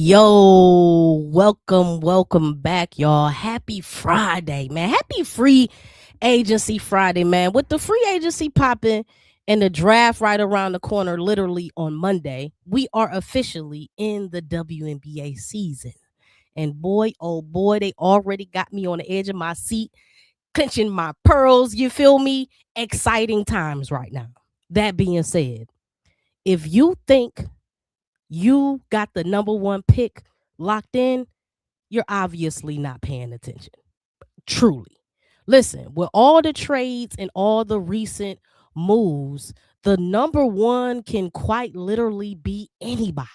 Yo, welcome back, y'all. Happy Friday, man. Happy free agency Friday, man. With the free agency popping and the draft right around the corner, literally on Monday, we are officially in the WNBA season. And boy, oh boy, they already got me on the edge of my seat, clenching my pearls. You feel me? Exciting times right now. That being said, if you think you got the number one pick locked in, you're obviously not paying attention. Truly. Listen, with all the trades and all the recent moves, the number one can quite literally be anybody.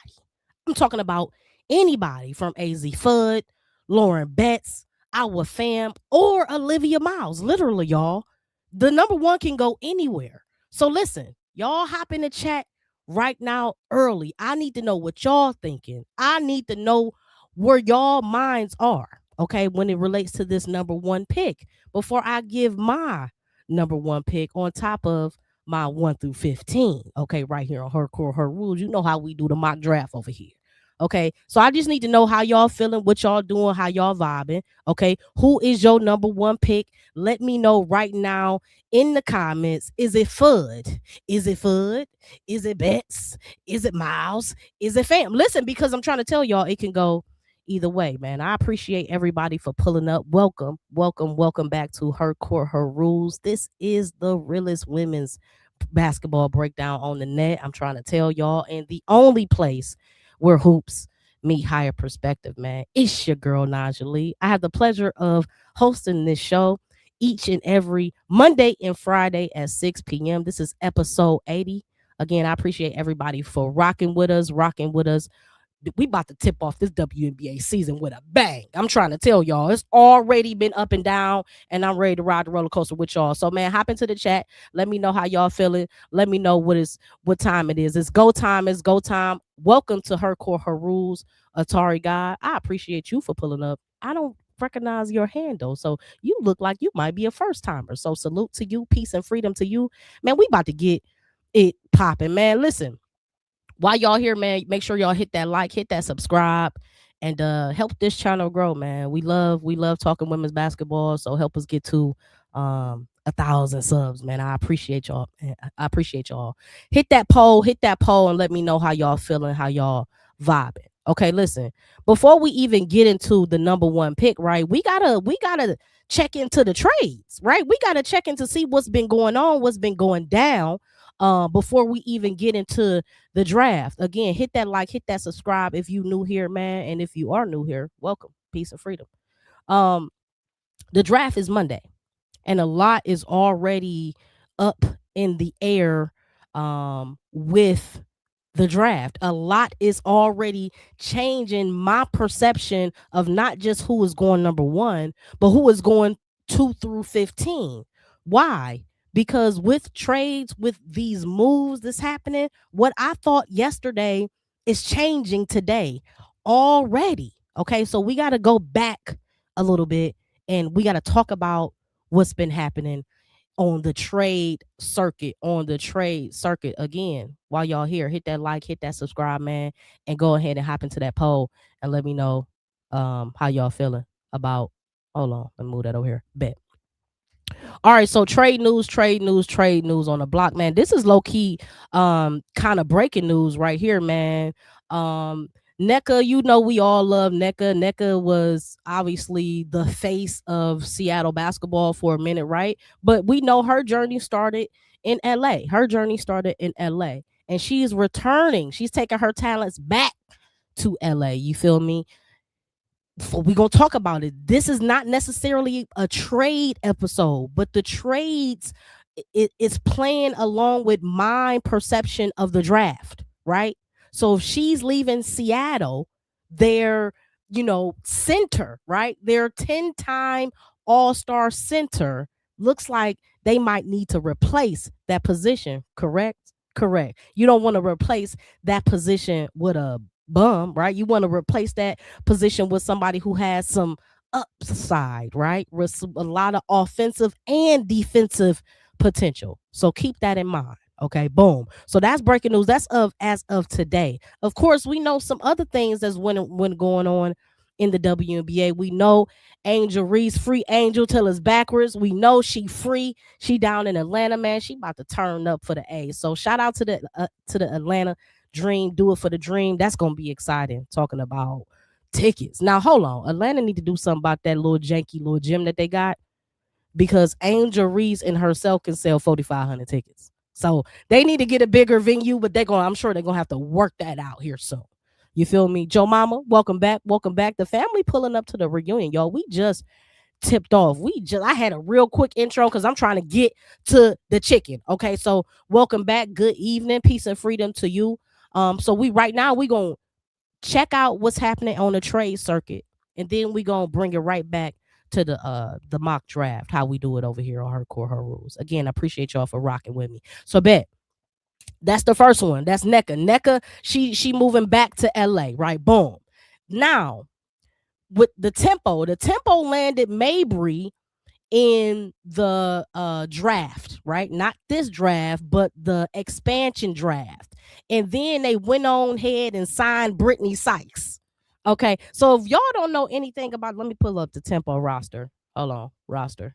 I'm talking about anybody from AZ Fudd, Lauren Betts, Awa Fam, or Olivia Miles. Literally, y'all. The number one can go anywhere. So listen, y'all hop in the chat right now early. I need to know what y'all thinking. I need to know where y'all minds are, okay, when it relates to this number one pick before I give my number one pick on top of my 1 through 15, okay, right here on Her Core, Her Rules. You know how we do the mock draft over here. Okay, so I just need to know how y'all feeling, what y'all doing, how y'all vibing. Okay, who is your number one pick? Let me know right now in the comments. Is it Fudd? Is it Fudd? Is it Betts? Is it Miles? Is it Fam? Listen, because I'm trying to tell y'all it can go either way, man. I appreciate everybody for pulling up. Welcome back to Her Core, Her Rules. This is the realest women's basketball breakdown on the net. I'm trying to tell y'all, and the only place where hoops meet higher perspective, man. It's your girl Najee. I have the pleasure of hosting this show each and every Monday and Friday at 6 p.m. This is episode 80. Again, I appreciate everybody for rocking with us. We about to tip off this WNBA season with a bang. I'm trying to tell y'all, it's already been up and down, and I'm ready to ride the roller coaster with y'all. So, man, hop into the chat. Let me know how y'all feeling. Let me know what time it is. It's go time. It's go time. Welcome to Her Core, Her Rules, Atari Guy. I appreciate you for pulling up. I don't recognize your hand though, so you look like you might be a first timer. So salute to you, peace and freedom to you, man. We about to get it popping, man. Listen. While y'all here, man, make sure y'all hit that like, hit that subscribe, and help this channel grow, man. We love talking women's basketball, so help us get to 1,000 subs, man. I appreciate y'all. Man. I appreciate y'all. Hit that poll, and let me know how y'all feeling, how y'all vibing. Okay, listen. Before we even get into the number one pick, right? We gotta check into the trades, right? We gotta check in to see what's been going on, what's been going down. Before we even get into the draft. Again, hit that like, hit that subscribe if you new here, man. And if you are new here, welcome. Peace and freedom. The draft is Monday, and a lot is already up in the air with the draft. A lot is already changing my perception of not just who is going number one, but who is going 2 through 15. Why? Because with trades, with these moves that's happening, what I thought yesterday is changing today already. Okay, so we got to go back a little bit, and we got to talk about what's been happening on the trade circuit. Again, while y'all here, hit that like, hit that subscribe, man, and go ahead and hop into that poll and let me know how y'all feeling about. Hold on, let me move that over here. Bet. All right, so trade news on the block, man. This is low-key kind of breaking news right here, man. Nneka, you know we all love Nneka. Nneka was obviously the face of Seattle basketball for a minute, right? But we know her journey started in LA. And she's returning. She's taking her talents back to LA. You feel me? We're going to talk about it. This is not necessarily a trade episode, but the trades it's playing along with my perception of the draft, right? So if she's leaving Seattle, their, center, right? Their 10-time All-Star center looks like they might need to replace that position, correct? Correct. You don't want to replace that position with a bum, right? You want to replace that position with somebody who has some upside, right? With a lot of offensive and defensive potential. So keep that in mind. Okay, boom. So that's breaking news. That's of as of today. Of course, we know some other things that's when going on in the WNBA. We know Angel Reese, free Angel till it's backwards. We know she free. She down in Atlanta, man. She about to turn up for the A. So shout out to the Atlanta Dream. Do it for the dream. That's gonna be exciting. Talking about tickets. Now hold on. Atlanta need to do something about that little janky little gym that they got because Angel Reese and herself can sell 4,500 tickets. So they need to get a bigger venue, but I'm sure they're gonna have to work that out here soon. You feel me? Joe Mama, welcome back. Welcome back. The family pulling up to the reunion, y'all. We just tipped off. I had a real quick intro because I'm trying to get to the chicken. Okay, so welcome back. Good evening. Peace and freedom to you. So we gonna check out what's happening on the trade circuit, and then we gonna bring it right back to the mock draft, how we do it over here on Her Core Her Rules. Again, I appreciate y'all for rocking with me. So bet that's the first one. That's NECA. NECA, she moving back to LA, right? Boom. Now with the tempo landed Mabry in the draft, right? Not this draft, but the expansion draft. And then they went on ahead and signed Brittany Sykes. Okay. So if y'all don't know anything about, let me pull up the tempo roster. Hold on, roster.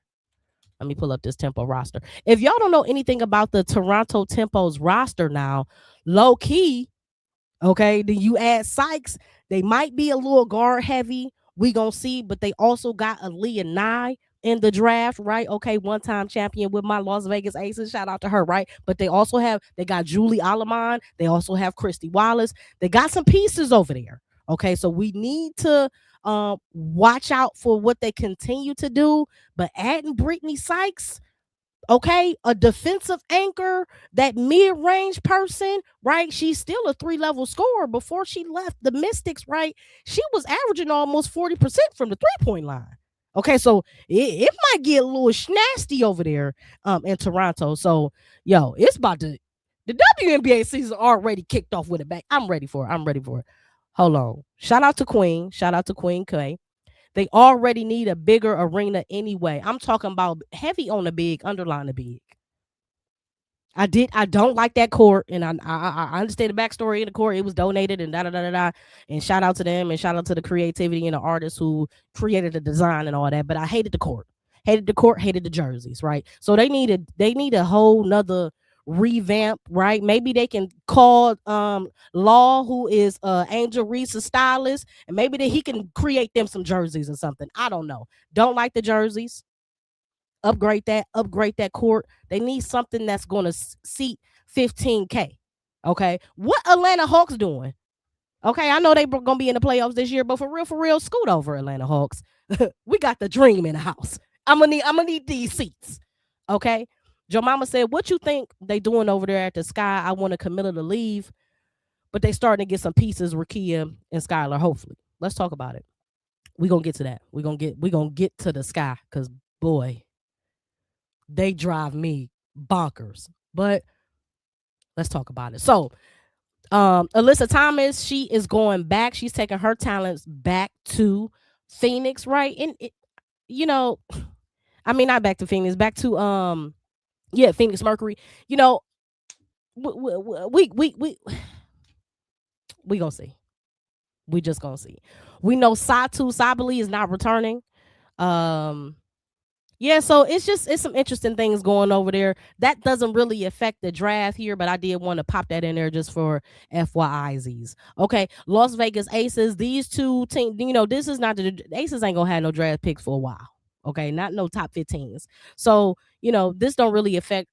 Let me pull up this tempo roster. If y'all don't know anything about the Toronto Tempo's roster now, low key, okay, then you add Sykes, they might be a little guard heavy. We gonna see, but they also got Aaliyah Nye in the draft, right? Okay, one-time champion with my Las Vegas Aces. Shout out to her, right? But they got Julie Alamon. They also have Christy Wallace. They got some pieces over there. Okay, so we need to watch out for what they continue to do. But adding Brittany Sykes, okay, a defensive anchor, that mid-range person, right? She's still a 3-level scorer. Before she left the Mystics, right? She was averaging almost 40% from the three-point line. Okay, so it might get a little nasty over there in Toronto. So, yo, it's about to the WNBA season already kicked off with a bang. I'm ready for it. Hold on. Shout out to Queen. Shout out to Queen K. They already need a bigger arena anyway. I'm talking about heavy on the big, underline the big. I don't like that court, and I understand the backstory of the court. It was donated and da da da da da. And shout out to them, and shout out to the creativity and the artists who created the design and all that. But I hated the court, hated the jerseys, right? So they need a whole nother revamp, right? Maybe they can call Law, who is Angel Reese's stylist, and maybe that he can create them some jerseys or something. I don't know. Don't like the jerseys. Upgrade that court. They need something that's going to seat 15K. Okay, what Atlanta Hawks doing? Okay, I know they going to be in the playoffs this year, but for real, scoot over, Atlanta Hawks. We got the dream in the house. I'm gonna need these seats. Okay, Joe Mama said, "What you think they doing over there at the Sky? I wanted Camilla to leave, but they starting to get some pieces, Rakia and Skylar. Hopefully, let's talk about it. We gonna get to that. We gonna get to the Sky because boy, they drive me bonkers. But let's talk about it. So, Alyssa Thomas, she is going back. She's taking her talents back to Phoenix, right? And not back to Phoenix, back to Phoenix Mercury. We gonna see. We just gonna see. We know Satu Sabali is not returning. Yeah, so it's some interesting things going over there. That doesn't really affect the draft here, but I did want to pop that in there just for FYIs. Okay, Las Vegas Aces, these two teams, this is not the Aces ain't gonna have no draft picks for a while. Okay, not no top 15s. So, this don't really affect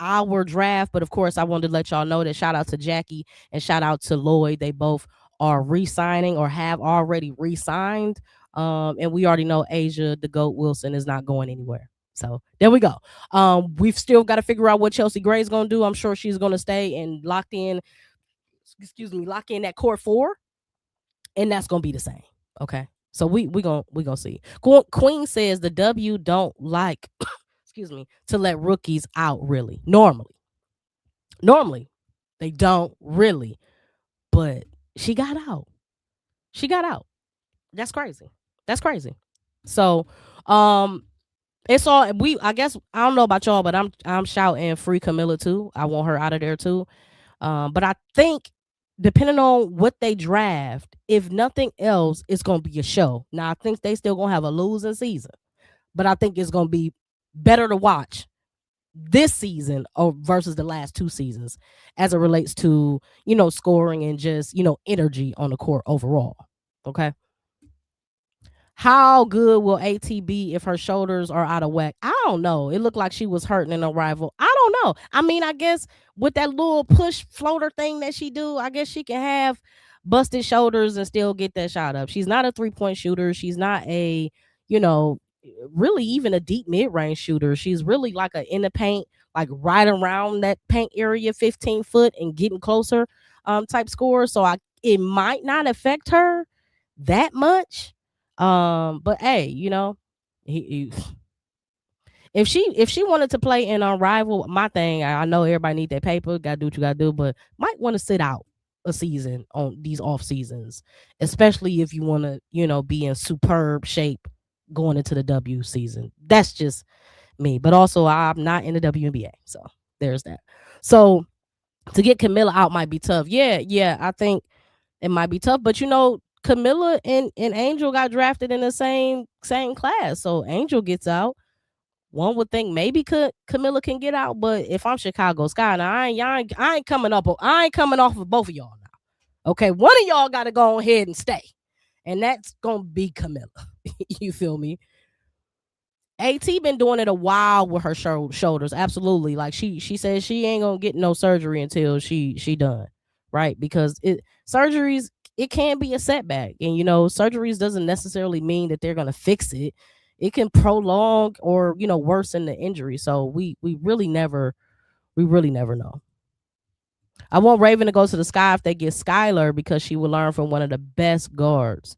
our draft, but of course I wanted to let y'all know that shout out to Jackie and shout out to Lloyd. They both are re-signing or have already re-signed. And we already know Asia, the GOAT Wilson, is not going anywhere. So there we go. We've still got to figure out what Chelsea Gray's gonna do. I'm sure she's gonna stay and lock in that court 4, and that's gonna be the same. Okay. So we gonna see. Queen says the W don't like to let rookies out really. Normally they don't really, but she got out. That's crazy. So It's all I guess I don't know about y'all, but I'm shouting free Camilla too. I want her out of there too. But I think depending on what they draft, if nothing else, it's gonna be a show. Now I think they still gonna have a losing season, but I think it's gonna be better to watch this season or versus the last 2 seasons as it relates to, scoring and just, energy on the court overall. Okay. How good will AT be if her shoulders are out of whack? I don't know. It looked like she was hurting in a rival. I don't know. I mean, I guess with that little push floater thing that she do, I guess she can have busted shoulders and still get that shot up. She's not a 3-point shooter. She's not a, you know, really even a deep mid-range shooter. She's really like a in the paint, like right around that paint area, 15 foot and getting closer type scorer. So it might not affect her that much. But hey, if she wanted to play in Rival, my thing, I know everybody need that paper, gotta do what you gotta do, but might want to sit out a season on these off seasons, especially if you want to, be in superb shape going into the W season. That's just me. But also I'm not in the WNBA. So there's that. So to get Camilla out might be tough. Yeah, I think it might be tough, but Camilla and Angel got drafted in the same class. So Angel gets out. One would think maybe Camilla can get out, but if I'm Chicago Sky, now I ain't coming up. I ain't coming off of both of y'all now. Okay, one of y'all got to go ahead and stay, and that's gonna be Camilla. You feel me? AT been doing it a while with her shoulders. Absolutely, like she says she ain't gonna get no surgery until she done, right? Because surgeries, it can be a setback, and surgeries doesn't necessarily mean that they're gonna fix it. It can prolong or worsen the injury. So we really never know. I want Raven to go to the Sky if they get Skylar because she will learn from one of the best guards.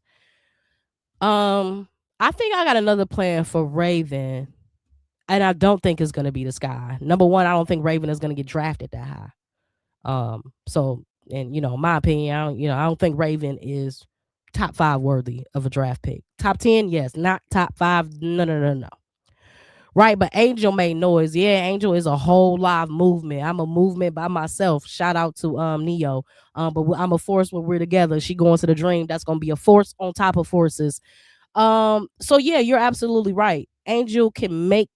I think I got another plan for Raven, and I don't think it's gonna be the Sky. Number one, I don't think Raven is gonna get drafted that high. So, and my opinion, I don't think Raven is top 5 worthy of a draft pick. Top 10, yes. Not top 5. No. Right, but Angel made noise. Yeah, Angel is a whole live movement. I'm a movement by myself. Shout out to Neo. But I'm a force when we're together. She going to the dream. That's gonna be a force on top of forces. So yeah, you're absolutely right. Angel can make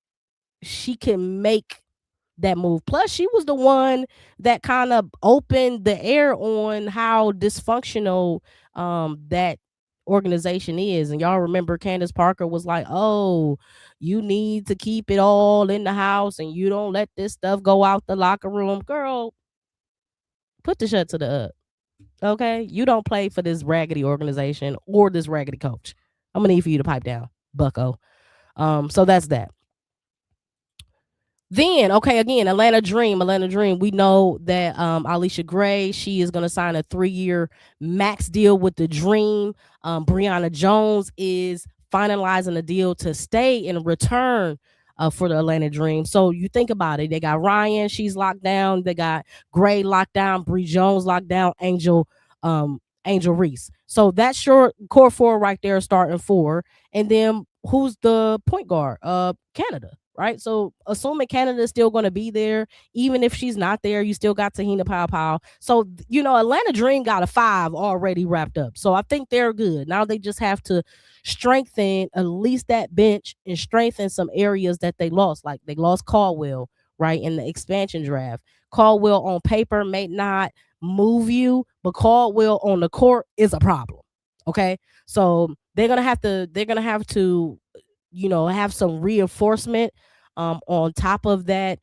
that move. Plus, she was the one that kind of opened the air on how dysfunctional that organization is. And y'all remember Candace Parker was like, "Oh, you need to keep it all in the house and you don't let this stuff go out the locker room." Girl, put the shut to the up. Okay? You don't play for this raggedy organization or this raggedy coach. I'm gonna need for you to pipe down, bucko. So that's that. Then, okay, again, Atlanta Dream. We know that Alicia Gray, she is going to sign a 3-year max deal with the Dream. Brianna Jones is finalizing a deal to stay and return for the Atlanta Dream. So you think about it. They got Ryan, she's locked down. They got Gray locked down. Bree Jones locked down. Angel Reese. So that's your core 4 right there, starting 4. And then who's the point guard? Canada. Right, so assuming Canada is still going to be there, even if she's not there, you still got Tahina Pow. So Atlanta Dream got a 5 already wrapped up. So I think they're good. Now they just have to strengthen at least that bench and strengthen some areas that they lost. Like they lost Caldwell, right, in the expansion draft. Caldwell on paper may not move you, but Caldwell on the court is a problem. Okay, so they're gonna have to have some reinforcement on top of that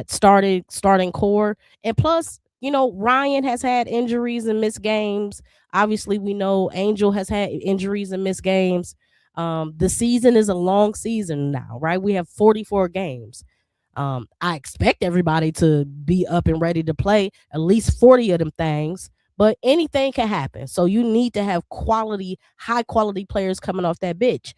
starting core. And plus, Ryan has had injuries and missed games. Obviously, we know Angel has had injuries and missed games. The season is a long season now, right? We have 44 games. I expect everybody to be up and ready to play at least 40 of them things, but anything can happen. So you need to have high quality players coming off that bitch.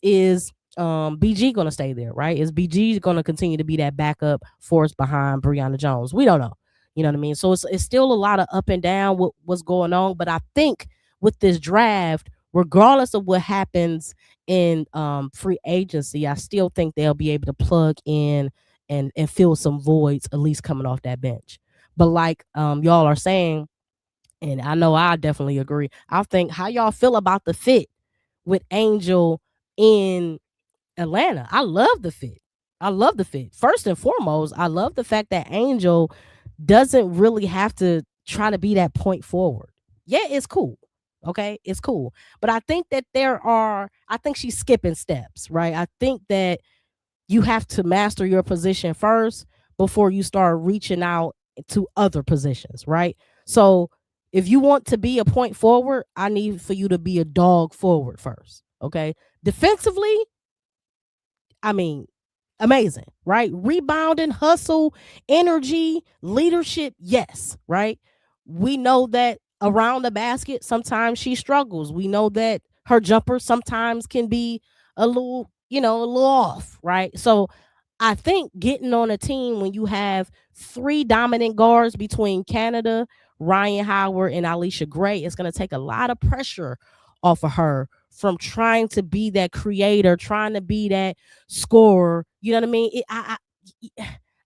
Is BG going to stay there, right? Is BG going to continue to be that backup force behind Brianna Jones? We don't know. You know what I mean? So it's still a lot of up and down with what's going on. But I think with this draft, regardless of what happens in free agency, I still think they'll be able to plug in and fill some voids, at least coming off that bench. But like y'all are saying, and I know I definitely agree. I think how y'all feel about the fit with Angel in Atlanta. I love the fit. I love the fit. First and foremost, I love the fact that Angel doesn't really have to try to be that point forward. Yeah, it's cool. Okay, it's cool. But I think that I think she's skipping steps, right? I think that you have to master your position first before you start reaching out to other positions, right? So if you want to be a point forward, I need for you to be a dog forward first. Okay. Defensively, I mean, amazing, right? Rebounding, hustle, energy, leadership, yes, right? We know that around the basket, sometimes she struggles. We know that her jumper sometimes can be a little, a little off, right? So I think getting on a team when you have three dominant guards between Canada, Ryan Howard, and Alicia Gray is going to take a lot of pressure off of her from trying to be that creator, trying to be that scorer. You know what I mean?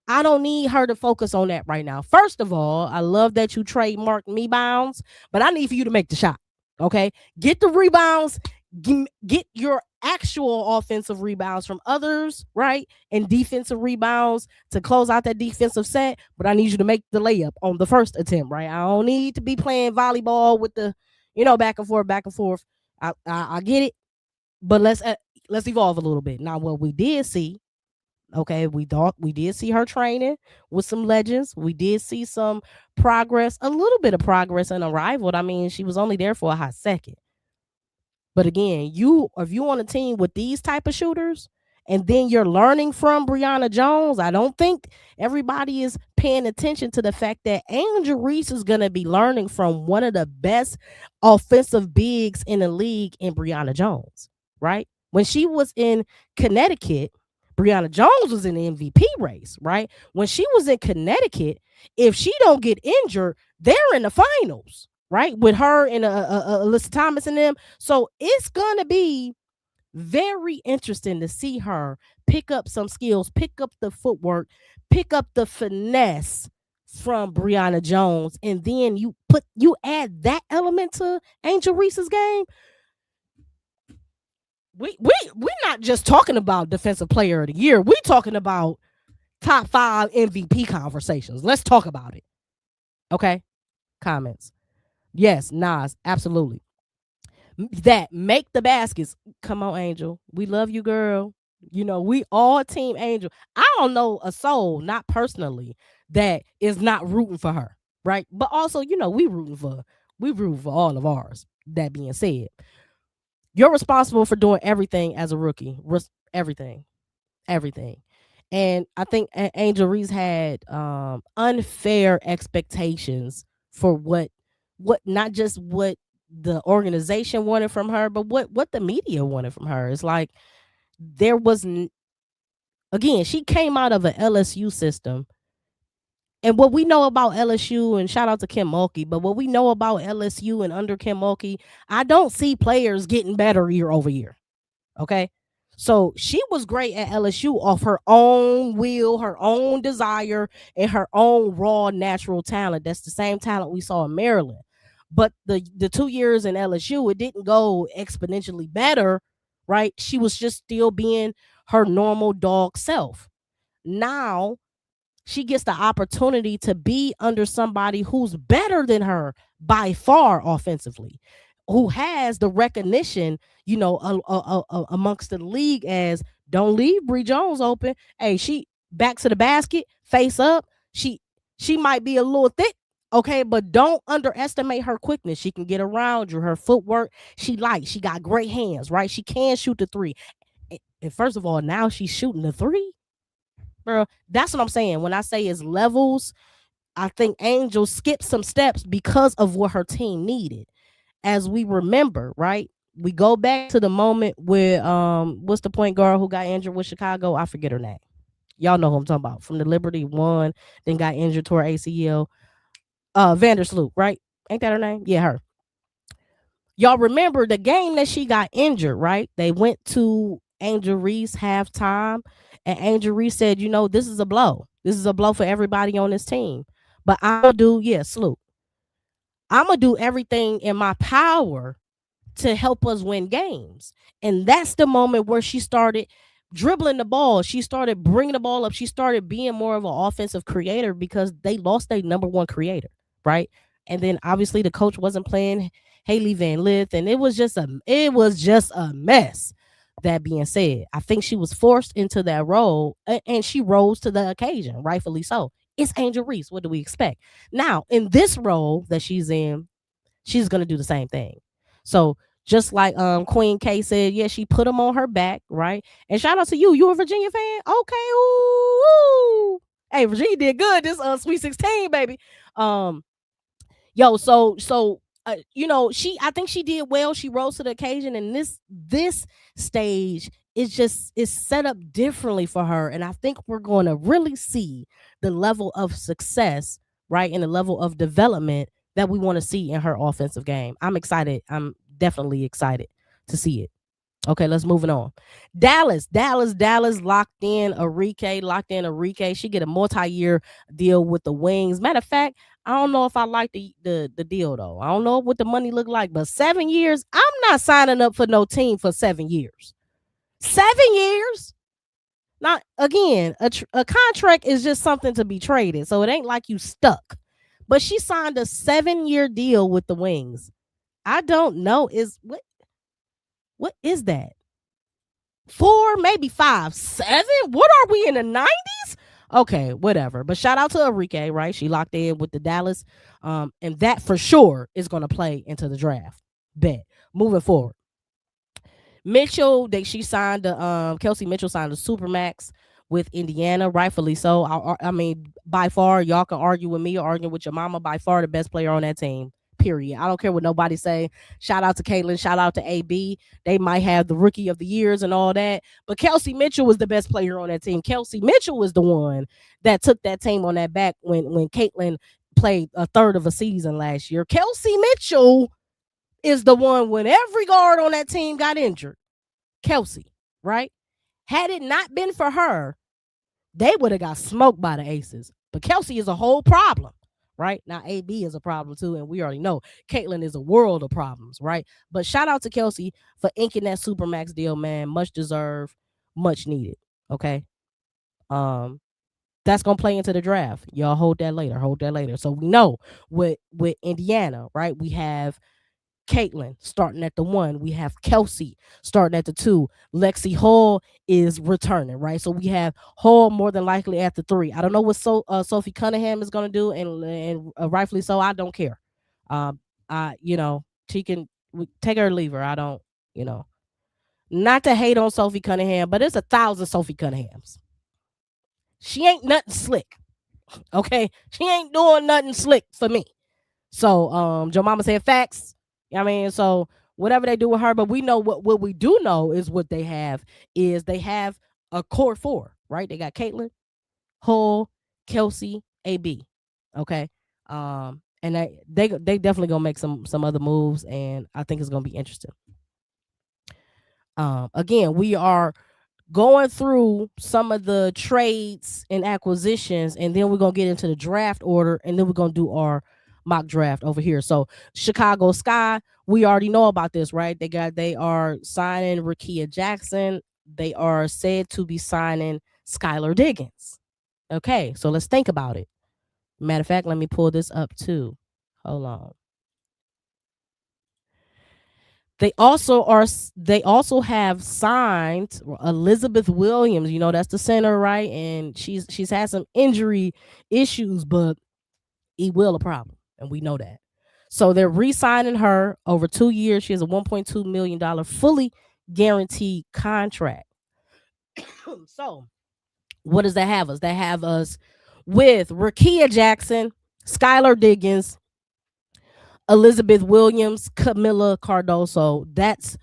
I don't need her to focus on that right now. First of all, I love that you trademarked me bounds, but I need for you to make the shot. Okay, get the rebounds, get your actual offensive rebounds from others, right? And defensive rebounds to close out that defensive set. But I need you to make the layup on the first attempt, right? I don't need to be playing volleyball with the, back and forth, back and forth. I get it, but let's evolve a little bit. Now, what we did see, okay, we did see her training with some legends. We did see some progress, a little bit of progress in Arrival. I mean, she was only there for a hot second. But again, if you on a team with these type of shooters, and then you're learning from Brianna Jones, I don't think everybody is paying attention to the fact that Angel Reese is going to be learning from one of the best offensive bigs in the league in Brianna Jones, right? When she was in Connecticut, Brianna Jones was in the MVP race, right? When she was in Connecticut, if she don't get injured, they're in the finals, right? With her and Alyssa Thomas and them. So it's going to be very interesting to see her pick up some skills, pick up the footwork, pick up the finesse from Brianna Jones, and then you add that element to Angel Reese's game. We're not just talking about defensive player of the year. We're talking about top 5 MVP conversations. Let's talk about it. Okay. Comments. Yes, Nas, absolutely. That make the baskets. Come on, Angel. We love you, girl. We all team Angel. I don't know a soul, not personally, that is not rooting for her, right? But also, we root for all of ours. That being said, you're responsible for doing everything as a rookie. Everything. And I think Angel Reese had unfair expectations for what not just what the organization wanted from her, but what the media wanted from her. It's like there was again, she came out of an LSU system. And what we know about LSU, and shout out to Kim Mulkey, but what we know about LSU and under Kim Mulkey, I don't see players getting better year over year. Okay. So she was great at LSU off her own will, her own desire, and her own raw natural talent. That's the same talent we saw in Maryland. But the 2 years in LSU, it didn't go exponentially better, right? She was just still being her normal dog self. Now she gets the opportunity to be under somebody who's better than her by far offensively, who has the recognition, amongst the league as don't leave Bree Jones open. Hey, she back to the basket, face up. She might be a little thick, okay, but don't underestimate her quickness. She can get around you. Her footwork, she got great hands, right? She can shoot the three. And first of all, now she's shooting the three. Bro, that's what I'm saying. When I say it's levels, I think Angel skipped some steps because of what her team needed. As we remember, right? We go back to the moment where what's the point guard who got injured with Chicago? I forget her name. Y'all know who I'm talking about. From the Liberty, won, then got injured, tore ACL. Vandersloot, right? Ain't that her name? Yeah, her. Y'all remember the game that she got injured, right? They went to Angel Reese halftime, and Angel Reese said, this is a blow. This is a blow for everybody on this team. But I'm going to do, salute. I'm going to do everything in my power to help us win games. And that's the moment where she started dribbling the ball. She started bringing the ball up. She started being more of an offensive creator because they lost their number one creator, right? And then obviously the coach wasn't playing Haley Van Lith, and it was just a mess. That being said, I think she was forced into that role, and she rose to the occasion, rightfully so. It's Angel Reese. What do we expect? Now, in this role that she's in, she's gonna do the same thing. So just like Queen K said, yeah, she put him on her back, right? And shout out to you. You a Virginia fan? Okay. Ooh. Hey, Virginia did good this Sweet 16, baby. Yo, I think she did well. She rose to the occasion, and this stage is set up differently for her. And I think we're going to really see the level of success, right, and the level of development that we want to see in her offensive game. I'm excited. I'm definitely excited to see it. Okay, let's moving on. Dallas locked in Arike. She get a multi-year deal with the Wings. Matter of fact, I don't know if I like the deal though. I don't know what the money look like, but 7 years, I'm not signing up for no team for 7 years. 7 years? Now, again, a contract is just something to be traded, so it ain't like you stuck. But she signed a 7-year deal with the Wings. I don't know what is that? 4, maybe 5, 7? What are we in the 90s? Okay, whatever. But shout out to Arike, right? She locked in with the Dallas. And that for sure is going to play into the draft. Bet. Moving forward. Mitchell, she signed Kelsey Mitchell signed a Supermax with Indiana, rightfully so. I mean, by far, y'all can argue with me or argue with your mama, by far the best player on that team. Period. I don't care what nobody say. Shout out to Caitlin. Shout out to AB. They might have the rookie of the years and all that, but Kelsey Mitchell was the best player on that team. Kelsey Mitchell was the one that took that team on that back when Caitlin played a third of a season last year. Kelsey Mitchell is the one when every guard on that team got injured. Kelsey, right? Had it not been for her, they would have got smoked by the Aces. But Kelsey is a whole problem. Right now, AB is a problem too, and we already know Caitlin is a world of problems, right? But shout out to Kelsey for inking that Supermax deal, man. Much deserved, much needed. Okay, that's gonna play into the draft. Y'all hold that later. So we know with Indiana, right? We have Caitlin starting at the 1. We have Kelsey starting at the 2. Lexi Hall is returning, right? So we have Hall more than likely at the 3. I don't know what Sophie Cunningham is going to do, and rightfully so. I don't care. She can take her or leave her. I don't, not to hate on Sophie Cunningham, but it's 1,000 Sophie Cunninghams. She ain't nothing slick. Okay, she ain't doing nothing slick for me. So, Joe Mama said facts. I mean, so whatever they do with her, but we know what we do know is what they have is they have a core 4, right? They got Caitlin, Hull, Kelsey, AB. Okay. And they definitely gonna make some other moves, and I think it's gonna be interesting. Again, we are going through some of the trades and acquisitions, and then we're gonna get into the draft order, and then we're gonna do our mock draft over here. So Chicago Sky, we already know about this, right? They are signing Rakia Jackson. They are said to be signing Skylar Diggins. Okay, so let's think about it. Matter of fact, let me pull this up too. Hold on. They also have signed Elizabeth Williams. That's the center, right? And she's had some injury issues, but will a problem, and we know that. So they're re-signing her over 2 years. She has a $1.2 million fully guaranteed contract. So what does that have us? That have us with Rakia Jackson, Skylar Diggins, Elizabeth Williams, Camilla Cardoso. That's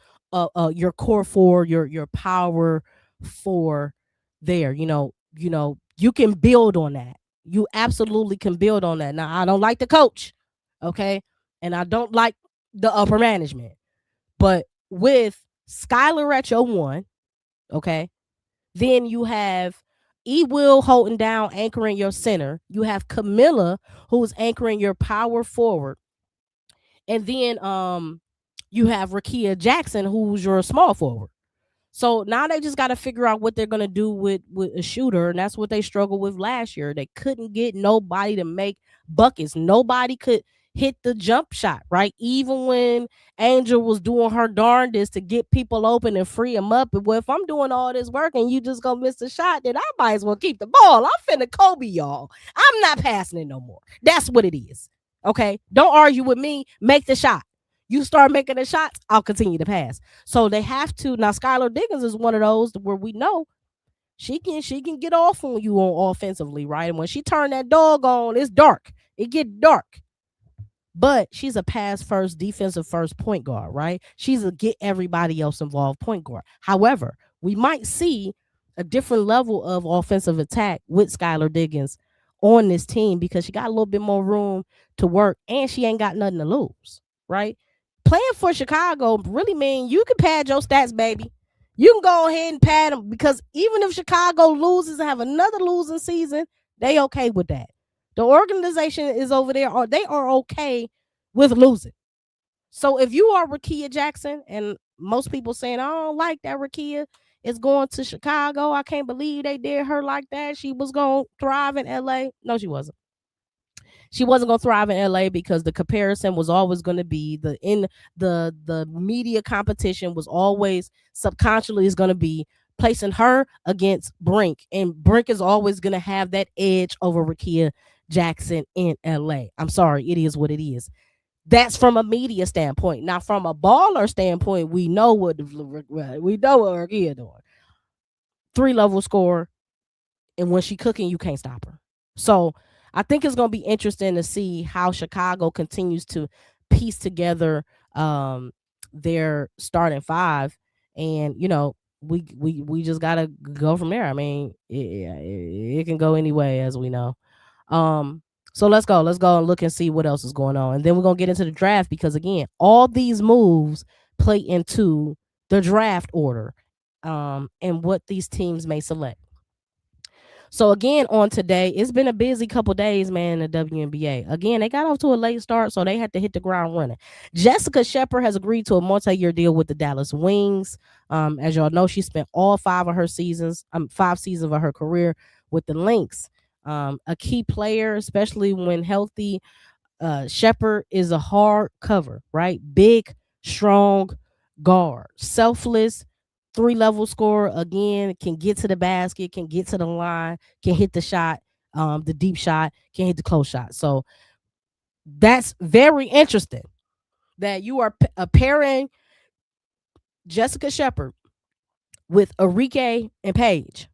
your core 4, your power 4 there. You can build on that. You absolutely can build on that. Now, I don't like the coach, okay? And I don't like the upper management. But with Skylar at your 1, okay, then you have E. Will holding down, anchoring your center. You have Camilla, who's anchoring your power forward. And then you have Rakia Jackson, who's your small forward. So now they just got to figure out what they're going to do with a shooter. And that's what they struggled with last year. They couldn't get nobody to make buckets. Nobody could hit the jump shot, right? Even when Angel was doing her darndest to get people open and free them up. And well, if I'm doing all this work and you just going to miss the shot, then I might as well keep the ball. I'm finna Kobe, y'all. I'm not passing it no more. That's what it is. Okay? Don't argue with me. Make the shot. You start making the shots, I'll continue to pass. So they have to. Now, Skylar Diggins is one of those where we know she can get off on you on offensively, right? And when she turned that dog on, it's dark. It get dark. But she's a pass first, defensive first point guard, right? She's a get everybody else involved point guard. However, we might see a different level of offensive attack with Skylar Diggins on this team because she got a little bit more room to work and she ain't got nothing to lose, right? Playing for Chicago really mean you can pad your stats, baby. You can go ahead and pad them because even if Chicago loses and have another losing season, they okay with that. The organization is over there, or they are okay with losing. So if you are Rakia Jackson, and most people saying, I don't like that Rakia is going to Chicago. I can't believe they did her like that. She was going to thrive in LA. No, she wasn't. She wasn't going to thrive in LA because the comparison was always going to be the media competition was always subconsciously is going to be placing her against Brink, and Brink is always going to have that edge over Rakia Jackson in LA. I'm sorry, it is what it is. That's from a media standpoint. Now, from a baller standpoint, we know what Rakia doing. 3-level score, and when she cooking, you can't stop her. So I think it's going to be interesting to see how Chicago continues to piece together their starting 5, and we just gotta go from there. I mean, it can go any way, as we know. So let's go and look and see what else is going on, and then we're gonna get into the draft because again, all these moves play into the draft order, and what these teams may select. So again, on today, it's been a busy couple days, man, in the WNBA. Again, they got off to a late start, so they had to hit the ground running. Jessica Shepard has agreed to a multi-year deal with the Dallas Wings. As y'all know, she spent all 5 seasons of her career with the Lynx. A key player, especially when healthy. Shepard is a hard cover, right? Big, strong guard, selfless, 3-level scorer. Again, can get to the basket, can get to the line, can hit the shot, the deep shot, can hit the close shot. So that's very interesting that you are pairing Jessica Shepard with Arike and Paige.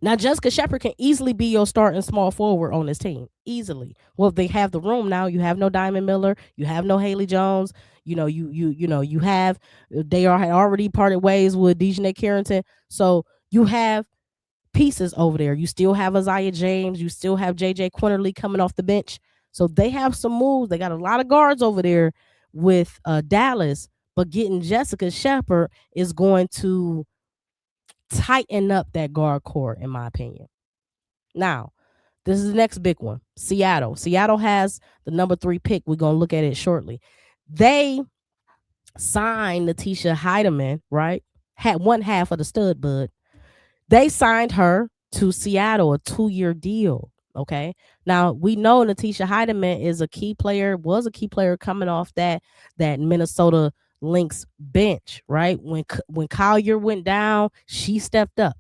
Now, Jessica Shepard can easily be your starting small forward on this team. Easily. Well, they have the room now. You have no Diamond Miller. You have no Haley Jones. You have they had already parted ways with Dejanay Carrington. So you have pieces over there. You still have Isaiah James. You still have JJ Quinterly coming off the bench. So they have some moves. They got a lot of guards over there with Dallas. But getting Jessica Shepard is going to tighten up that guard core, in my opinion. Now, this is the next big one. Seattle. Seattle has the number 3 pick. We're going to look at it shortly. They signed Natisha Heidemann, right? Had one half of the stud bud. They signed her to Seattle, a 2-year deal. Okay. Now we know Natisha Heidemann was a key player coming off that Minnesota Lynx bench, right? When Collier went down, she stepped up.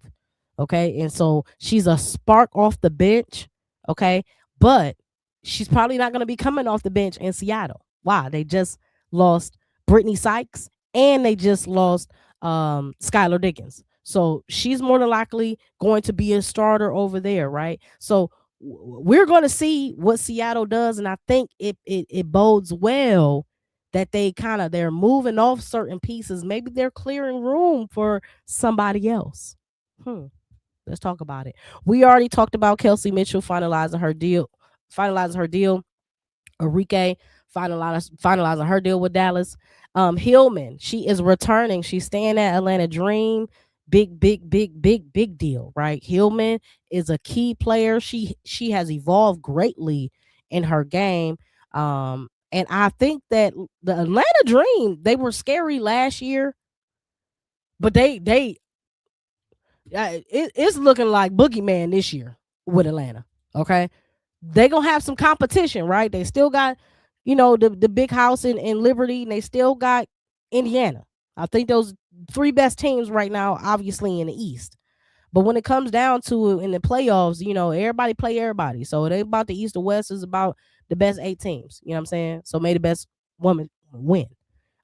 Okay. And so she's a spark off the bench. Okay. But she's probably not going to be coming off the bench in Seattle. Why? They just lost Brittany Sykes and they just lost Skylar Diggins. So she's more than likely going to be a starter over there, right? So we're going to see what Seattle does, and I think it bodes well that they're moving off certain pieces. Maybe they're clearing room for somebody else. Let's talk about it. We already talked about Kelsey Mitchell finalizing her deal. Arike finalizing her deal with Dallas. Hillman, she is returning. She's staying at Atlanta Dream. Big deal, right? Hillman is a key player. She has evolved greatly in her game. And I think that the Atlanta Dream, they were scary last year, but it's looking like boogeyman this year with Atlanta. Okay, they gonna have some competition, right? They still got, the big house in Liberty, and they still got Indiana. I think those three best teams right now, obviously in the East. But when it comes down to it in the playoffs, everybody play everybody. So it ain't about the East or West. It's about the best 8 teams. You know what I'm saying? So may the best woman win.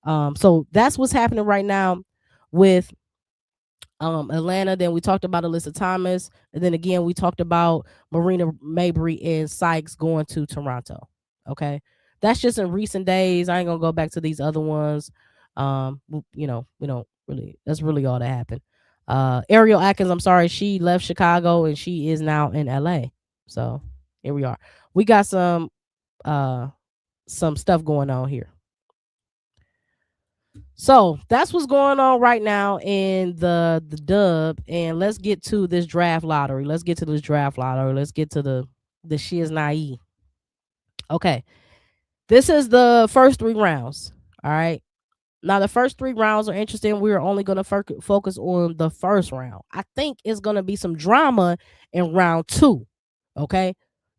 So that's what's happening right now with Atlanta. Then we talked about Alyssa Thomas, and then again we talked about Marina Mabrey and Sykes going to Toronto. Okay, that's just in recent days. I ain't gonna go back to these other ones. We don't really. That's really all that happened. Ariel Atkins, I'm sorry, she left Chicago and she is now in LA. So here we are. We got some stuff going on here. So that's what's going on right now in the dub. And let's get to this draft lottery. Let's get to the she is naive. Okay. This is the first 3 rounds. All right. Now, the first 3 rounds are interesting. We are only going to focus on the first round. I think it's going to be some drama in round 2. Okay.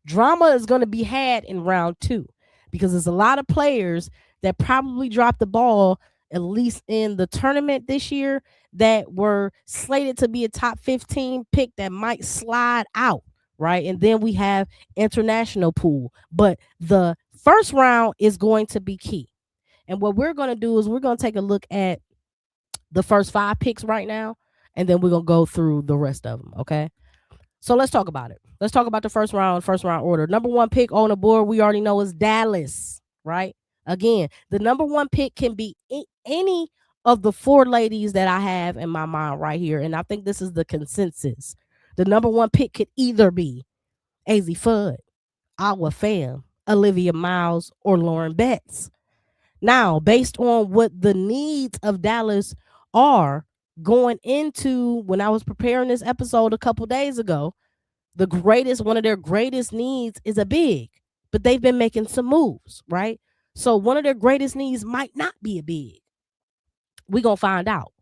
Drama is going to be had in round 2 because there's a lot of players that probably dropped the ball, at least in the tournament this year, that were slated to be a top 15 pick that might slide out, right? And then we have international pool. But the first round is going to be key. And what we're going to do is we're going to take a look at the first 5 picks right now, and then we're going to go through the rest of them, okay? So let's talk about it. Let's talk about the first round order. Number 1 pick on the board, we already know, is Dallas, right? Again, the number 1 pick can be any of the 4 ladies that I have in my mind right here, and I think this is the consensus. The number 1 pick could either be Azzi Fudd, Awa Fam, Olivia Miles, or Lauren Betts. Now, based on what the needs of Dallas are going into, when I was preparing this episode a couple days ago, one of their greatest needs is a big, but they've been making some moves, right? So one of their greatest needs might not be a big. We're going to find out.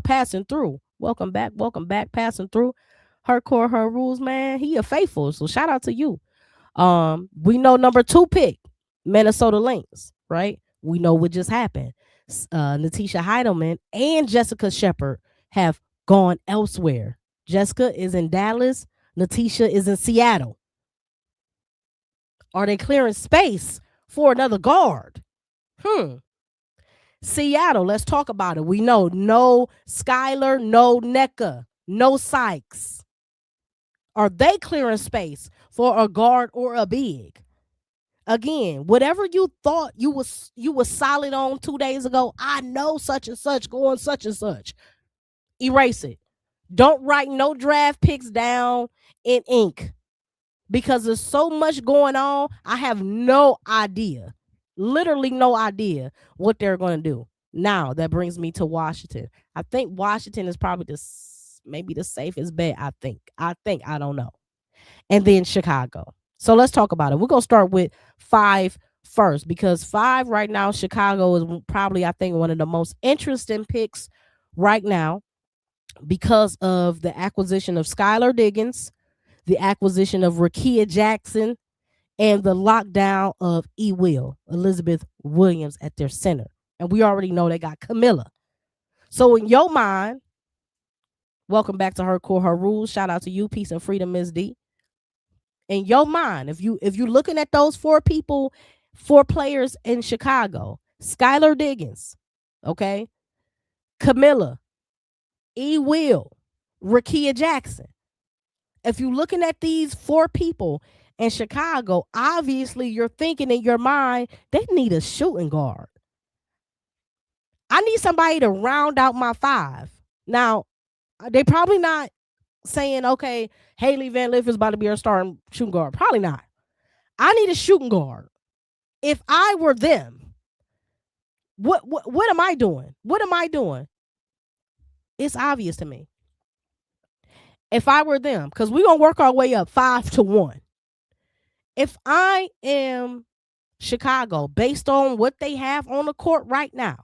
Passing through. Welcome back. Passing through. Her core, her rules, man. He a faithful. So shout out to you. We know number 2 pick, Minnesota Lynx, right? We know what just happened. Natisha Heidelman and Jessica Shepard have gone elsewhere. Jessica is in Dallas. Natisha is in Seattle. Are they clearing space for another guard? Seattle, let's talk about it. We know no Skylar, no NECA, no Sykes. Are they clearing space for a guard or a big? Again, whatever you thought you was solid on 2 days ago, I know such and such going such and such. Erase it. Don't write no draft picks down in ink because there's so much going on. I have no idea, literally no idea what they're going to do. Now, that brings me to Washington. I think Washington is probably maybe the safest bet, I think. I don't know. And then Chicago. So let's talk about it. We're going to start with 5 first because 5 right now, Chicago is probably, I think, one of the most interesting picks right now because of the acquisition of Skylar Diggins, the acquisition of Rakia Jackson, and the lockdown of Elizabeth Williams at their center. And we already know they got Camilla. So in your mind, welcome back to Her Core, Her Rules. Shout out to you. Peace and freedom, Ms. D. In your mind, if you're looking at those 4 players in Chicago, Skylar Diggins, okay, Camilla, Rakia Jackson. If you're looking at these 4 people in Chicago, obviously you're thinking in your mind, they need a shooting guard. I need somebody to round out my 5. Now, they probably not saying, okay, Haley Van Lith is about to be our starting shooting guard. Probably not. I need a shooting guard. If I were them, What am I doing? What am I doing? It's obvious to me. If I were them, because we're gonna work our way up 5-1. If I am Chicago, based on what they have on the court right now,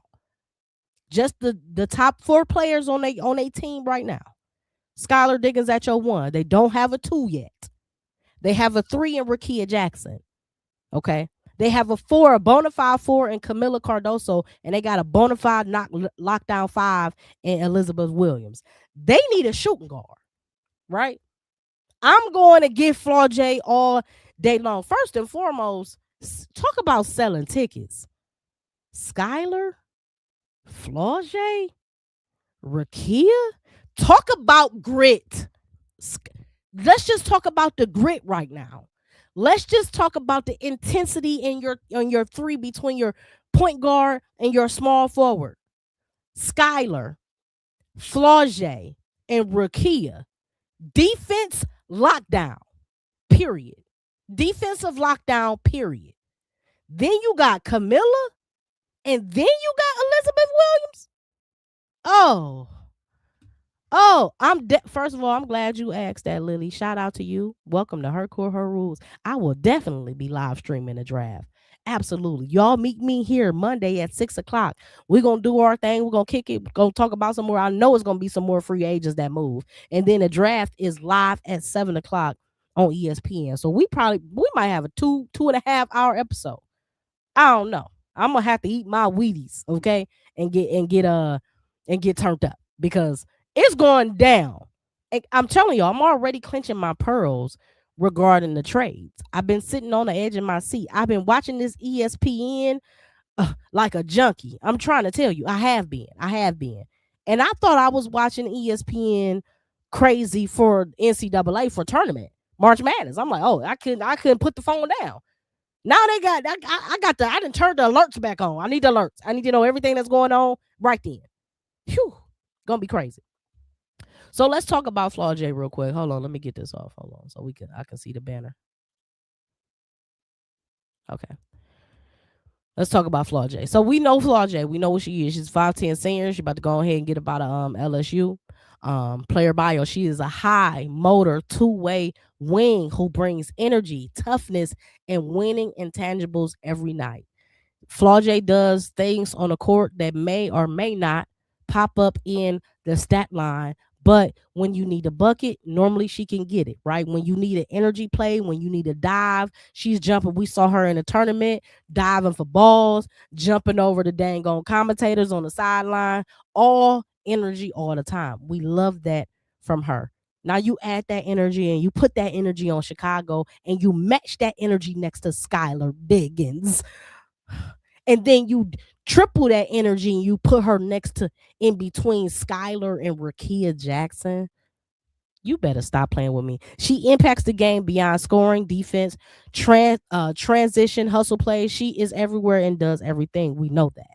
just the top 4 players on a team right now. Skylar Diggins at your 1. They don't have a 2 yet. They have a 3 in Rakia Jackson. Okay. They have a 4, a bona fide 4 in Camila Cardoso, and they got a bona fide lockdown 5 in Elizabeth Williams. They need a shooting guard, right? I'm going to give Flau'jae all day long. First and foremost, talk about selling tickets. Skylar, Flau'jae, Rakia, talk about grit. Let's just talk about the grit right now. Let's just talk about the intensity in your 3 between your point guard and your small forward. Skylar, Flau'jae, and Rakia. Defense lockdown, period. Defensive lockdown, period. Then you got Camilla, and then you got Elizabeth Williams. First of all, I'm glad you asked that, Lily. Shout out to you. Welcome to Her Court, Her Rules. I will definitely be live streaming the draft. Absolutely. Y'all meet me here Monday at 6 o'clock. We're going to do our thing. We're going to kick it. We're going to talk about some more. I know it's going to be some more free agents that move. And then the draft is live at 7 o'clock on ESPN. So we might have a 2.5 hour episode. I don't know. I'm going to have to eat my Wheaties, okay? And get turned up because it's going down. I'm telling you, I'm already clenching my pearls regarding the trades. I've been sitting on the edge of my seat. I've been watching this ESPN like a junkie. I'm trying to tell you, I have been. And I thought I was watching ESPN crazy for NCAA for tournament, March Madness. I'm like, oh, I couldn't put the phone down. Now they got, I didn't turn the alerts back on. I need the alerts. I need to know everything that's going on right then. Phew, gonna be crazy. So let's talk about Flau'jae real quick. Hold on, let me get this off. Hold on, so I can see the banner. Okay. Let's talk about Flau'jae. So we know Flau'jae. We know what she is. She's 5'10" senior. She's about to go ahead and get about a LSU. Player bio. She is a high motor 2-way wing who brings energy, toughness, and winning intangibles every night. Flau'jae does things on the court that may or may not pop up in the stat line, but when you need a bucket, normally she can get it, right? When you need an energy play, when you need a dive, she's jumping. We saw her in a tournament, diving for balls, jumping over the dang on commentators on the sideline, all energy all the time. We love that from her. Now you add that energy and you put that energy on Chicago and you match that energy next to Skylar Diggins. And then you triple that energy and you put her next to in between Skylar and Rakia Jackson. You better stop playing with me. She impacts the game beyond scoring, defense, transition, hustle plays. She is everywhere and does everything. We know that.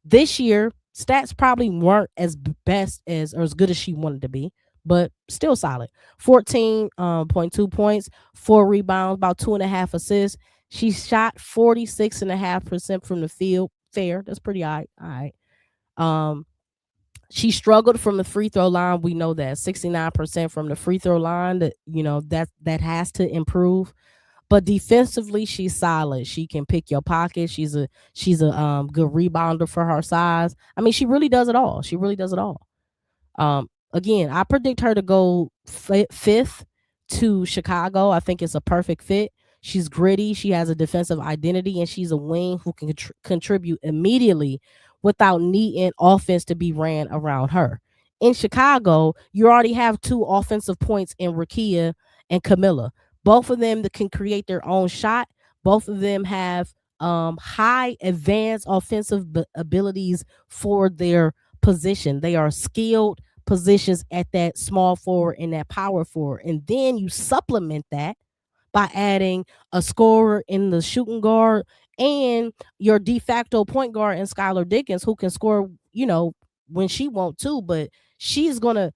This year, stats probably weren't as best as or as good as she wanted to be, but still solid. 14.2 points, 4 rebounds, about 2.5 assists. She shot 46.5% from the field. Fair. That's pretty all right. She struggled from the free throw line. We know that 69% from the free throw line. That has to improve. But defensively, she's solid. She can pick your pocket. She's a good rebounder for her size. I mean, she really does it all. Again, I predict her to go 5th to Chicago. I think it's a perfect fit. She's gritty. She has a defensive identity, and she's a wing who can contribute immediately without needing offense to be ran around her. In Chicago, you already have 2 offensive points in Rakia and Camilla. Both of them that can create their own shot. Both of them have high advanced offensive abilities for their position. They are skilled positions at that small forward and that power forward. And then you supplement that by adding a scorer in the shooting guard and your de facto point guard in Skylar Diggins, who can score, when she wants to, but she's going to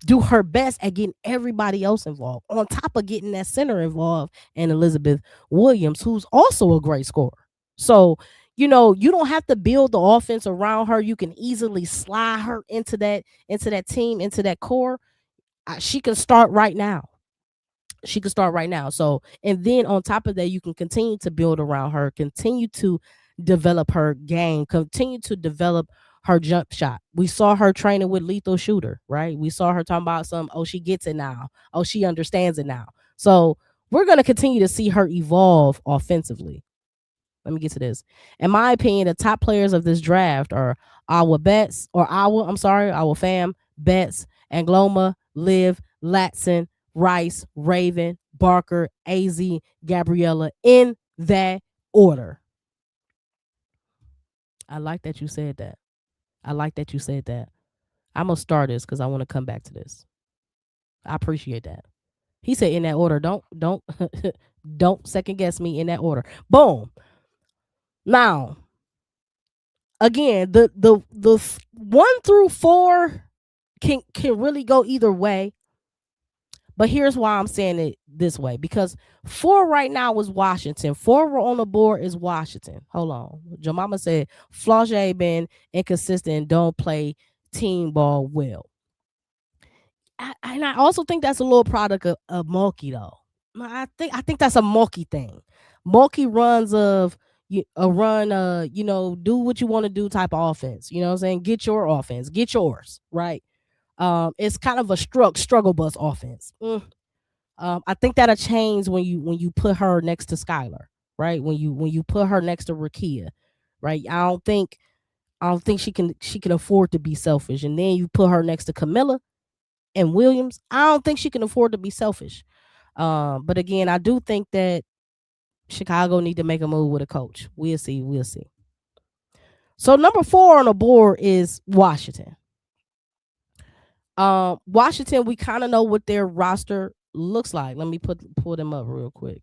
do her best at getting everybody else involved, on top of getting that center involved and Elizabeth Williams, who's also a great scorer. So you know, you don't have to build the offense around her. You can easily slide her into that team, into that core. She can start right now. She can start right now. So, and then on top of that, you can continue to build around her, continue to develop her game, continue to develop her jump shot. We saw her training with Lethal Shooter, right? We saw her talking about oh, she gets it now. Oh, she understands it now. So we're going to continue to see her evolve offensively. Let me get to this. In my opinion, the top players of this draft are Awa Fam, Betts, Angloma, Liv, Latson, Rice, Raven, Barker, AZ, Gabriella, in that order. I like that you said that. I like that you said that. I'm gonna start this because I want to come back to this. I appreciate that. He said in that order. Don't don't second guess me, in that order. Boom. Now, again, the 1 through 4 can really go either way. But here's why I'm saying it this way, because 4 right now is Washington. 4 on the board is Washington. Hold on. Jemima said Flau'jae been inconsistent and don't play team ball well. And I also think that's a little product of Mulkey, though. I think that's a Mulkey thing. Mulkey runs of a run, you know, do what you want to do type of offense. You know what I'm saying? Get your offense, get yours, right? It's kind of a struggle bus offense. I think that'll change when you put her next to Skylar, right? When you put her next to Rakia, right? I don't think she can afford to be selfish. And then you put her next to Camilla and Williams. I don't think she can afford to be selfish. But again, I do think that Chicago need to make a move with a coach. We'll see. So number 4 on the board is Washington. Washington, we kind of know what their roster looks like. Let me pull them up real quick.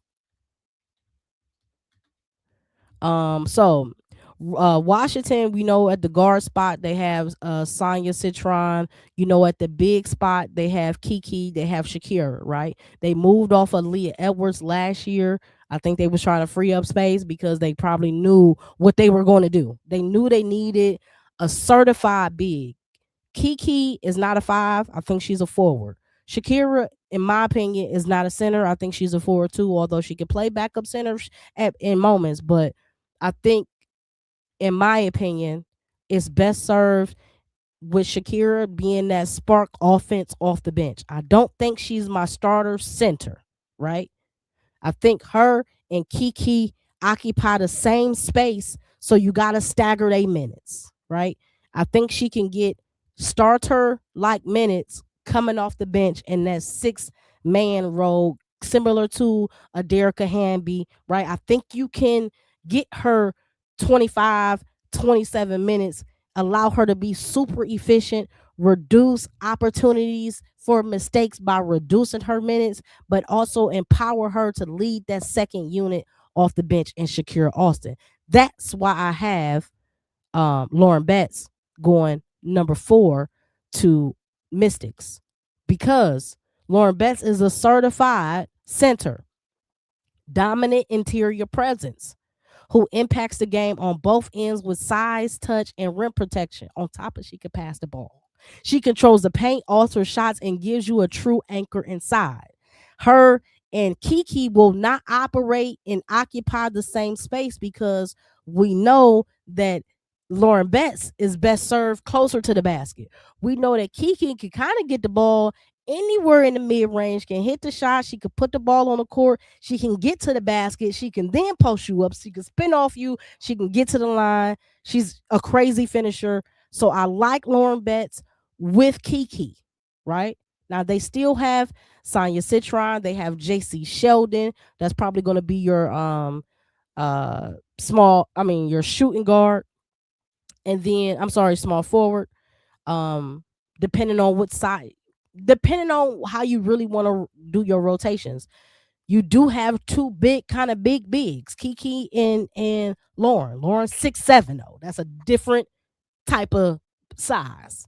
So Washington, we know at the guard spot they have Sonya Citron. You know, at the big spot they have Kiki, they have Shakira, right? They moved off of Leah Edwards last year. I think they was trying to free up space because they probably knew what they were going to do. They knew they needed a certified big. Kiki is not a 5. I think she's a forward. Shakira, in my opinion, is not a center. I think she's a forward too, although she can play backup center in moments. But I think, in my opinion, it's best served with Shakira being that spark offense off the bench. I don't think she's my starter center, right? I think her and Kiki occupy the same space, so you got to stagger their minutes, right? I think she can get starter-like minutes coming off the bench in that 6-man role, similar to a Derrica Hamby, right? I think you can get her 25, 27 minutes, allow her to be super efficient, reduce opportunities for mistakes by reducing her minutes, but also empower her to lead that second unit off the bench in Shakira Austin. That's why I have Lauren Betts going number 4 to Mystics, because Lauren Betts is a certified center, dominant interior presence, who impacts the game on both ends with size, touch, and rim protection. On top of she can pass the ball. She controls the paint, alters shots, and gives you a true anchor inside. Her and Kiki will not operate and occupy the same space because we know that Lauren Betts is best served closer to the basket. We know that Kiki can kind of get the ball anywhere in the mid-range, can hit the shot, she can put the ball on the court, she can get to the basket, she can then post you up, she can spin off you, she can get to the line. She's a crazy finisher. So I like Lauren Betts with Kiki, right? Now they still have Sonya Citron, they have JC Sheldon. That's probably going to be your your shooting guard. And then small forward. Depending on what side, depending on how you really want to do your rotations. You do have 2 big bigs, Kiki and Lauren. Lauren's 6'7" though. That's a different type of size.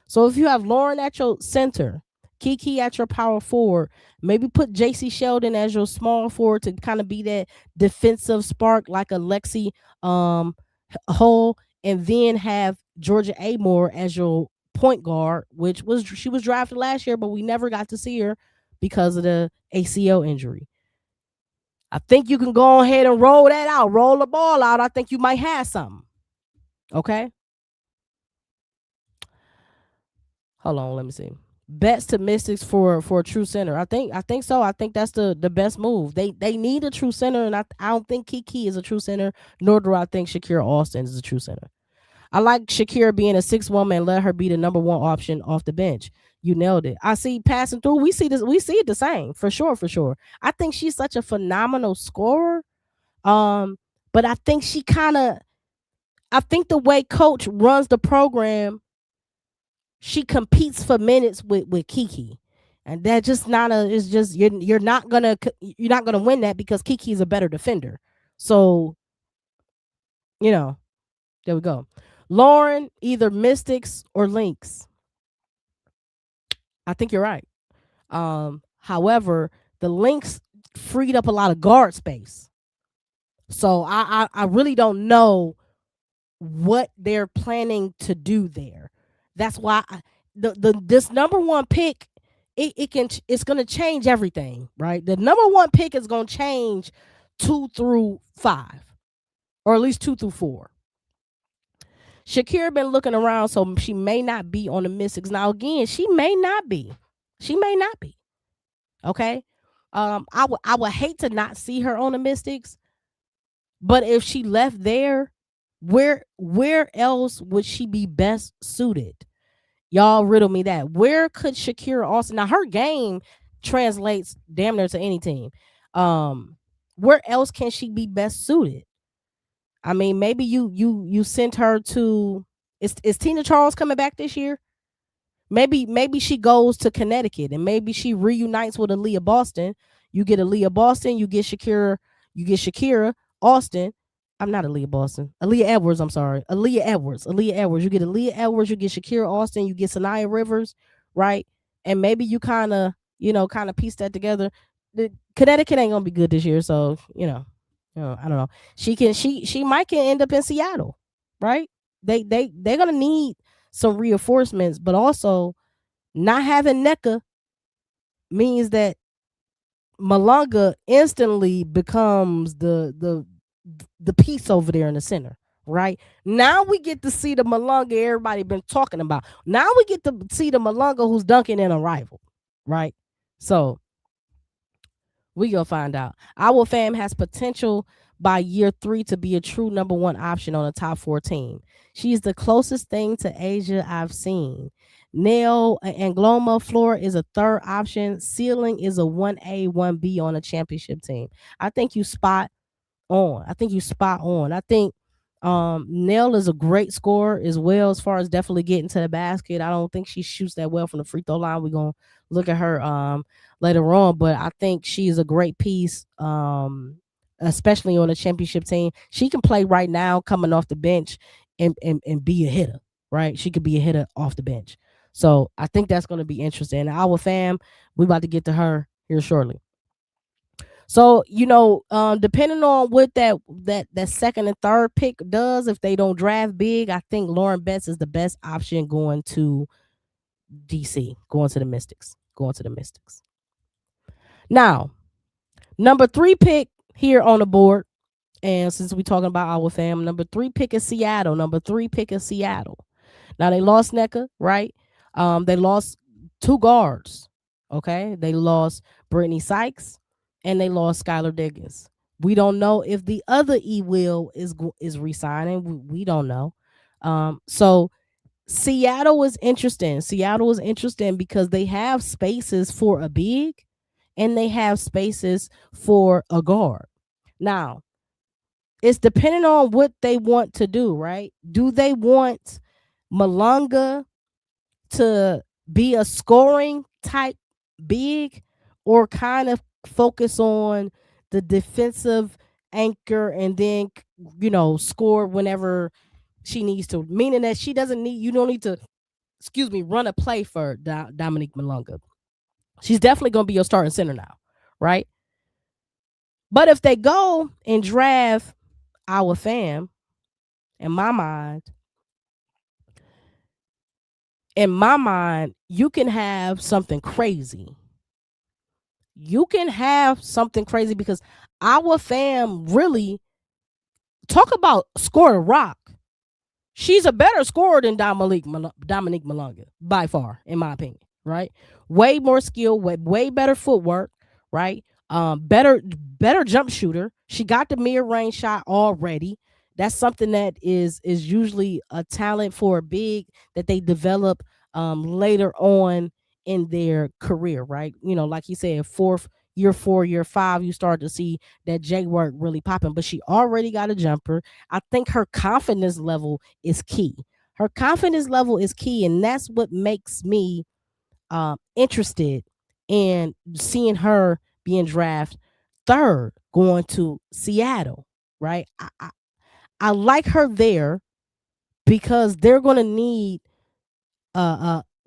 So if you have Lauren at your center Kiki at your power forward. Maybe put JC Sheldon as your small forward to kind of be that defensive spark like a Lexi Hull, and then have Georgia Amore as your point guard, which was she was drafted last year, but we never got to see her because of the ACL injury. I think you can go ahead and roll that out, roll the ball out. I think you might have something. Okay. Hold on, let me see. Bets to Mystics for a true center. I think so. I think that's the best move. They need a true center, and I don't think Kiki is a true center, nor do I think Shakira Austin is a true center. I like Shakira being a 6 woman and let her be the number one option off the bench. You nailed it. I see passing through. We see this. We see it the same for sure. For sure. I think she's such a phenomenal scorer. But I think she kind of. I think the way coach runs the program, she competes for minutes with Kiki, and that just not a. It's just you're not gonna win that because Kiki is a better defender. So you know, there we go. Lauren, either Mystics or Lynx. I think you're right. However, the Lynx freed up a lot of guard space. So I really don't know what they're planning to do there. That's why this number one pick, it's gonna change everything, right? The number one pick is gonna change 2 through 5, or at least 2 through 4. Shakira been looking around, so she may not be on the Mystics. Now again, she may not be. She may not be. Okay. I would hate to not see her on the Mystics, but if she left there, where else would she be best suited? Y'all riddle me that. Where could Shakira Austin, now her game translates damn near to any team. Where else can she be best suited? I mean, maybe you sent her to, is Tina Charles coming back this year? Maybe she goes to Connecticut and maybe she reunites with Aaliyah Boston. You get Aaliyah Boston, you get Shakira Austin. I'm not Aaliyah Boston. Aaliyah Edwards, I'm sorry. Aaliyah Edwards. You get Aaliyah Edwards, you get Shakira Austin, you get Sanaya Rivers, right? And maybe you kind of piece that together. The Connecticut ain't gonna be good this year, so I don't know. She might can end up in Seattle, right? They're gonna need some reinforcements, but also not having NECA means that Malanga instantly becomes the piece over there in the center, right? Now we get to see the Malanga everybody been talking about. Now we get to see the Malanga who's dunking in a rival, right? So we gonna find out. Our fam has potential by year 3 to be a true number one option on a top 4 team. She's the closest thing to Asia I've seen. Nail Angloma floor is a third option. Ceiling is a 1A, 1B on a championship team. I think you spot on. I think Nell is a great scorer as well, as far as definitely getting to the basket. I don't think she shoots that well from the free throw line. We're gonna look at her later on, but I think she's a great piece, especially on a championship team. She can play right now coming off the bench and be a hitter, right? She could be a hitter off the bench. So I think that's going to be interesting. Our fam, we about to get to her here shortly. So depending on what that second and third pick does, if they don't draft big, I think Lauren Betts is the best option going to DC, going to the Mystics. Now, number 3 pick here on the board, and since we're talking about our fam, number 3 pick is Seattle. Now they lost NECA, right? They lost 2 guards. Okay, they lost Brittany Sykes and they lost Skylar Diggins. We don't know if the other Will is resigning. We don't know. So Seattle is interesting. Because they have spaces for a big and they have spaces for a guard. Now, it's depending on what they want to do, right? Do they want Malanga to be a scoring type big, or kind of focus on the defensive anchor and then score whenever she needs to, meaning that you don't need to run a play for Dominique Malanga. She's definitely going to be your starting center now, right? But if they go and draft our fam, in my mind, you can have something crazy. You can have something crazy because our fam really talk about score the rock. She's a better scorer than Dominique Malonga by far, in my opinion. Right? Way more skill, way better footwork. Right? Better jump shooter. She got the mid range shot already. That's something that is usually a talent for a big that they develop later on in their career. Right? Like you said, year 4, year 5, you start to see that J work really popping. But she already got a jumper. I think her confidence level is key. Her confidence level is key, and that's what makes me interested in seeing her being drafted third, going to Seattle. Right? I like her there because they're going to need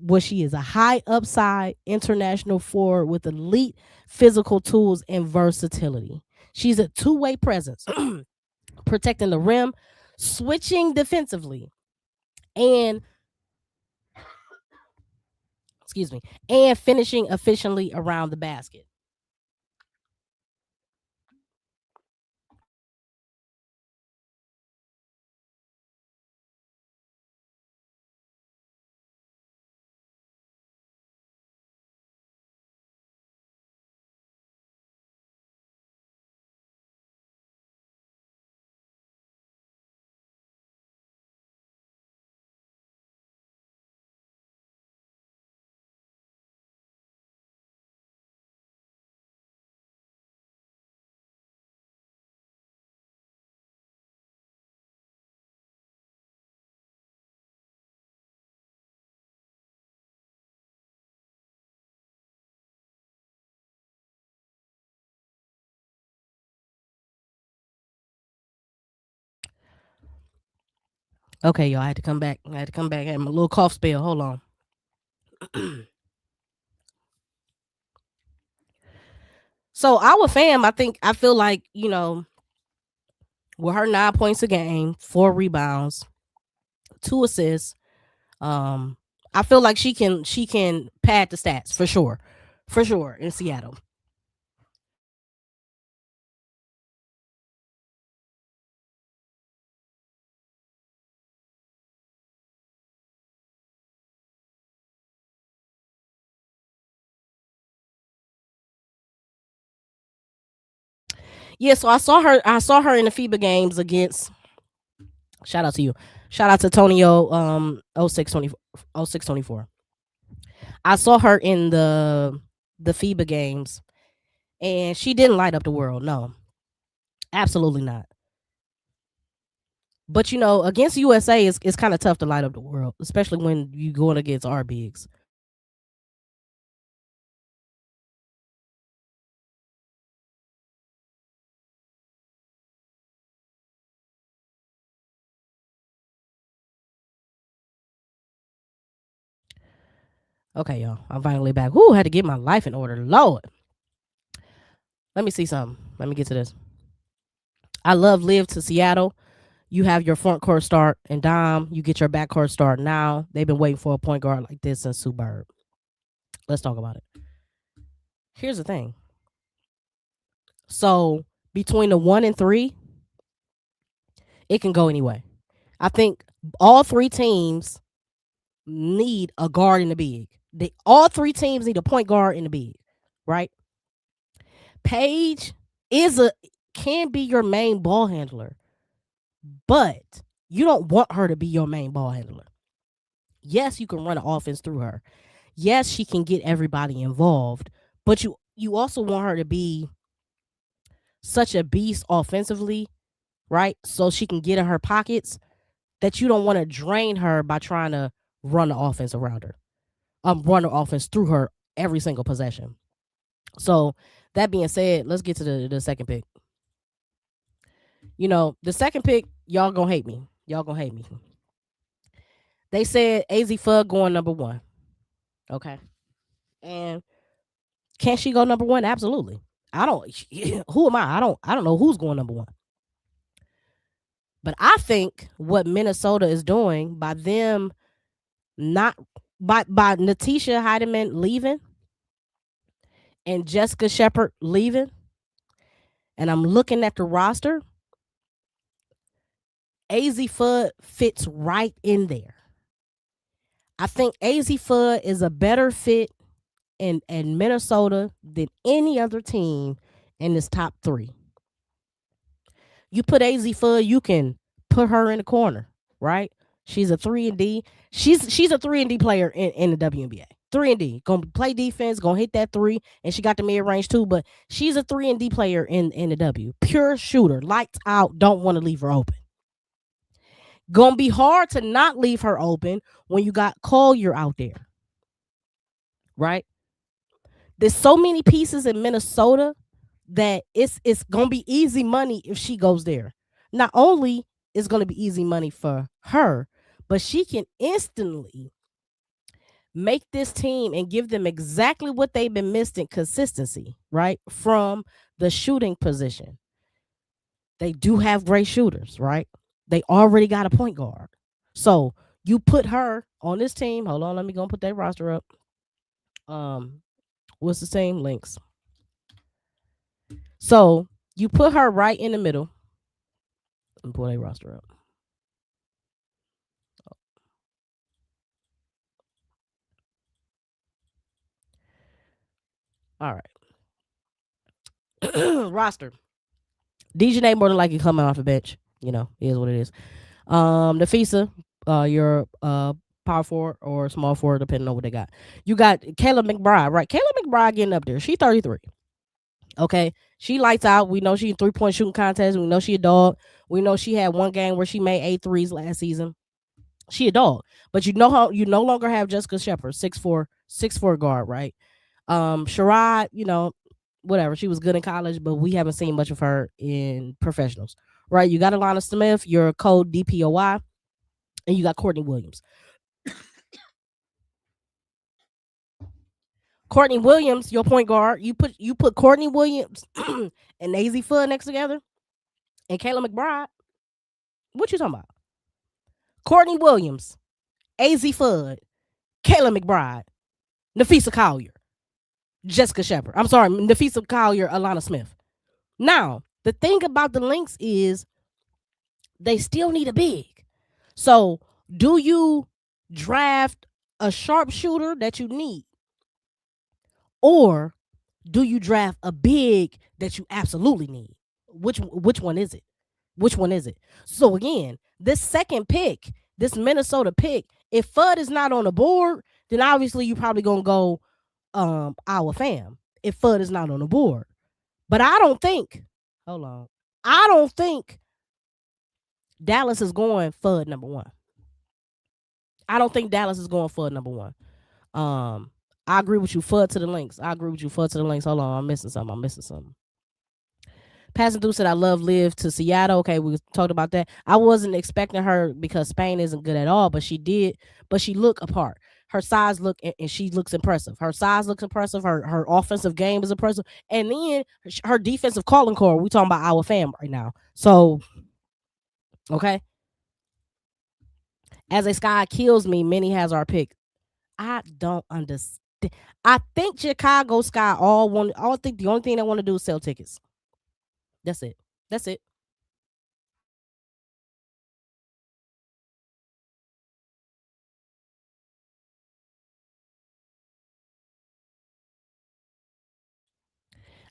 what she is, a high upside international forward with elite physical tools and versatility. She's a two-way presence, protecting the rim, switching defensively, and excuse me, and finishing efficiently around the basket. Okay, y'all, I had to come back. I had my little cough spell. Hold on. So our fam, I feel like, with her 9 points a game, 4 rebounds, 2 assists, I feel like she can pad the stats for sure. For sure in Seattle. Yeah, so I saw her in the FIBA games against, shout out to you. Shout out to Tonio 0624. I saw her in the FIBA games and she didn't light up the world. No. Absolutely not. But against USA it's kind of tough to light up the world, especially when you going against our bigs. Okay, y'all. I'm finally back. Whoo, had to get my life in order. Lord. Let me see something. Let me get to this. I love Live to Seattle. You have your front court start, and Dom, you get your back court start now. They've been waiting for a point guard like this since Sue Bird. Let's talk about it. Here's the thing. So between the 1 and 3, it can go anyway. I think all 3 teams need a guard in the big. All 3 teams need a point guard in the big, right? Paige can be your main ball handler, but you don't want her to be your main ball handler. Yes, you can run an offense through her. Yes, she can get everybody involved, but you also want her to be such a beast offensively, right? So she can get in her pockets, that you don't want to drain her by trying to run the offense around her. Run the offense through her every single possession. So that being said, let's get to the second pick. The second pick, y'all gonna hate me. Y'all gonna hate me. They said AZ Fudd going number 1. Okay. And Can she go number one? Absolutely. I don't. Who am I? I don't know who's going number one. But I think what Minnesota is doing by them not by Natisha Heidemann leaving and Jessica Shepard leaving, and I'm looking at the roster, AZ Fudd fits right in there. I think AZ Fudd is a better fit in Minnesota than any other team in this top three. You put AZ Fudd, you can put her in the corner, right? She's a 3-and-D. She's a 3-and-D player in the WNBA. 3-and-D. Gonna play defense, gonna hit that three, and she got the mid-range too, but she's a 3-and-D player in the W. Pure shooter, lights out, don't want to leave her open. Gonna be hard to not leave her open when you got Collier out there, right? There's so many pieces in Minnesota that it's gonna be easy money if she goes there. Not only is gonna be easy money for her, but she can instantly make this team and give them exactly what they've been missing: consistency, right? From the shooting position. They do have great shooters, right? They already got a point guard. So you put her on this team. Hold on, let me go and put that roster up. What's the team? Links. So you put her right in the middle and pull that roster up. All right. Roster. Dejanay more than likely coming off the bench. You know, it is what it is. Nafisa, your power forward or small forward, depending on what they got. You got Kayla McBride, right? Kayla McBride getting up there. She's 33. Okay. She lights out. We know she in 3-point shooting contest. We know she a dog. We know she had one game where she made 8 threes last season. She a dog. But you know how you no longer have Jessica Shepard, 6'4" guard, right? Sherrod, you know, whatever. She was good in college, but we haven't seen much of her in professionals. Right? You got Alana Smith, your code DPOY, and you got Courtney Williams. Courtney Williams, your point guard. You put Courtney Williams and AZ Fudd next together, and Kayla McBride. What you talking about? Courtney Williams, AZ Fudd, Kayla McBride, Nafisa Collier, Jessica Shepard. I'm sorry, Nafisa Collier, Alana Smith. Now, the thing about the Lynx is they still need a big. So, do you draft a sharpshooter that you need? Or do you draft a big that you absolutely need? Which one is it? Which one is it? So again, this second pick, this Minnesota pick, if Fudd is not on the board, then obviously you're probably gonna go Awa Fam if Fudd is not on the board. But I don't think, hold on, I don't think Dallas is going Fudd number one. I don't think Dallas is going Fudd number one. I agree with you, Fudd to the Lynx. I agree with you, Fudd to the Lynx. Hold on, I'm missing something. Passing through said I love Liv to Seattle. Okay, we talked about that. I wasn't expecting her because Spain isn't good at all, but she did. But she looked apart. Her size look and she looks impressive. Her size looks impressive. Her offensive game is impressive. And then her defensive calling core. We talking about Awa Fam right now. So, okay. As a Sky kills me, Minnie has our pick. I don't understand. I think Chicago Sky I think the only thing they want to do is sell tickets. That's it.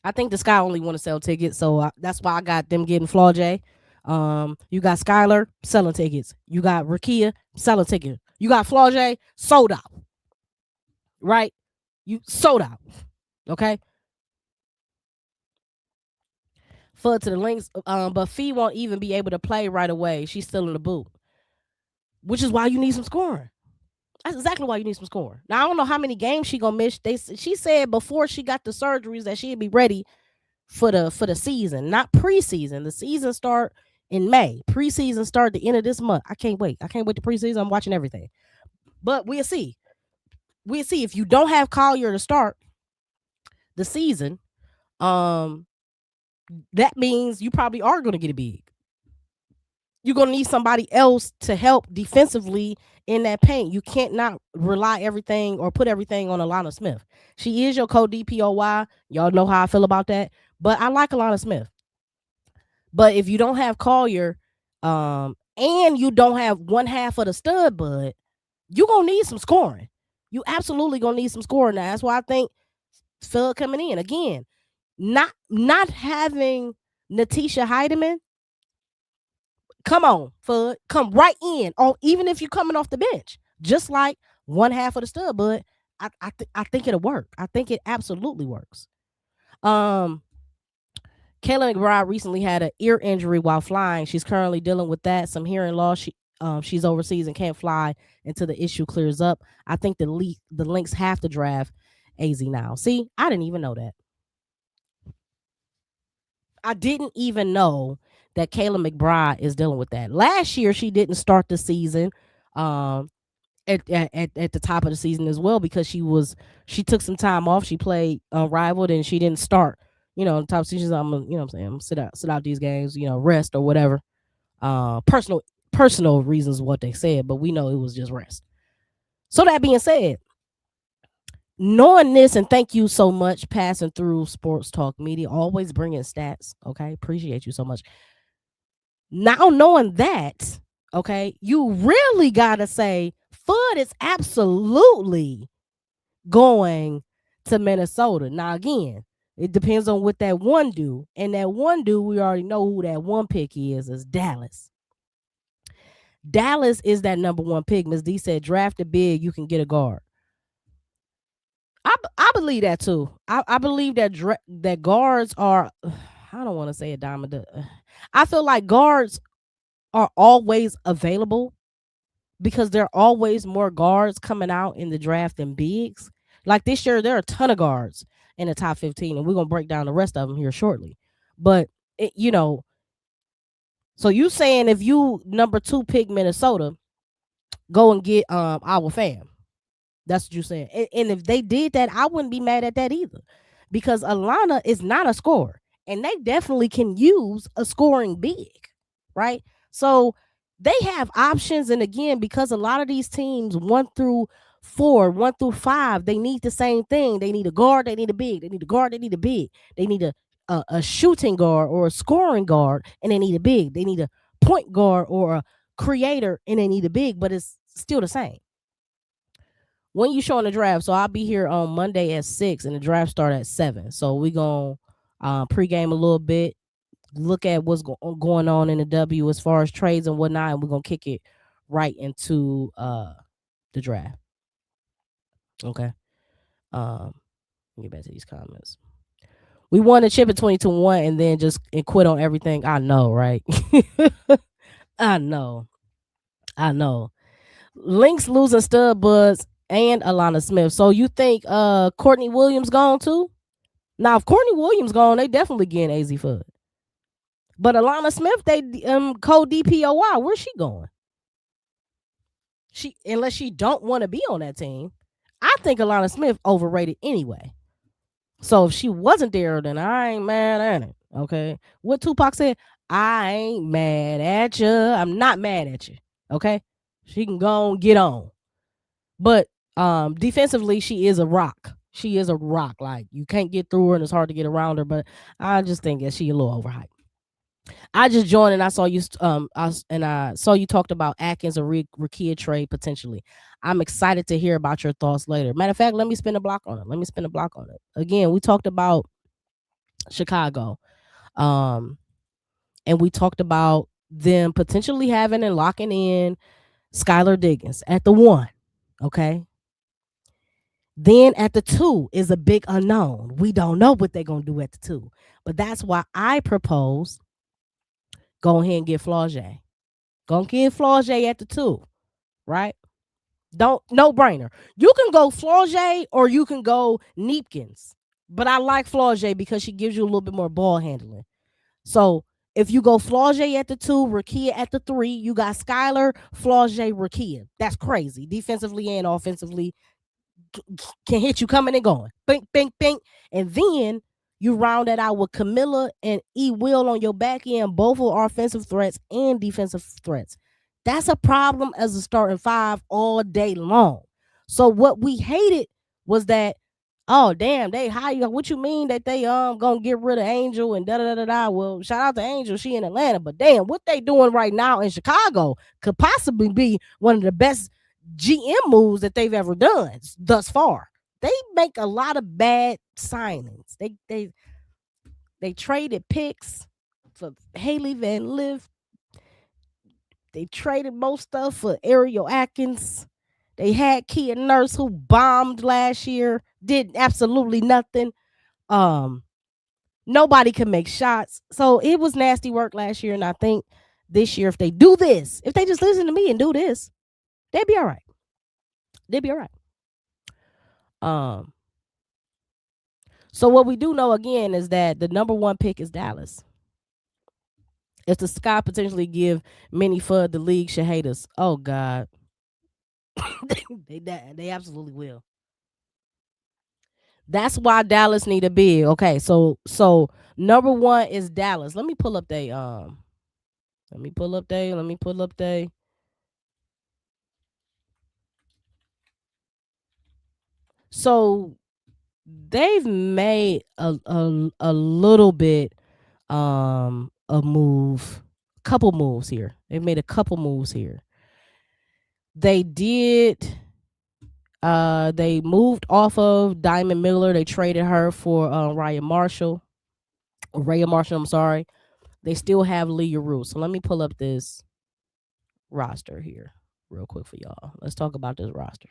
I think the Sky only want to sell tickets, so that's why I got them getting Flaw J. You got Skylar selling tickets. You got Rakia selling tickets. You got Flaw J sold out. Right? You sold out. Okay. Fudd to the Lynx, but Fee won't even be able to play right away. She's still in the boot, which is why you need some scoring. That's exactly why you need some scoring. Now I don't know how many games she gonna miss. She said before she got the surgeries that she'd be ready for the season, not preseason. The season start in May. Preseason start the end of this month. I can't wait. I can't wait to preseason. I'm watching everything. But we'll see. We'll see. If you don't have Collier to start, the season, that means you probably are going to get a big. You're going to need somebody else to help defensively in that paint. You can't not rely everything or put everything on Alana Smith. She is your co-DPOY. Y'all know how I feel about that. But I like Alana Smith. But if you don't have Collier, and you don't have one half of the stud bud, you're going to need some scoring. You absolutely going to need some scoring. Now, that's why I think Fudd coming in. Again, not having Natisha Heidemann, come on, Fudd, come right in. Even if you're coming off the bench, just like one half of the stud, but I think it'll work. I think it absolutely works. Kayla McBride recently had an ear injury while flying. She's currently dealing with that, some hearing loss. She's overseas and can't fly until the issue clears up. I think the Lynx have to draft AZ now. See, I didn't even know that. I didn't even know that Kayla McBride is dealing with that. Last year, she didn't start the season at the top of the season as well because she took some time off. She played Rivaled and she didn't start. The top seasons. I'm sit out these games. Rest or whatever. Personal reasons what they said, but we know it was just rest. So that being said, knowing this, and thank you so much, passing through Sports Talk Media, always bringing stats. Okay, appreciate you so much. Now knowing that, okay, you really gotta say Fudd is absolutely going to Minnesota. Now again, it depends on what that one do, and that one do we already know who that one pick is Dallas. Dallas is that number one pick. Ms. D said, draft a big, you can get a guard. I believe that too. I believe that guards are, I don't want to say a diamond. I feel like guards are always available because there are always more guards coming out in the draft than bigs. Like this year, there are a ton of guards in the top 15, and we're going to break down the rest of them here shortly. But, so you saying if you number 2 pick Minnesota, go and get Awa Fam. That's what you're saying. And if they did that, I wouldn't be mad at that either. Because Alana is not a scorer. And they definitely can use a scoring big. Right? So they have options. And again, because a lot of these teams 1 through 4, 1 through 5, they need the same thing. They need a guard, they need a big. They need a guard, they need a big. They need a shooting guard or a scoring guard, and they need a big. They need a point guard or a creator, and they need a big, but it's still the same. When you showing the draft, so I'll be here on Monday at 6 and the draft start at 7. So we gonna pregame a little bit, look at what's going on in the W as far as trades and whatnot, and we're gonna kick it right into the draft. Okay. Get back to these comments. We won the chip at 22-1 and then just quit on everything. I know, right? I know. Lynx losing stud buds and Alana Smith. So you think Courtney Williams gone too? Now, if Courtney Williams gone, they definitely getting AZ Fudd. But Alana Smith, they co-DPOY. Where's she going? Unless she don't want to be on that team. I think Alana Smith overrated anyway. So if she wasn't there, then I ain't mad at it. Okay. What Tupac said, I ain't mad at you. I'm not mad at you. Okay. She can go and get on. But defensively, she is a rock. She is a rock. Like, you can't get through her and it's hard to get around her. But I just think that she a little overhyped. I just joined and I saw you I saw you talked about Atkins or Rakia trade potentially. I'm excited to hear about your thoughts later. Matter of fact, let me spin a block on it. Again, we talked about Chicago. And we talked about them potentially having and locking in Skylar Diggins at the 1. Okay. Then at the 2 is a big unknown. We don't know what they're going to do at the 2. But that's why I propose go ahead and get Flau'jae. Go get Flau'jae at the 2, right? No brainer. You can go Flau'jae or you can go Neepkins. But I like Flau'jae because she gives you a little bit more ball handling. So if you go Flau'jae at the 2, Rakia at the 3, you got Skylar, Flau'jae, Rakia. That's crazy. Defensively and offensively, can hit you coming and going. Bink, bink, bink. And then you round that out with Camilla and E. Will on your back end, both are offensive threats and defensive threats. That's a problem as a starting five all day long. So what we hated was that, oh damn, they hire. What you mean that they gonna get rid of Angel and da da da da? Well, shout out to Angel, she in Atlanta, but damn, what they doing right now in Chicago could possibly be one of the best GM moves that they've ever done thus far. They make a lot of bad signings. They traded picks for Haley Van Lift. They traded most stuff for Ariel Atkins. They had Kia Nurse, who bombed last year, did absolutely nothing. Nobody could make shots. So it was nasty work last year. And I think this year, if they do this, if they just listen to me and do this, they'd be all right. They'd be all right. So what we do know again is that the number one pick is Dallas. If the Sky potentially give Minnie Fudd the league should hate us. Oh God. they absolutely will. That's why Dallas need a big. Okay, so number one is Dallas. Let me pull up they let me pull up they so they've made a little bit a move, couple moves here. They've made a couple moves here. They did they moved off of Diamond Miller. They traded her for Raya Marshall. I'm sorry. They still have Leah Rue. So let me pull up this roster here real quick for y'all. Let's talk about this roster.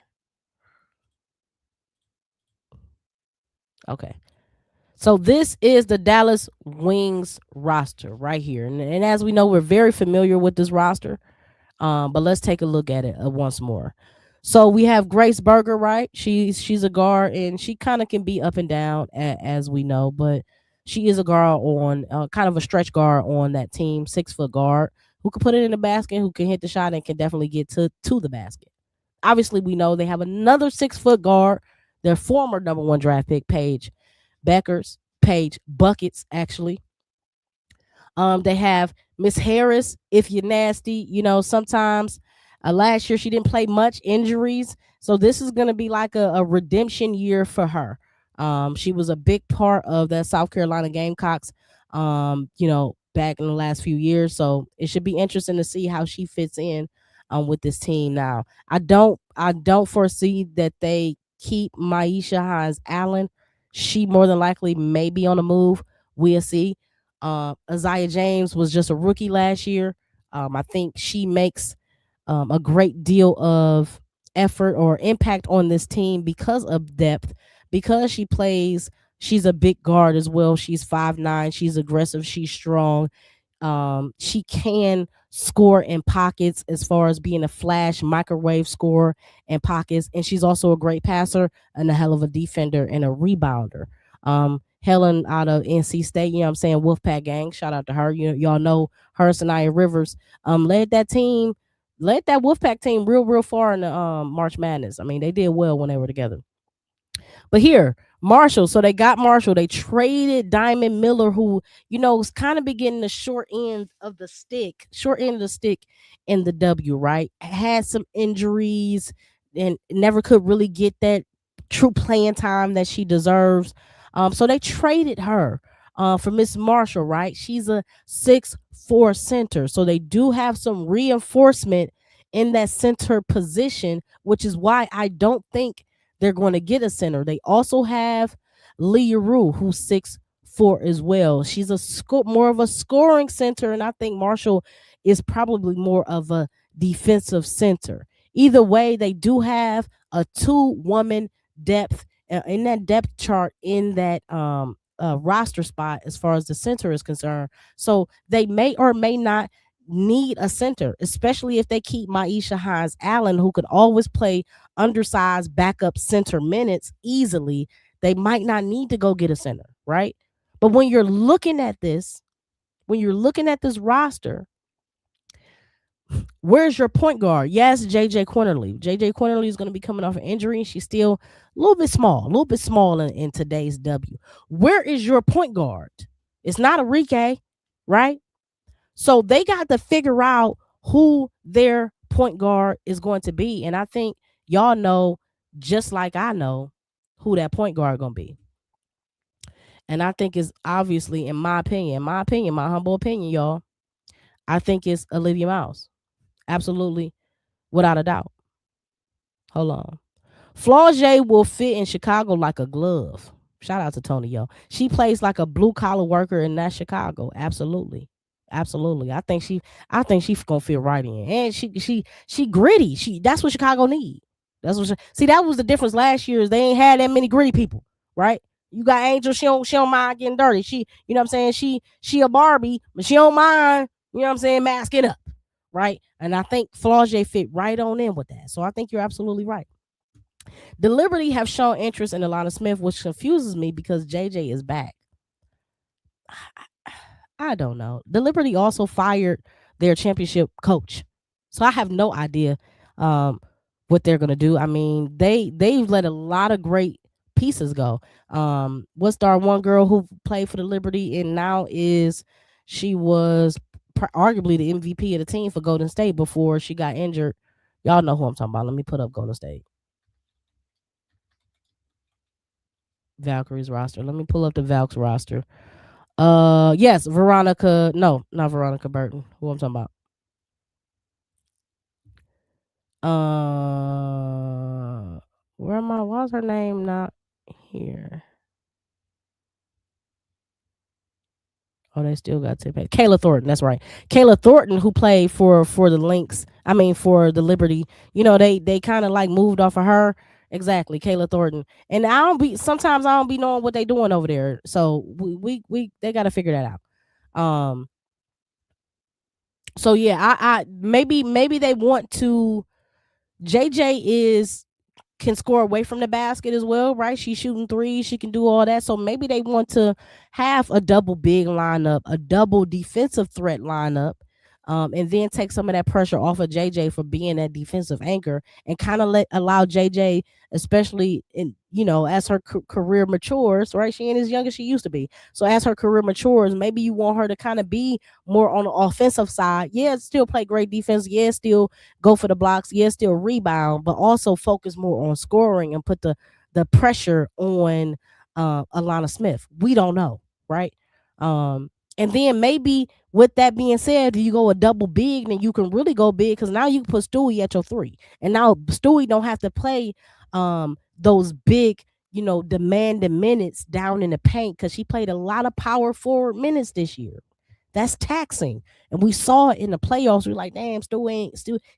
Okay. So this is the Dallas Wings roster right here. And as we know, we're very familiar with this roster. But let's take a look at it once more. So we have Grace Berger, right? She's a guard, and she kind of can be up and down, as we know, but she is a guard on kind of a stretch guard on that team, 6-foot guard who can put it in the basket, who can hit the shot, and can definitely get to the basket. Obviously, we know they have another 6-foot guard, their former number one draft pick, Paige Buckets, actually. They have Miss Harris, if you're nasty. You know, sometimes last year she didn't play much, injuries. So this is going to be like a redemption year for her. She was a big part of that South Carolina Gamecocks, back in the last few years. So it should be interesting to see how she fits in with this team now. I don't foresee that they keep Maisha Hines Allen. She more than likely may be on the move. We'll see. Isaiah James was just a rookie last year. I think she makes a great deal of effort or impact on this team because of depth, because she's a big guard as well. She's 5'9", she's aggressive, she's strong. She can score in pockets as far as being a flash microwave scorer in pockets, and she's also a great passer and a hell of a defender and a rebounder. Helen out of NC State, you know what I'm saying, Wolfpack gang, shout out to her. Y'all know her and Sanaya Rivers led that Wolfpack team real far in the March Madness. I mean, they did well when they were together. But here, Marshall. So they got Marshall. They traded Diamond Miller, who, was kind of getting the short end of the stick in the W, right? Had some injuries and never could really get that true playing time that she deserves. So they traded her for Miss Marshall, right? She's a 6'4" center. So they do have some reinforcement in that center position, which is why I don't think they're going to get a center. They also have Leah Rue, who's 6'4" as well. She's more of a scoring center, and I think Marshall is probably more of a defensive center. Either way, they do have a 2-woman depth in that depth chart in that roster spot as far as the center is concerned. So they may or may not need a center, especially if they keep Maisha Hines Allen, who could always play undersized backup center minutes easily. They might not need to go get a center, right? But when you're looking at this roster, Where's your point guard? Yes, JJ Quinterly. JJ Quinterly is going to be coming off an injury. She's still a little bit small in today's W. Where is your point guard? It's not Enrique, right? So they got to figure out who their point guard is going to be. And I think y'all know, just like I know, who that point guard going to be. And I think it's obviously, in my opinion, my humble opinion, y'all, I think it's Olivia Mouse. Absolutely, without a doubt. Hold on. Flau'jae will fit in Chicago like a glove. Shout out to Tony, yo. She plays like a blue collar worker in that Chicago. Absolutely. Absolutely. I think she's gonna fit right in. And she gritty. That's what Chicago need. See, that was the difference last year, is they ain't had that many gritty people, right? You got Angel, she don't mind getting dirty. You know what I'm saying? She a Barbie, but she don't mind, you know what I'm saying, masking up. Right? And I think Flau'jae fit right on in with that. So I think you're absolutely right. The Liberty have shown interest in Alana Smith, which confuses me because JJ is back. I don't know. The Liberty also fired their championship coach, so I have no idea what they're gonna do. I mean, they've let a lot of great pieces go. What's our one girl who played for the Liberty and now she was arguably the MVP of the team for Golden State before she got injured. Y'all know who I'm talking about. Let me put up Golden State. Valkyrie's roster. Let me pull up the Valks roster. Yes, Veronica. No, not Veronica Burton. Who I'm talking about? Where am I? Why's her name not here? Oh, they still got to pay. Kayla Thornton, that's right. Kayla Thornton, who played for the Lynx. I mean, for the Liberty. You know, they kind of like moved off of her. Exactly, Kayla Thornton. And sometimes I don't be knowing what they doing over there. So we they got to figure that out. So yeah, I maybe they want to. JJ can score away from the basket as well, right? She's shooting threes. She can do all that. So maybe they want to have a double big lineup, a double defensive threat lineup, and then take some of that pressure off of JJ for being that defensive anchor and kind of allow JJ, especially as her career matures, right? She ain't as young as she used to be. So as her career matures, maybe you want her to kind of be more on the offensive side. Yeah, still play great defense. Yeah, still go for the blocks. Yeah, still rebound, but also focus more on scoring and put the pressure on Alana Smith. We don't know, right? And then maybe with that being said, you go a double big, then you can really go big because now you can put Stewie at your 3. And now Stewie don't have to play those big, demanding minutes down in the paint because she played a lot of power forward minutes this year. That's taxing. And we saw it in the playoffs. We're like, damn,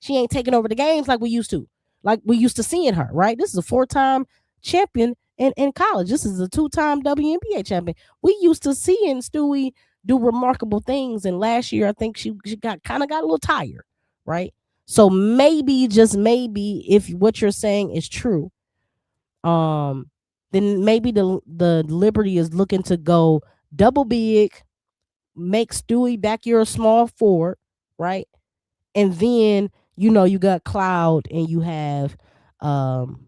she ain't taking over the games like we used to. Like we used to seeing her, right? This is a 4-time champion in college. This is a 2-time WNBA champion. We used to seeing Stewie do remarkable things. And last year, I think she got a little tired, right? So maybe, just maybe, if what you're saying is true, then maybe the Liberty is looking to go double big, make Stewie back your small forward, right? And then you got Cloud and you have Brina.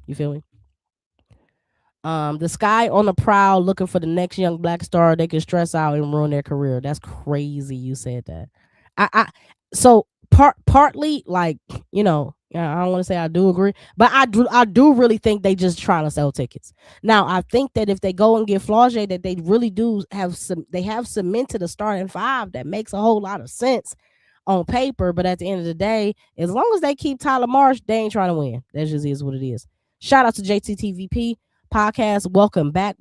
You feel me? The Sky on the prowl looking for the next young black star they can stress out and ruin their career. That's crazy you said that. So partly, like, I don't want to say I do agree, but I do really think they just trying to sell tickets. Now, I think that if they go and get Flau'jae, that they really do have cemented a starting 5 that makes a whole lot of sense on paper, but at the end of the day, as long as they keep Tyler Marsh, they ain't trying to win. That just is what it is. Shout out to JTTVP podcast. Welcome back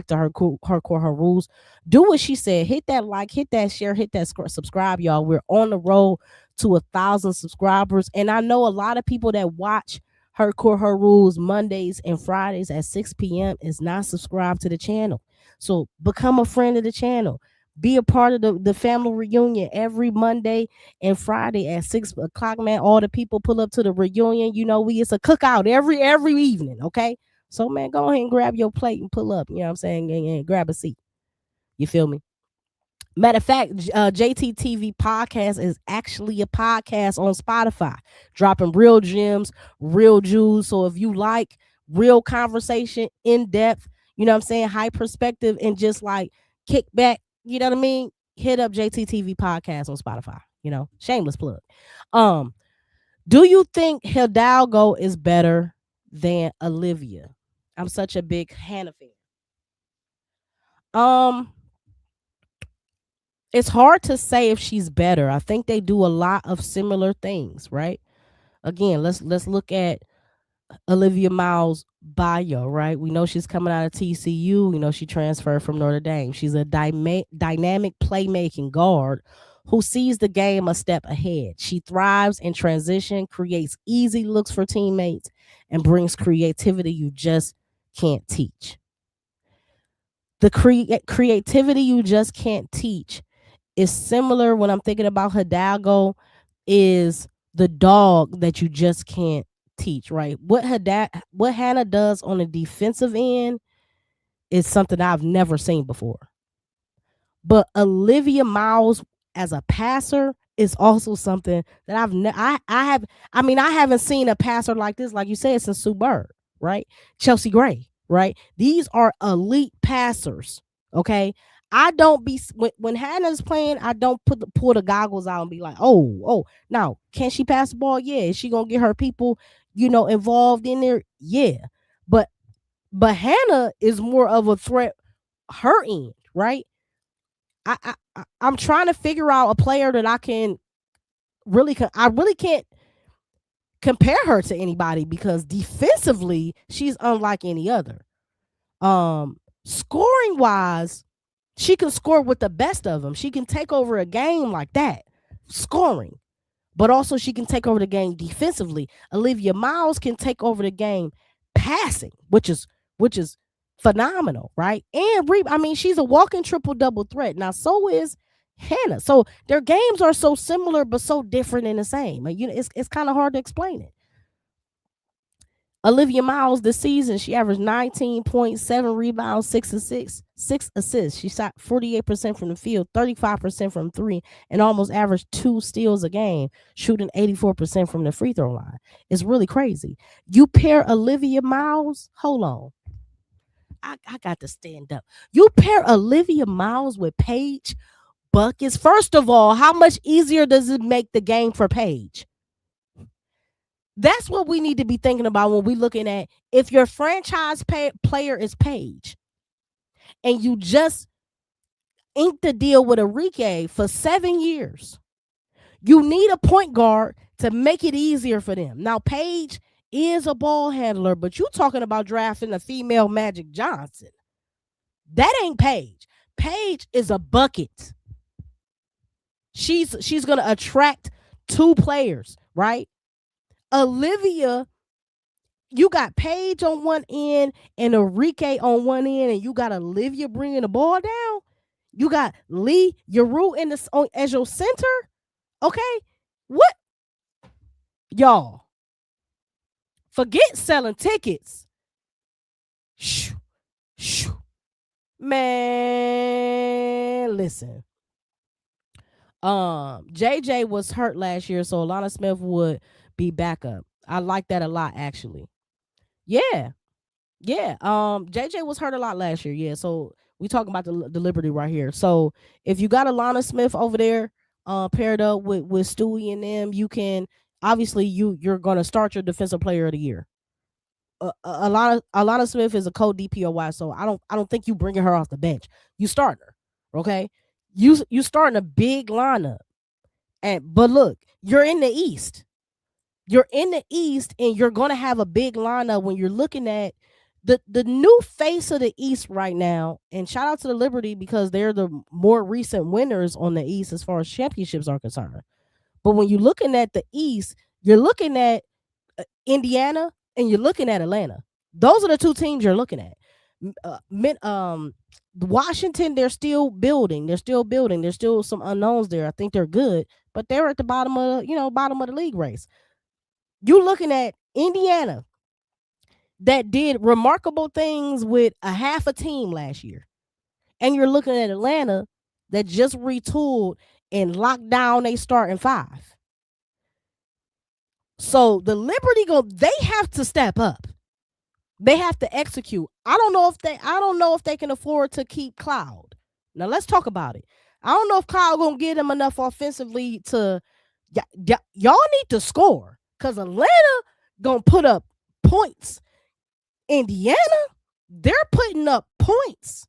to her core, her rules. Do what she said. Hit that like, hit that share, hit that subscribe, y'all. We're on the road to 1,000 subscribers, and I know a lot of people that watch her core, her rules Mondays and Fridays at 6 p.m. is not subscribed to the channel. So become a friend of the channel. Be a part of the family reunion every Monday and Friday at 6 o'clock, man. All the people pull up to the reunion. It's a cookout every evening, okay? So, man, go ahead and grab your plate and pull up, you know what I'm saying, and grab a seat. You feel me? Matter of fact, JTTV podcast is actually a podcast on Spotify, dropping real gems, real jewels. So if you like real conversation, in depth, you know what I'm saying, high perspective, and just like kick back, you know what I mean, hit up JTTV podcast on Spotify. Shameless plug. Um, do you think Hidalgo is better than Olivia? I'm such a big Hannah fan. Um, it's hard to say if she's better. I think they do a lot of similar things, right? Again, let's look at Olivia Miles' bio, right? We know she's coming out of TCU. We know she transferred from Notre Dame. She's a dynamic playmaking guard who sees the game a step ahead. She thrives in transition, creates easy looks for teammates, and brings creativity you just can't teach. The creativity you just can't teach is similar when I'm thinking about Hidalgo is the dog that you just can't teach, right? What Hannah does on the defensive end is something I've never seen before. But Olivia Miles as a passer is also something that I haven't seen a passer like this, like you said, since Sue Bird, right? Chelsea Gray, right? These are elite passers. Okay. I don't be when Hannah's playing, I don't pull the goggles out and be like, oh, now can she pass the ball? Yeah. Is she gonna get her people, involved in there? Yeah. But Hannah is more of a threat her end, right? I'm trying to figure out a player that I can I really can't compare her to anybody because defensively she's unlike any other. Scoring wise, she can score with the best of them. She can take over a game like that, scoring, but also she can take over the game defensively. Olivia Miles can take over the game passing, which is phenomenal, right? And she's a walking triple double threat. Now, so is Hannah. So their games are so similar but so different in the same. It's kind of hard to explain it. Olivia Miles this season, she averaged 19.7 rebounds, 6 assists. She shot 48% from the field, 35% from three, and almost averaged 2 steals a game, shooting 84% from the free throw line. It's really crazy. You pair Olivia Miles, hold on. I got to stand up. You pair Olivia Miles with Paige Buckets. First of all, how much easier does it make the game for Paige? That's what we need to be thinking about when we're looking at if your franchise player is Paige and you just inked the deal with Enrique for 7 years. You need a point guard to make it easier for them. Now, Paige is a ball handler, but you talking about drafting a female Magic Johnson. That ain't Paige. Paige is a bucket. She's going to attract 2 players, right? Olivia, you got Paige on one end and Enrique on one end, and you got Olivia bringing the ball down. You got Lee Yaru as your center. Okay, what? Y'all, forget selling tickets. Shoo, shoo. Man, listen. JJ was hurt last year, so Alana Smith would be backup. I like that a lot, actually. Yeah. JJ was hurt a lot last year. Yeah. So we talking about the Liberty right here. So if you got Alana Smith over there, paired up with Stewie and them, you can obviously you're gonna start your defensive player of the year. Alana Smith is a co-DPOY, so I don't think you bringing her off the bench. You start her, okay? You starting a big lineup, but look, you're in the East. You're in the East, and you're gonna have a big lineup when you're looking at the new face of the East right now. And shout out to the Liberty because they're the more recent winners on the East as far as championships are concerned. But when you're looking at the East, you're looking at Indiana and you're looking at Atlanta. Those are the 2 teams you're looking at. Washington, they're still building. There's still some unknowns there. I think they're good, but they're at the bottom of the league race. You're looking at Indiana that did remarkable things with a half a team last year. And you're looking at Atlanta that just retooled and locked down they starting five. So the Liberty they have to step up. They have to execute. I don't know if they can afford to keep Cloud. Now let's talk about it. I don't know if Cloud gonna get them enough offensively to y'all need to score, because Atlanta gonna put up points. Indiana, they're putting up points.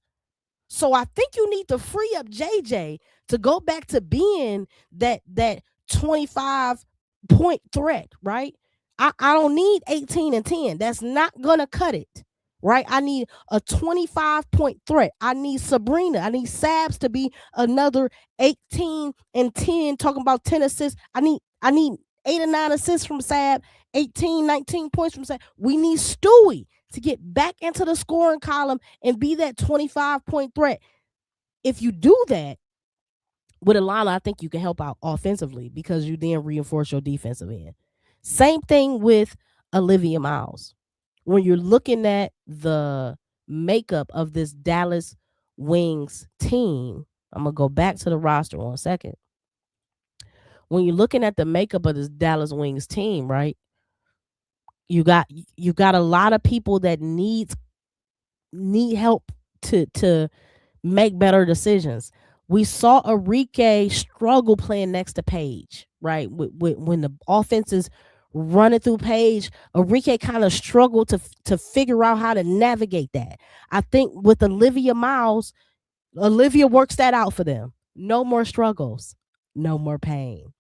So I think you need to free up JJ to go back to being that 25 point threat, right? I don't need 18 and 10. That's not gonna cut it, right? I need a 25 point threat. I need Sabrina. I need Sabs to be another 18 and 10, talking about 10 assists. I need 8 or 9 assists from Sab, 18, 19 points from Sab. We need Stewie to get back into the scoring column and be that 25 point threat. If you do that with Alana, I think you can help out offensively, because you then reinforce your defensive end. Same thing with Olivia Miles. When you're looking at the makeup of this Dallas Wings team, I'm going to go back to the roster 1 second. When you're looking at the makeup of this Dallas Wings team, right? You got a lot of people that need help to make better decisions. We saw Enrique struggle playing next to Paige, right? When the offense is running through Paige, Enrique kind of struggled to figure out how to navigate that. I think with Olivia Miles, Olivia works that out for them. No more struggles, no more pain.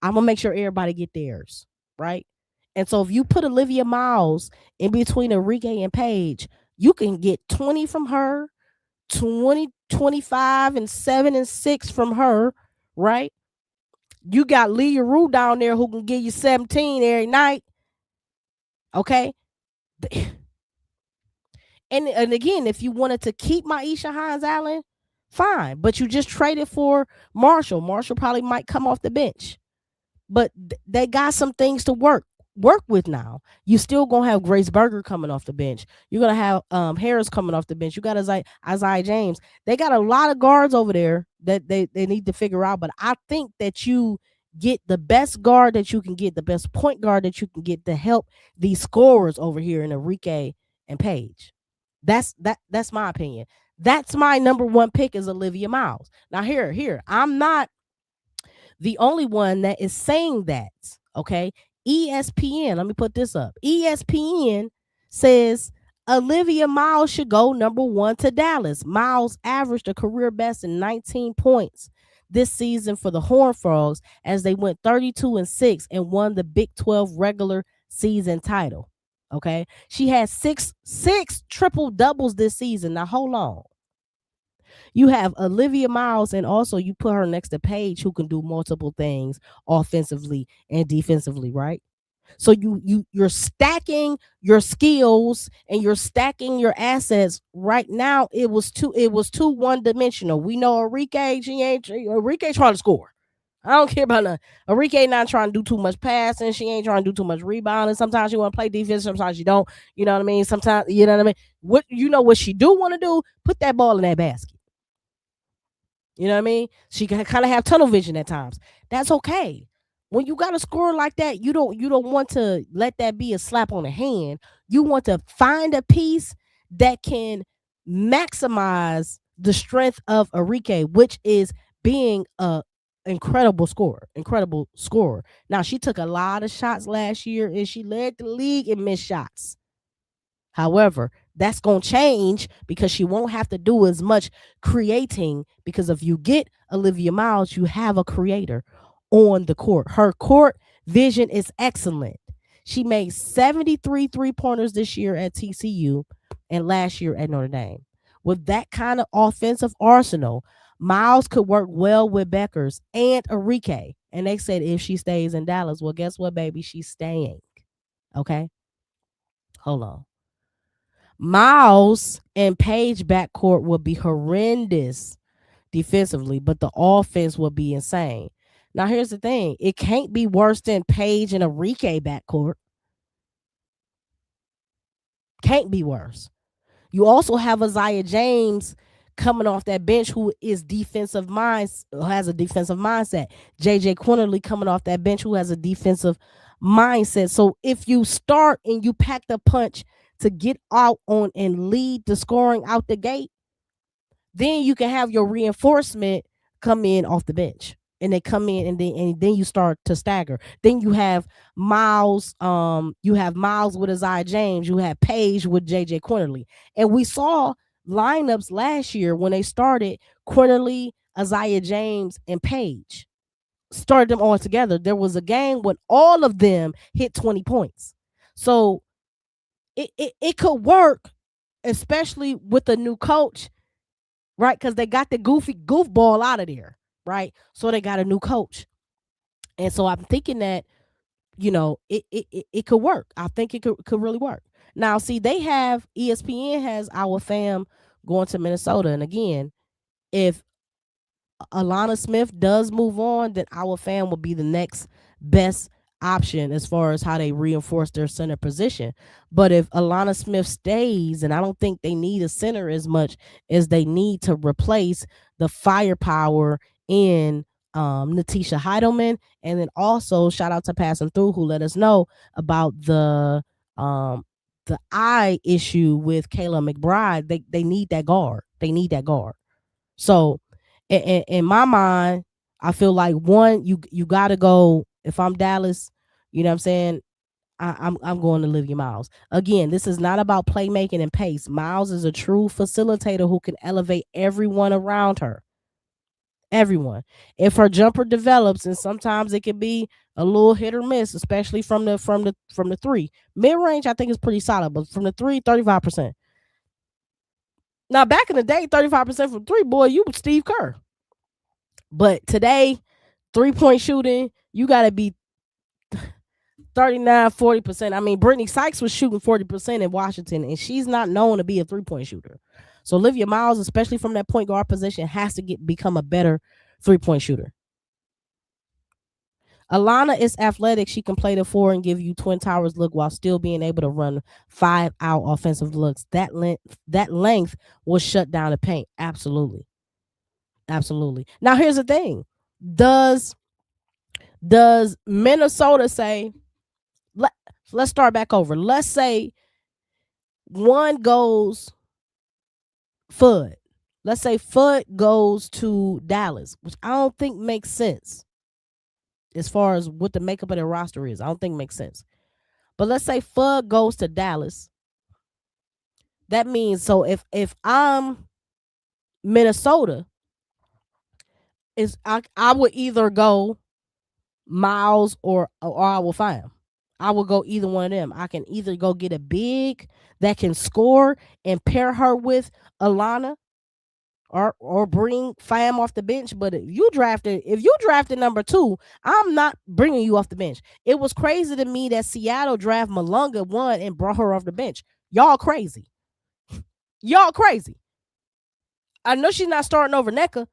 I'm gonna make sure everybody get theirs, right? And so if you put Olivia Miles in between Enrique and Paige, you can get 20 from her, 20, 25, and 7 and 6 from her, right? You got Leah Rue down there who can give you 17 every night. Okay. And again, if you wanted to keep Maisha Hines-Allen, fine. But you just traded for Marshall. Marshall probably might come off the bench. But they got some things to work with now. You still gonna have Grace Berger coming off the bench. You're gonna have Harris coming off the bench. You got Isaiah James. They got a lot of guards over there that they need to figure out. But I think that you get the best guard that you can get, the best point guard that you can get to help these scorers over here in Enrique and Paige. That's my opinion. That's my number one pick is Olivia Miles. Now here, I'm not the only one that is saying that, okay? ESPN, let me put this up. ESPN says Olivia Miles should go number 1 to Dallas. Miles averaged a career best in 19 points this season for the Horned Frogs as they went 32-6 and won the Big 12 regular season title. Okay? She had six triple doubles this season. Now hold on. You have Olivia Miles, and also you put her next to Paige, who can do multiple things offensively and defensively, right? So you're stacking your skills and you're stacking your assets. Right now, it was too one-dimensional. We know Enrique trying to score. I don't care about nothing. Enrique not trying to do too much passing. She ain't trying to do too much rebounding. Sometimes she want to play defense. Sometimes she don't. You know what I mean? Sometimes, you know what I mean? What she do want to do? Put that ball in that basket. You know what I mean? She can kind of have tunnel vision at times. That's okay. When you got a score like that, you don't want to let that be a slap on the hand. You want to find a piece that can maximize the strength of Enrique, which is being a incredible scorer. Now, she took a lot of shots last year and she led the league in missed shots. However, that's going to change because she won't have to do as much creating, because if you get Olivia Miles, you have a creator on the court. Her court vision is excellent. She made 73 three-pointers this year at TCU and last year at Notre Dame. With that kind of offensive arsenal, Miles could work well with Beckers and Enrique. And they said if she stays in Dallas, well, guess what, baby? She's staying. Okay? Hold on. Miles and Paige backcourt would be horrendous defensively, but the offense would be insane. Now, here's the thing. It can't be worse than Paige and Enrique backcourt. Can't be worse. You also have Isaiah James coming off that bench who is defensive minds, has a defensive mindset. JJ Quinterly coming off that bench who has a defensive mindset. So if you start and you pack the punch to get out on and lead the scoring out the gate, then you can have your reinforcement come in off the bench. And they come in and then you start to stagger. Then you have Miles, with Isaiah James, you have Paige with JJ Quinterly. And we saw lineups last year when they started Quinterly, Isaiah James, and Paige. Started them all together. There was a game when all of them hit 20 points. So it could work, especially with a new coach, right? Because they got the goofball out of there, right? So they got a new coach. And so I'm thinking that, it could work. I think it could really work. Now, see, ESPN has Our Fam going to Minnesota. And again, if Alana Smith does move on, then Our Fam will be the next best option as far as how they reinforce their center position. But if Alana Smith stays, and I don't think they need a center as much as they need to replace the firepower in Natisha Heidelman, and then also shout out to Passing Through who let us know about the eye issue with Kayla McBride. They need that guard. So in my mind, I feel like one, you gotta go. If I'm Dallas, you know what I'm saying, I'm going to Olivia Miles. Again, this is not about playmaking and pace. Miles is a true facilitator who can elevate everyone around her. Everyone. If her jumper develops, and sometimes it can be a little hit or miss, especially from the three. Mid range, I think is pretty solid, but from the three, 35%. Now, back in the day, 35% from three, boy, you was Steve Kerr. But today, 3-point shooting, you got to be 39, 40%. I mean, Brittany Sykes was shooting 40% in Washington, and she's not known to be a 3-point shooter. So Olivia Miles, especially from that point guard position, has to become a better 3-point shooter. Alana is athletic. She can play the 4 and give you Twin Towers look while still being able to run 5-out offensive looks. That length will shut down the paint. Absolutely. Now, here's the thing. Does Minnesota say, let's start back over. Let's say one goes Fudd. Let's say Fudd goes to Dallas, which I don't think makes sense as far as what the makeup of their roster is. I don't think it makes sense. But let's say Fudd goes to Dallas. That means, so if I'm Minnesota, I would either go Miles or Eyes Awa Fam. I will go either one of them. I can either go get a big that can score and pair her with Alana, or bring Fam off the bench. But if you drafted number 2, I'm not bringing you off the bench. It was crazy to me that Seattle draft Malunga 1 and brought her off the bench. Y'all crazy. I know she's not starting over NECA,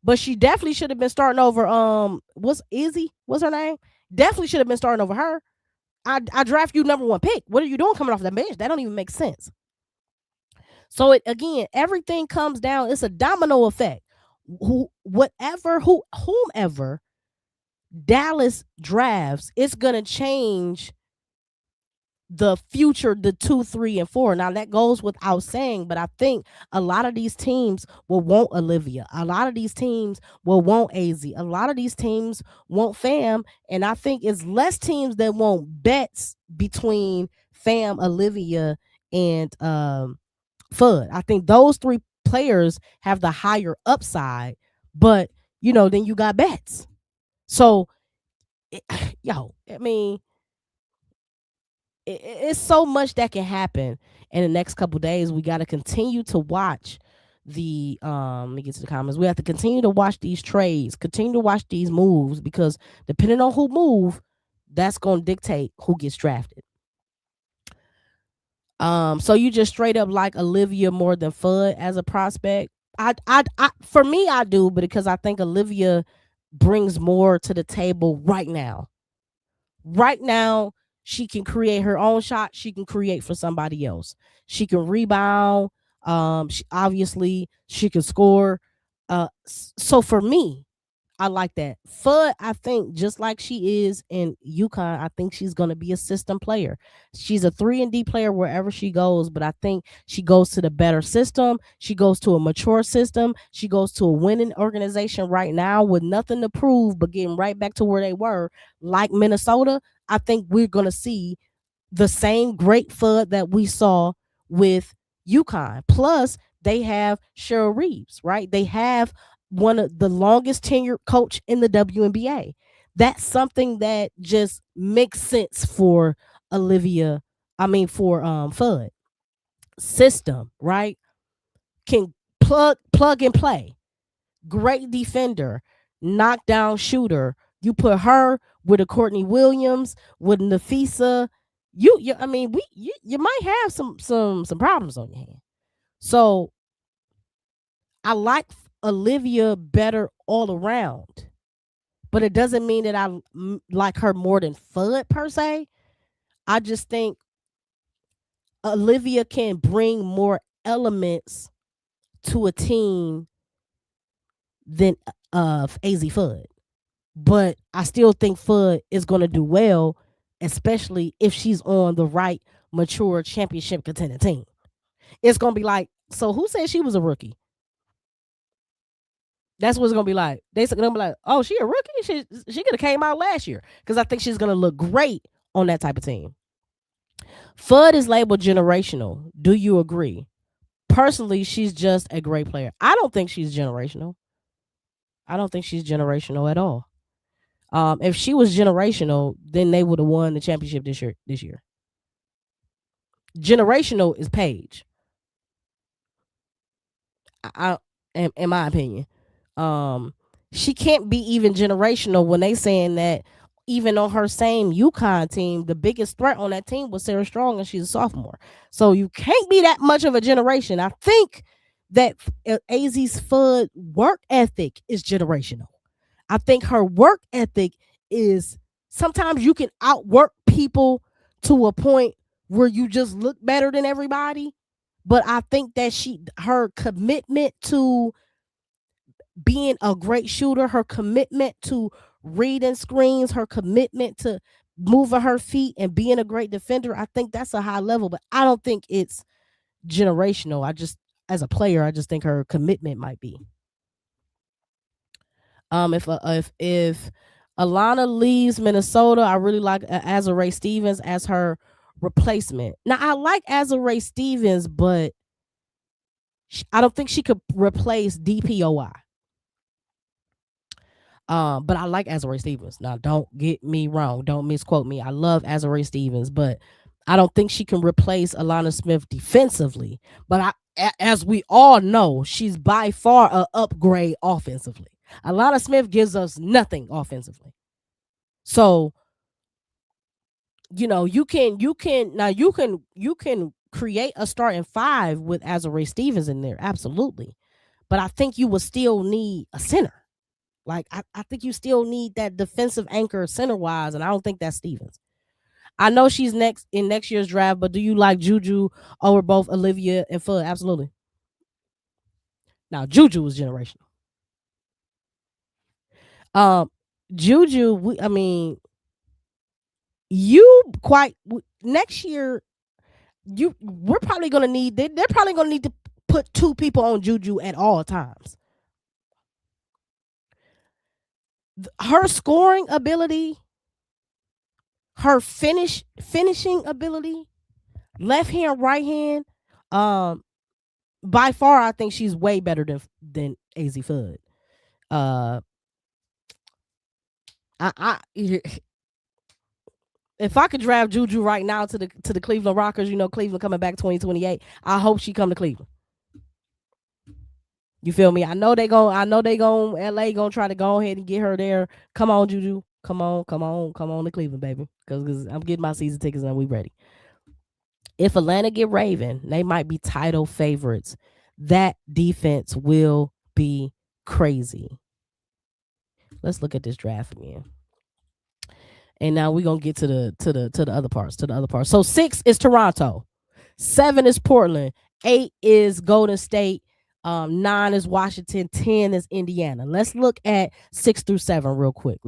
but she definitely should have been starting over what's her name? Definitely should have been starting over her. I draft you number 1 pick. What are you doing coming off that bench? That don't even make sense. So again, everything comes down. It's a domino effect. Whomever Dallas drafts, it's gonna change the future, the 2, 3, and 4. Now that goes without saying, but I think a lot of these teams will want Olivia. A lot of these teams will want AZ. A lot of these teams want Fam, and I think it's less teams that want bets between Fam, Olivia, and Fudd. I think those 3 players have the higher upside, but then you got bets. So, I mean, it's so much that can happen in the next couple days. We got to continue to watch the let me get to the comments. We have to continue to watch these trades, continue to watch these moves, because depending on who move, that's going to dictate who gets drafted. So you just straight up like Olivia more than Fudd as a prospect? I for me, I do, but because I think Olivia brings more to the table right now. Right now, she can create her own shot. She can create for somebody else. She can rebound. Obviously she can score. So for me, I like that. Fudd, I think, just like she is in UConn, I think she's going to be a system player. She's a 3-and-D player wherever she goes, but I think she goes to the better system. She goes to a mature system. She goes to a winning organization right now with nothing to prove, but getting right back to where they were, like Minnesota. I think we're going to see the same great Fudd that we saw with UConn. Plus, they have Cheryl Reeves, right? They have one of the longest tenured coach in the WNBA. That's something that just makes sense for Olivia. I mean, for Fudd. System, right? Can plug and play. Great defender, knockdown shooter. You put her with a Courtney Williams, with Nafisa. I mean, you might have some problems on your hand. So I like Olivia better all around, but it doesn't mean that I like her more than Fudd per se. I just think Olivia can bring more elements to a team than AZ Fudd. But I still think Fudd is going to do well, especially if she's on the right, mature championship contending team. It's going to be like, so who said she was a rookie? That's what it's going to be like. They're going to be like, oh, she a rookie? She could have came out last year, because I think she's going to look great on that type of team. Fudd is labeled generational. Do you agree? Personally, she's just a great player. I don't think she's generational. I don't think she's generational at all. If she was generational, then they would have won the championship this year. Generational is Paige. In my opinion, she can't be even generational when they saying that even on her same UConn team, the biggest threat on that team was Sarah Strong, and she's a sophomore. So you can't be that much of a generation. I think that AZ's Fudd work ethic is generational. I think her work ethic is, sometimes you can outwork people to a point where you just look better than everybody. But I think that her commitment to being a great shooter, her commitment to reading screens, her commitment to moving her feet and being a great defender, I think that's a high level. But I don't think it's generational. As a player, I just think her commitment might be. If Alana leaves Minnesota, I really like Azurá Stevens as her replacement. Now, I like Azurá Stevens, but I don't think she could replace DPOY. But I like Azurá Stevens. Now, don't get me wrong. Don't misquote me. I love Azurá Stevens, but I don't think she can replace Alana Smith defensively. But as we all know, she's by far an upgrade offensively. Alana Smith gives us nothing offensively. So, you can create a starting five with Azurá Stevens in there, absolutely. But I think you will still need a center. Like, I think you still need that defensive anchor center wise, and I don't think that's Stevens. I know she's next in next year's draft, but do you like Juju over both Olivia and Fudd? Absolutely. Now, Juju is generational. Juju, I mean, next year, we're probably gonna need. They're probably gonna need to put 2 people on Juju at all times. Her scoring ability, her finishing ability, left hand, right hand, by far, I think she's way better than AZ Fudd. If I could draft Juju right now to the Cleveland Rockers, Cleveland coming back 2028, I hope she come to Cleveland. You feel me? I know they going LA gonna try to go ahead and get her there. Come on, Juju. Come on to Cleveland, baby. Because I'm getting my season tickets and we ready. If Atlanta get Raven, they might be title favorites. That defense will be crazy. Let's look at this draft again. And now we're gonna get to the other parts. So 6 is Toronto, 7 is Portland, 8 is Golden State, 9 is Washington, 10 is Indiana. Let's look at 6 through 7 real quick.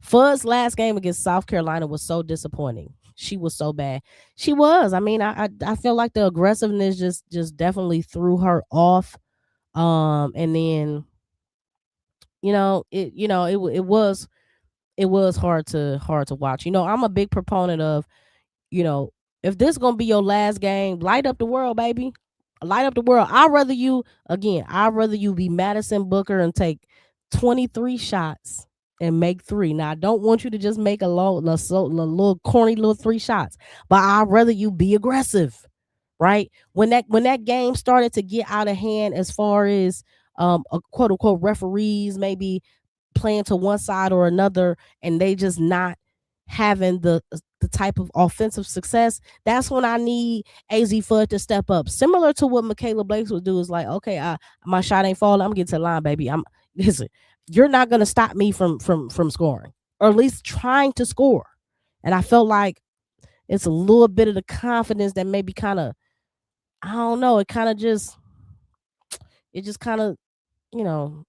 Fudd's last game against South Carolina was so disappointing. She was so bad. She was. I mean, I feel like the aggressiveness just definitely threw her off. And then it was hard to watch. I'm a big proponent of, you know, if this gonna be your last game, light up the world, baby. Light up the world. I'd rather you be Madison Booker and take 23 shots and make 3. Now I don't want you to just make a little corny little 3 shots, but I'd rather you be aggressive, right? When that game started to get out of hand, as far as a quote unquote referees maybe playing to one side or another, and they just not having the type of offensive success, that's when I need AZ Fudd to step up. Similar to what Michaela Blakes would do, is like, okay, my shot ain't falling. I'm getting to the line, baby. Listen, you're not gonna stop me from scoring, or at least trying to score. And I felt like it's a little bit of the confidence that maybe kind of, I don't know, it just kind of, you know,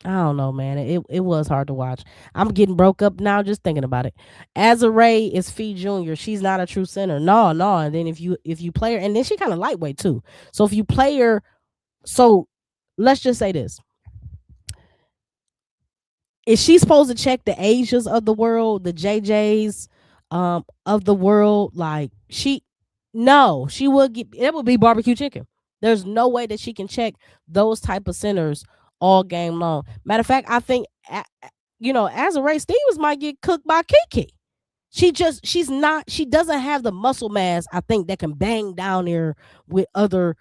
I don't know, man. It was hard to watch. I'm getting broke up now just thinking about it. Azare is Fee Jr. She's not a true center. No, no. And then if you play her, and then she kind of lightweight too. So if you play her, so let's just say this: is she supposed to check the Asias of the world, the JJs of the world? Like no, she would get, it would be barbecue chicken. There's no way that she can check those type of centers all game long. Matter of fact, I think Azare Stevens might get cooked by Kiki. She doesn't have the muscle mass, I think, that can bang down there with other,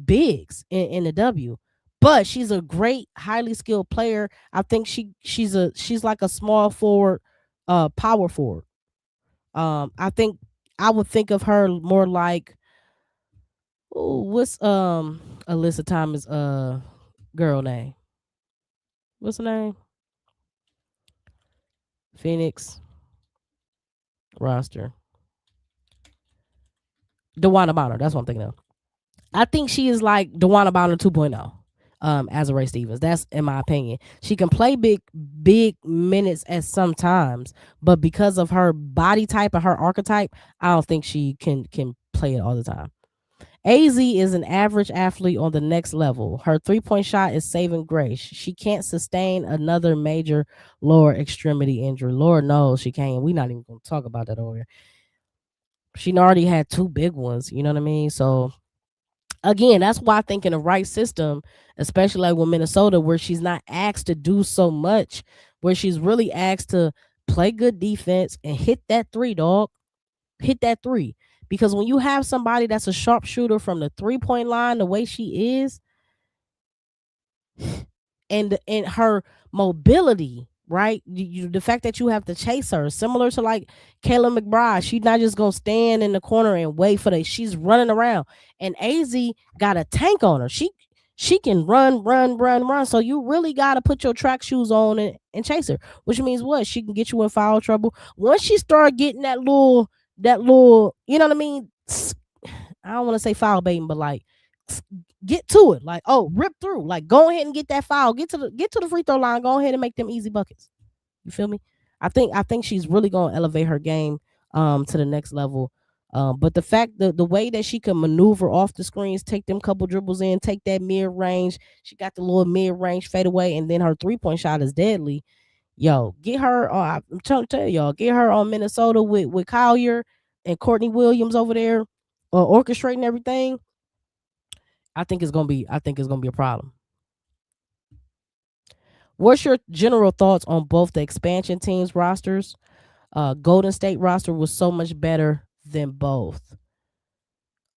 bigs in the W. But she's a great, highly skilled player. I think she's like a small forward, power forward. I think I would think of her more like, what's Alyssa Thomas girl name? What's her name? Phoenix roster. DeWanna Bonner. That's what I'm thinking of. I think she is like DeWanna Bonner 2.0. As a Ray Stevens. That's in my opinion. She can play big minutes at some times, but because of her body type and her archetype, I don't think she can play it all the time. AZ is an average athlete on the next level. Her 3-point shot is saving grace. She can't sustain another major lower extremity injury. Lord knows she can't. We're not even going to talk about that over here. She already had 2 big ones. You know what I mean? So again, that's why I think in the right system, especially like with Minnesota, where she's not asked to do so much, where she's really asked to play good defense and hit that 3, dog. Hit that 3. Because when you have somebody that's a sharpshooter from the 3-point line, the way she is, and her mobility, right? The fact that you have to chase her, similar to like Kayla McBride. She's not just gonna stand in the corner and wait for she's running around. And AZ got a tank on her. She can run. So you really gotta put your track shoes on and chase her. Which means what? She can get you in foul trouble. Once she start getting that little, you know what I mean? I don't want to say foul baiting, but like, get to it. Like, oh, rip through. Like, go ahead and get that foul. Get to the free throw line. Go ahead and make them easy buckets. You feel me? I think she's really gonna elevate her game to the next level. But the way that she can maneuver off the screens, take them couple dribbles in, take that mid range. She got the little mid range fadeaway, and then her 3-point shot is deadly. Yo, get her. I'm trying to tell y'all, get her on Minnesota with Collier and Courtney Williams over there, orchestrating everything. I think it's gonna be a problem. What's your general thoughts on both the expansion teams rosters? Golden State roster was so much better than both.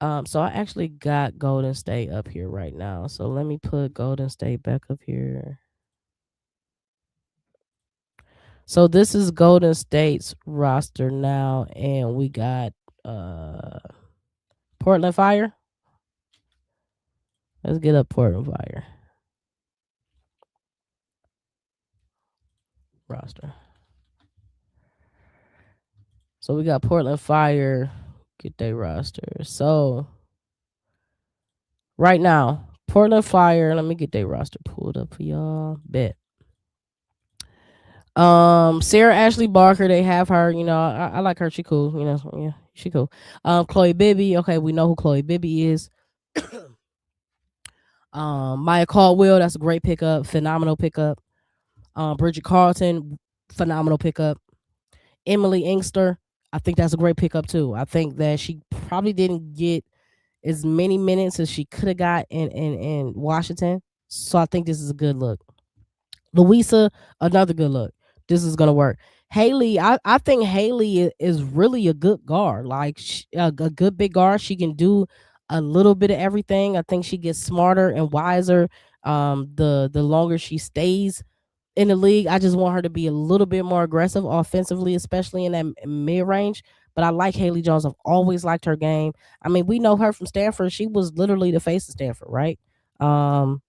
So I actually got Golden State up here right now. So let me put Golden State back up here. So this is Golden State's roster now, and we got Portland Fire. Let's get up Portland Fire roster. So we got Portland Fire. get their roster. So right now, Portland Fire. Let me get their roster pulled up for y'all. Bet. Sarah Ashley Barker, they have her. I like her. She cool. Yeah, she cool. Chloe Bibby. Okay, we know who Chloe Bibby is. Maya Caldwell, that's a great pickup, phenomenal pickup. Bridget Carlton, phenomenal pickup. Emily Inkster, I think that's a great pickup too. I think that she probably didn't get as many minutes as she could have got in Washington. So I think this is a good look. Louisa, another good look. This is gonna work. Haley, I think Haley is really a good guard. Like a good big guard. She can do a little bit of everything. I think she gets smarter and wiser. The longer she stays in the league, I just want her to be a little bit more aggressive offensively, especially in that mid range. But I like Haley Jones. I've always liked her game. I mean, we know her from Stanford. She was literally the face of Stanford, right? Um,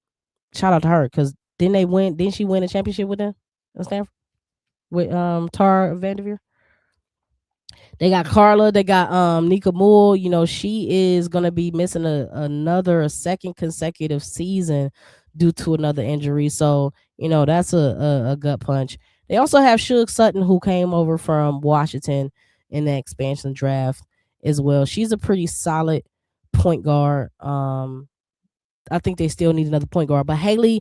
Shout out to her because didn't they win? Didn't she win a championship with them at Stanford with Tara Vanderveer? They got Carla. They got Nika Moore. She is gonna be missing a second consecutive season due to another injury. So that's a gut punch. They also have Suge Sutton who came over from Washington in the expansion draft as well. She's a pretty solid point guard. I think they still need another point guard. But Haley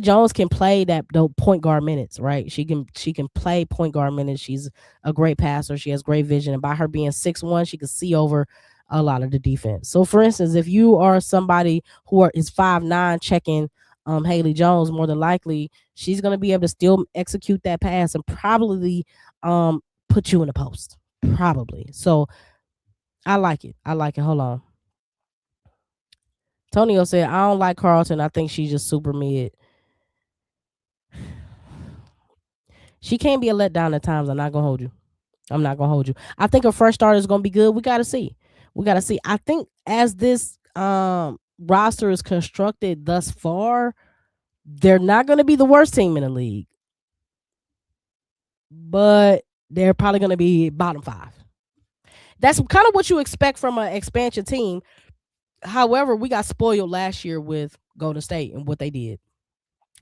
Jones can play the point guard minutes, right? She can play point guard minutes. She's a great passer. She has great vision, and by her being 6'1", she can see over a lot of the defense. So, for instance, if you are somebody is 5'9", checking Haley Jones, more than likely she's gonna be able to still execute that pass and probably put you in the post. Probably. So I like it. I like it. Hold on. Tonio said, I don't like Carlton. I think she's just super mid. She can be a letdown at times. I'm not going to hold you. I think her first start is going to be good. We got to see. I think as this roster is constructed thus far, they're not going to be the worst team in the league. But they're probably going to be bottom 5. That's kind of what you expect from an expansion team. However, we got spoiled last year with Golden State and what they did.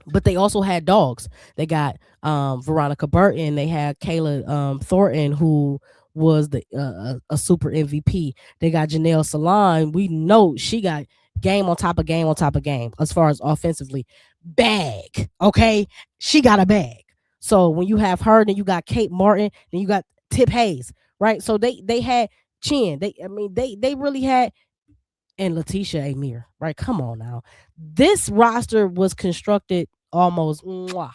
But they also had dogs. They got Veronica Burton. They had Kayla Thornton, who was a super MVP. They got Janelle Salon. We know she got game on top of game on top of game as far as offensively. Bag, okay? She got a bag. So when you have her, then you got Kate Martin, then you got Tip Hayes, right? So they had Chin. They really had, and Letitia Amir, right? Come on now. This roster was constructed almost mwah.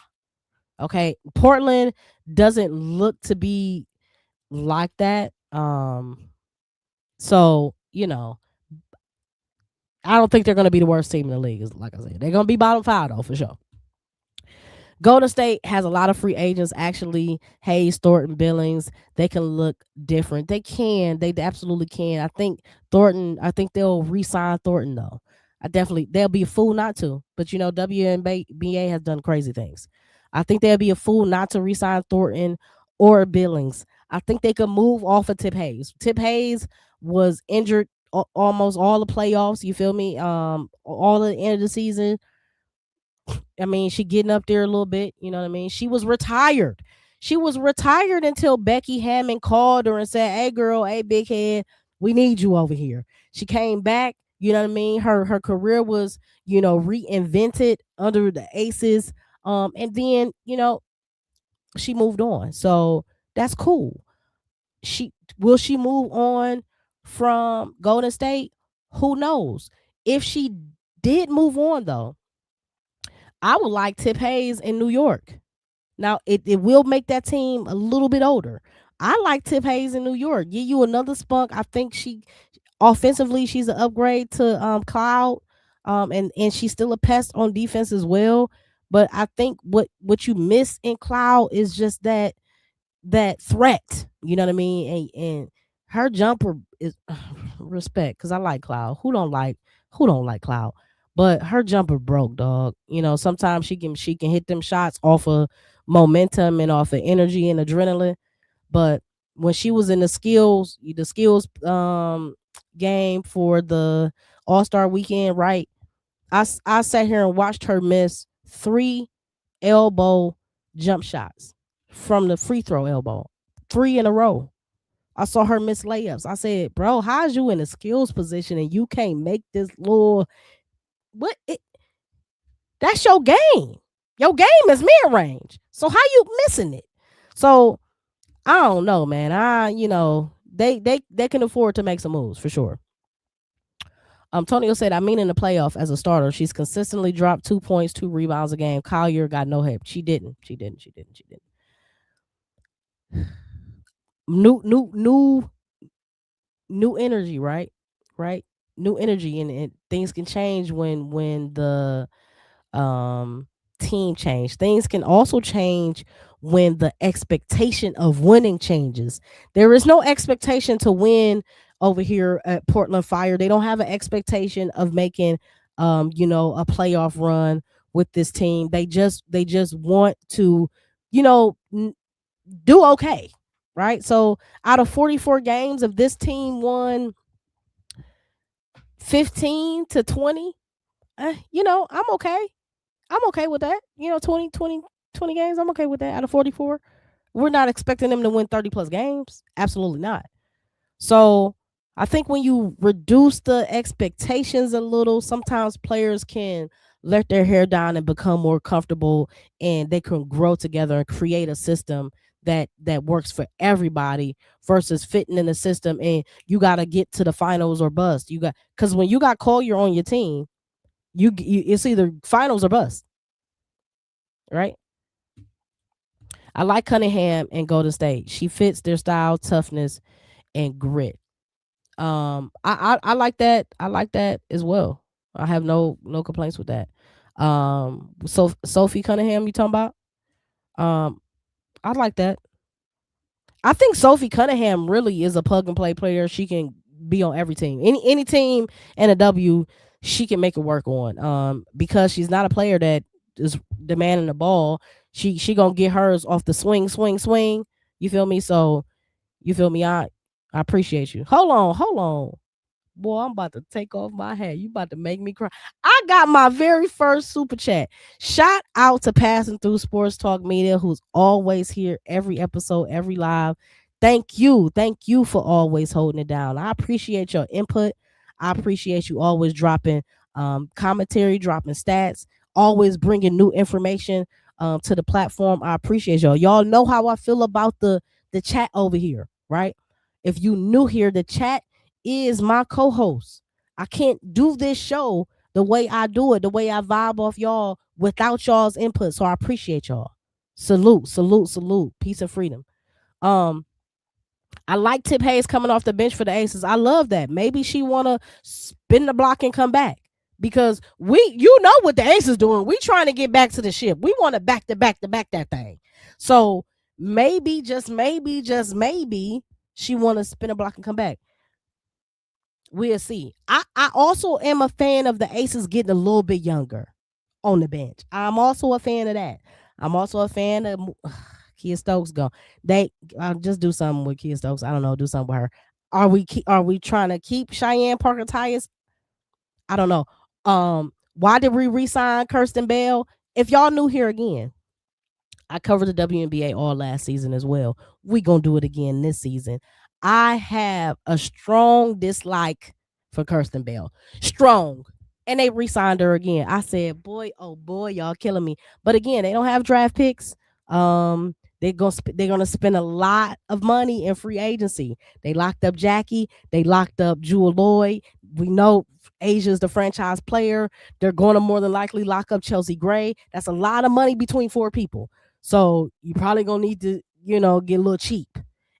Okay. Portland doesn't look to be like that. So, I don't think they're gonna be the worst team in the league, like I said. They're gonna be bottom 5 though, for sure. Golden State has a lot of free agents, actually. Hayes, Thornton, Billings, they can look different. They can. They absolutely can. I think they'll re-sign Thornton, though. They'll be a fool not to. But, WNBA has done crazy things. I think they'll be a fool not to re-sign Thornton or Billings. I think they could move off of Tip Hayes. Tip Hayes was injured almost all the playoffs, you feel me? All at the end of the season. I mean, she getting up there a little bit. You know what I mean? She was retired. Until Becky Hammond called her and said, "Hey, girl, hey, big head, we need you over here." She came back. You know what I mean? Her career was, reinvented under the Aces. And then, she moved on. So that's cool. Will she move on from Golden State? Who knows? If she did move on, though, I would like Tip Hayes in New York. Now, it will make that team a little bit older. I like Tip Hayes in New York. Give you another spunk. I think offensively, she's an upgrade to Cloud. And she's still a pest on defense as well. But I think what you miss in Cloud is just that threat. You know what I mean? And her jumper is respect, because I like Cloud. Who don't like Cloud? But her jumper broke, dog. Sometimes she can hit them shots off of momentum and off of energy and adrenaline. But when she was in the skills game for the All-Star weekend, right? I sat here and watched her miss 3 elbow jump shots from the free throw elbow, 3 in a row. I saw her miss layups. I said, "Bro, how's you in a skills position and you can't make this little what? That's your game. Your game is mid range. So how you missing it?" So I don't know, man. They can afford to make some moves for sure. Tonio said, "I mean, in the playoff as a starter, she's consistently dropped 2 points, 2 rebounds a game. Collier got no help. She didn't. She didn't. She didn't. She didn't. New energy, right? Right? New energy, and things can change when the um team change. Things can also change when the expectation of winning changes. There is no expectation to win over here at Portland Fire. They don't have an expectation of making a playoff run with this team. They just want to, do okay. Right? So out of 44 games, if this team won 15 to 20, I'm okay. I'm okay with that. 20 games, I'm okay with that out of 44. We're not expecting them to win 30 plus games. Absolutely not. So I think when you reduce the expectations a little, sometimes players can let their hair down and become more comfortable, and they can grow together and create a system that works for everybody versus fitting in the system and you got to get to the finals or bust. Because when you got Collier on your team, it's either finals or bust, right? I like Cunningham and Golden State. She fits their style, toughness, and grit. I like that. I like that as well. I have no complaints with that. So Sophie Cunningham, you talking about? Um, I like that. I think Sophie Cunningham really is a plug and play player. She can be on every team. Any team and a W, she can make it work on. Because she's not a player that is demanding the ball. She gonna get hers off the swing, swing, swing. You feel me? So you feel me? I appreciate you. Hold on. Boy, I'm about to take off my hat. You about to make me cry. I got my very first super chat. Shout out to Passing Through Sports Talk Media, who's always here every episode, every live. Thank you. Thank you for always holding it down. I appreciate your input. I appreciate you always dropping commentary, dropping stats, always bringing new information to the platform. I appreciate y'all. Y'all know how I feel about the chat over here, right? If you new here, the chat is my co-host. I can't do this show the way I do it, the way I vibe off y'all without y'all's input. So I appreciate y'all. Salute, salute, salute. Peace and freedom. Um, I like Tip Hayes coming off the bench for the Aces. I love that. Maybe she wanna spin the block and come back. Because you know what the Aces doing. We trying to get back to the ship. We want to back to back to back that thing. So maybe, just maybe, she wanna spin a block and come back. We'll see. I also am a fan of the Aces getting a little bit younger on the bench. I'm also a fan of that. I'm also a fan of Kia Stokes go. I'll just do something with Kia Stokes. I don't know. Do something with her. Are we trying to keep Cheyenne Parker Tyus? I don't know. Why did we resign Kirsten Bell? If y'all new here again, I covered the WNBA all last season as well. We gonna do it again this season. I have a strong dislike for Kirsten Bell. Strong. And they re-signed her again. I said, boy, oh boy, y'all killing me. But again, they don't have draft picks. They're gonna spend a lot of money in free agency. They locked up Jackie. They locked up Jewel Lloyd. We know Asia's the franchise player. They're going to more than likely lock up Chelsea Gray. That's a lot of money between 4 people. So you probably gonna need to, get a little cheap.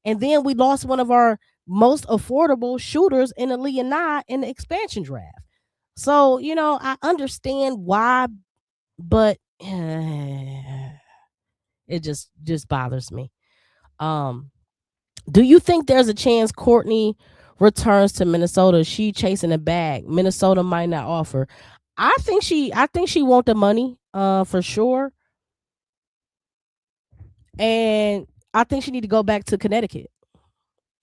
And then we lost one of our most affordable shooters in Aaliyah Nye in the expansion draft. So, I understand why, but it just bothers me. Do you think there's a chance Courtney returns to Minnesota? She chasing a bag. Minnesota might not offer. I think she want the money, for sure. And I think she need to go back to Connecticut.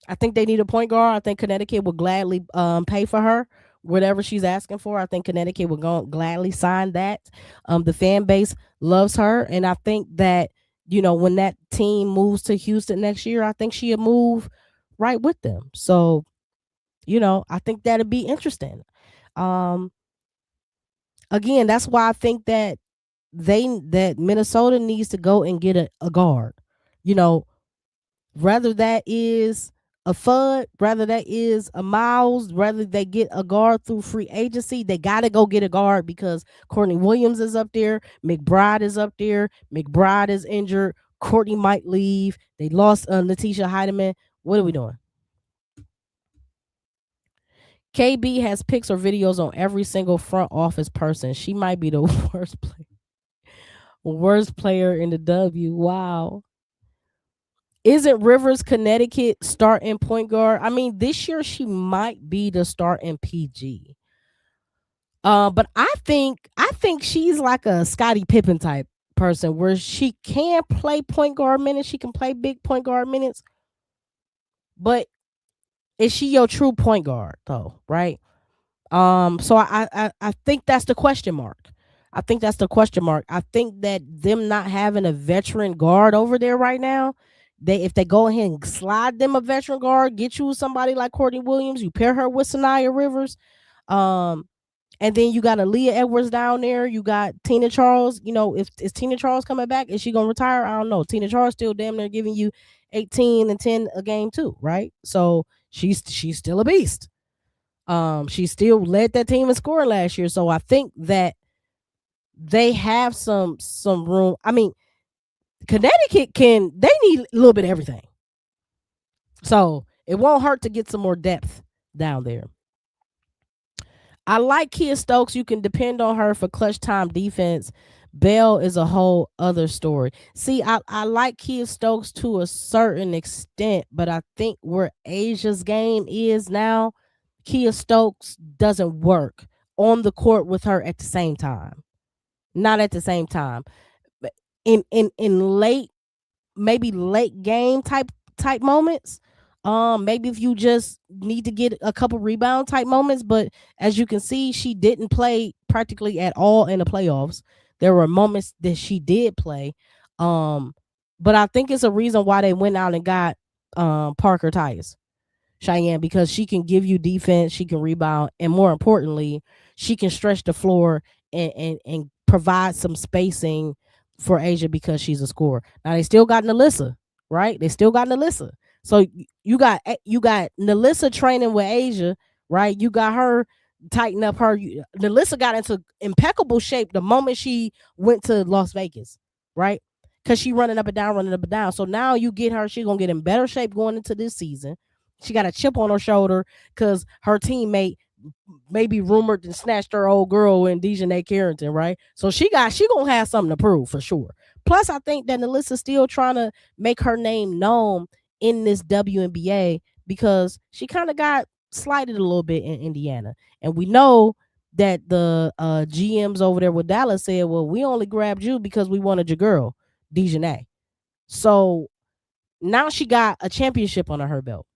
I think they need a point guard. I think Connecticut would gladly pay for her whatever she's asking for. I think Connecticut would gladly sign that. The fan base loves her, and I think that when that team moves to Houston next year, I think she'll move right with them. So I think that'd be interesting. Um, Again, that's why I think that Minnesota needs to go and get a guard. You know, Rather that is a Fudd, rather that is a Miles, rather they get a guard through free agency, they got to go get a guard because Courtney Williams is up there, McBride is up there, McBride is injured, Courtney might leave. They lost Letitia Heidemann. What are we doing? KB has pics or videos on every single front office person. She might be the worst player in the W. Wow. Isn't Rivers Connecticut starting point guard? I mean, this year she might be the starting PG. But I think she's like a Scottie Pippen type person where she can play point guard minutes, she can play big point guard minutes. But is she your true point guard though, right? So I think that's the question mark. I think that's the question mark. I think that them not having a veteran guard over there right now, if they go ahead and slide them a veteran guard, get you somebody like Courtney Williams, you pair her with Sanaya Rivers, and then you got Aaliyah Edwards down there. You got Tina Charles. If is Tina Charles coming back? Is she gonna retire? I don't know. Tina Charles still damn near giving you 18 and 10 a game too, right? So she's still a beast. She still led that team in scoring last year. So I think that they have some room. I mean, Connecticut they need a little bit of everything. So it won't hurt to get some more depth down there. I like Kia Stokes. You can depend on her for clutch time defense. Bell is a whole other story. See, I like Kia Stokes to a certain extent, but I think where Asia's game is now, Kia Stokes doesn't work on the court with her at the same time. Not at the same time. But in late, maybe late game type moments, maybe if you just need to get a couple rebound type moments, but as you can see, she didn't play practically at all in the playoffs. There were moments that she did play. But I think it's a reason why they went out and got Parker Tyus. Cheyenne, because she can give you defense, she can rebound, and more importantly, she can stretch the floor and provide some spacing for Asia because she's a scorer. Now they still got Nalissa, right? They still got Nalissa. So you got Nalissa training with Asia, right? You got her tighten up her. Nalissa got into impeccable shape the moment she went to Las Vegas, right? Because she running up and down. So now you get her, she gonna get in better shape going into this season. She got a chip on her shoulder because her teammate maybe rumored and snatched her old girl in Dejanay Carrington, right? So she gonna have something to prove for sure. Plus, I think that Nalissa's still trying to make her name known in this WNBA because she kind of got slighted a little bit in Indiana. And we know that the GMs over there with Dallas said, well, we only grabbed you because we wanted your girl, Dejanay. So now she got a championship under her belt.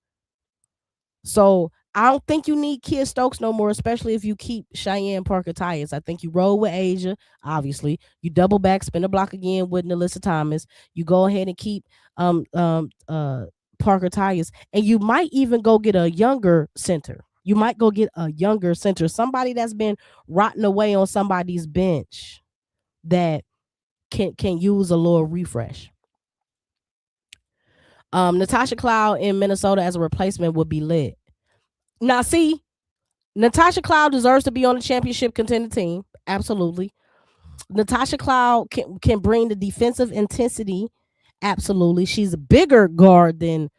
So I don't think you need Kia Stokes no more, especially if you keep Cheyenne Parker Tyus. I think you roll with Asia, obviously. You double back, spin the block again with Nalissa Thomas. You go ahead and keep Parker Tyus. And you might even go get a younger center. Somebody that's been rotting away on somebody's bench that can use a little refresh. Natasha Cloud in Minnesota as a replacement would be lit. Now, see, Natasha Cloud deserves to be on the championship contender team. Absolutely. Natasha Cloud can bring the defensive intensity. Absolutely. She's a bigger guard than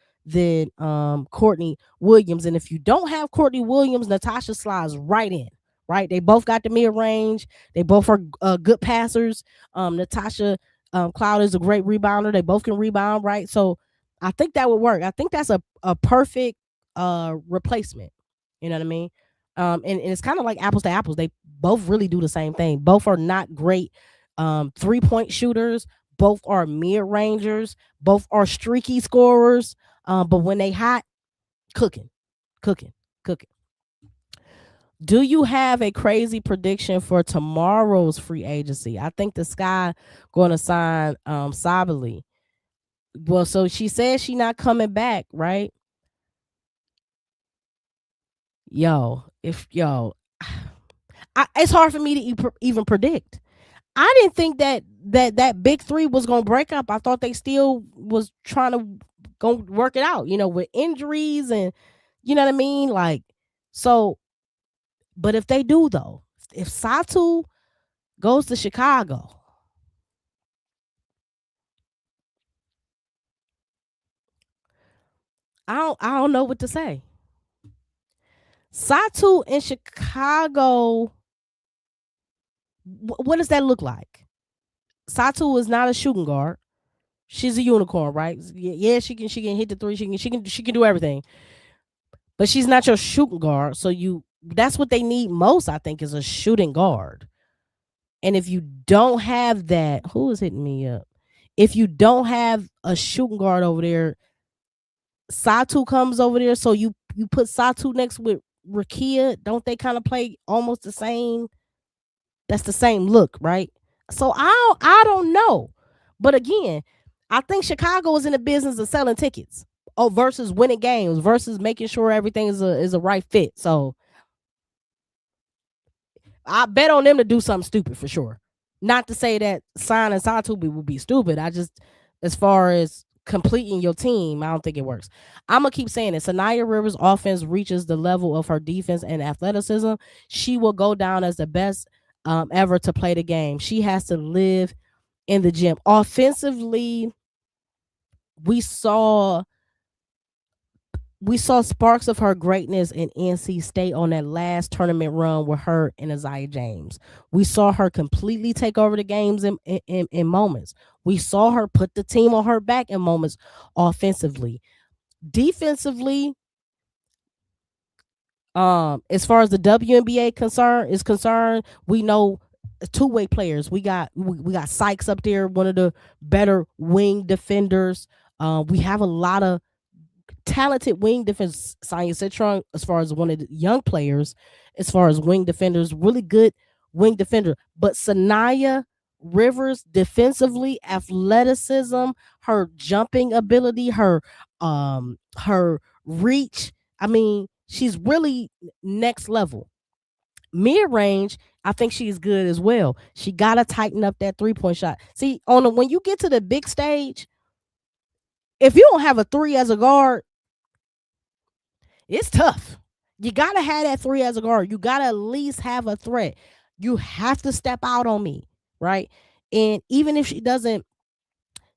Courtney Williams. And if you don't have Courtney Williams, Natasha slides right in. Right? They both got the mid-range. They both are good passers. Natasha Cloud is a great rebounder. They both can rebound, right? So I think that would work. I think that's a perfect replacement. You know what I mean? And it's kind of like apples to apples. They both really do the same thing. Both are not great 3-point shooters. Both are mid-rangers. Both are streaky scorers. But when they hot, cooking. Do you have a crazy prediction for tomorrow's free agency? I think the Sky going to sign Sabali. Well, so she says she not coming back, right? It's hard for me to even predict. I didn't think that big three was gonna break up. I thought they still was trying to go work it out, with injuries and you know what I mean. Like, so, but if they do though, if Satu goes to Chicago, I don't know what to say. Satu in Chicago, what does that look like? Satu is not a shooting guard. She's a unicorn, right? Yeah, she can hit the three. She can do everything. But she's not your shooting guard. So that's what they need most, I think, is a shooting guard. And if you don't have that, who is hitting me up? If you don't have a shooting guard over there, Satu comes over there. So you put Satu next with Rakia. Don't they kind of play almost the same? That's the same look, right? So I don't know. But again, I think Chicago is in the business of selling tickets. Oh, versus winning games, versus making sure everything is a right fit. So I bet on them to do something stupid for sure. Not to say that signing Satubi will be stupid. I just, as far as completing your team, I don't think it works. I'm gonna keep saying it. Sanaya Rivers' offense reaches the level of her defense and athleticism, she will go down as the best ever to play the game. She has to live in the gym. Offensively, we saw sparks of her greatness in NC State on that last tournament run with her and Isaiah James. We saw her completely take over the games in moments. We saw her put the team on her back in moments offensively. Defensively, as far as the WNBA is concerned, we know two-way players. We got Sykes up there, one of the better wing defenders. We have a lot of talented wing defense. Sonya Citron, as far as one of the young players, as far as wing defenders, really good wing defender. But Sanaya Rivers defensively, athleticism, her jumping ability, her reach. I mean, she's really next level. Mid range, I think she's good as well. She gotta tighten up that 3-point shot. See, when you get to the big stage, if you don't have a three as a guard, it's tough. You gotta have that three as a guard. You gotta at least have a threat. You have to step out on me, right? And even if she doesn't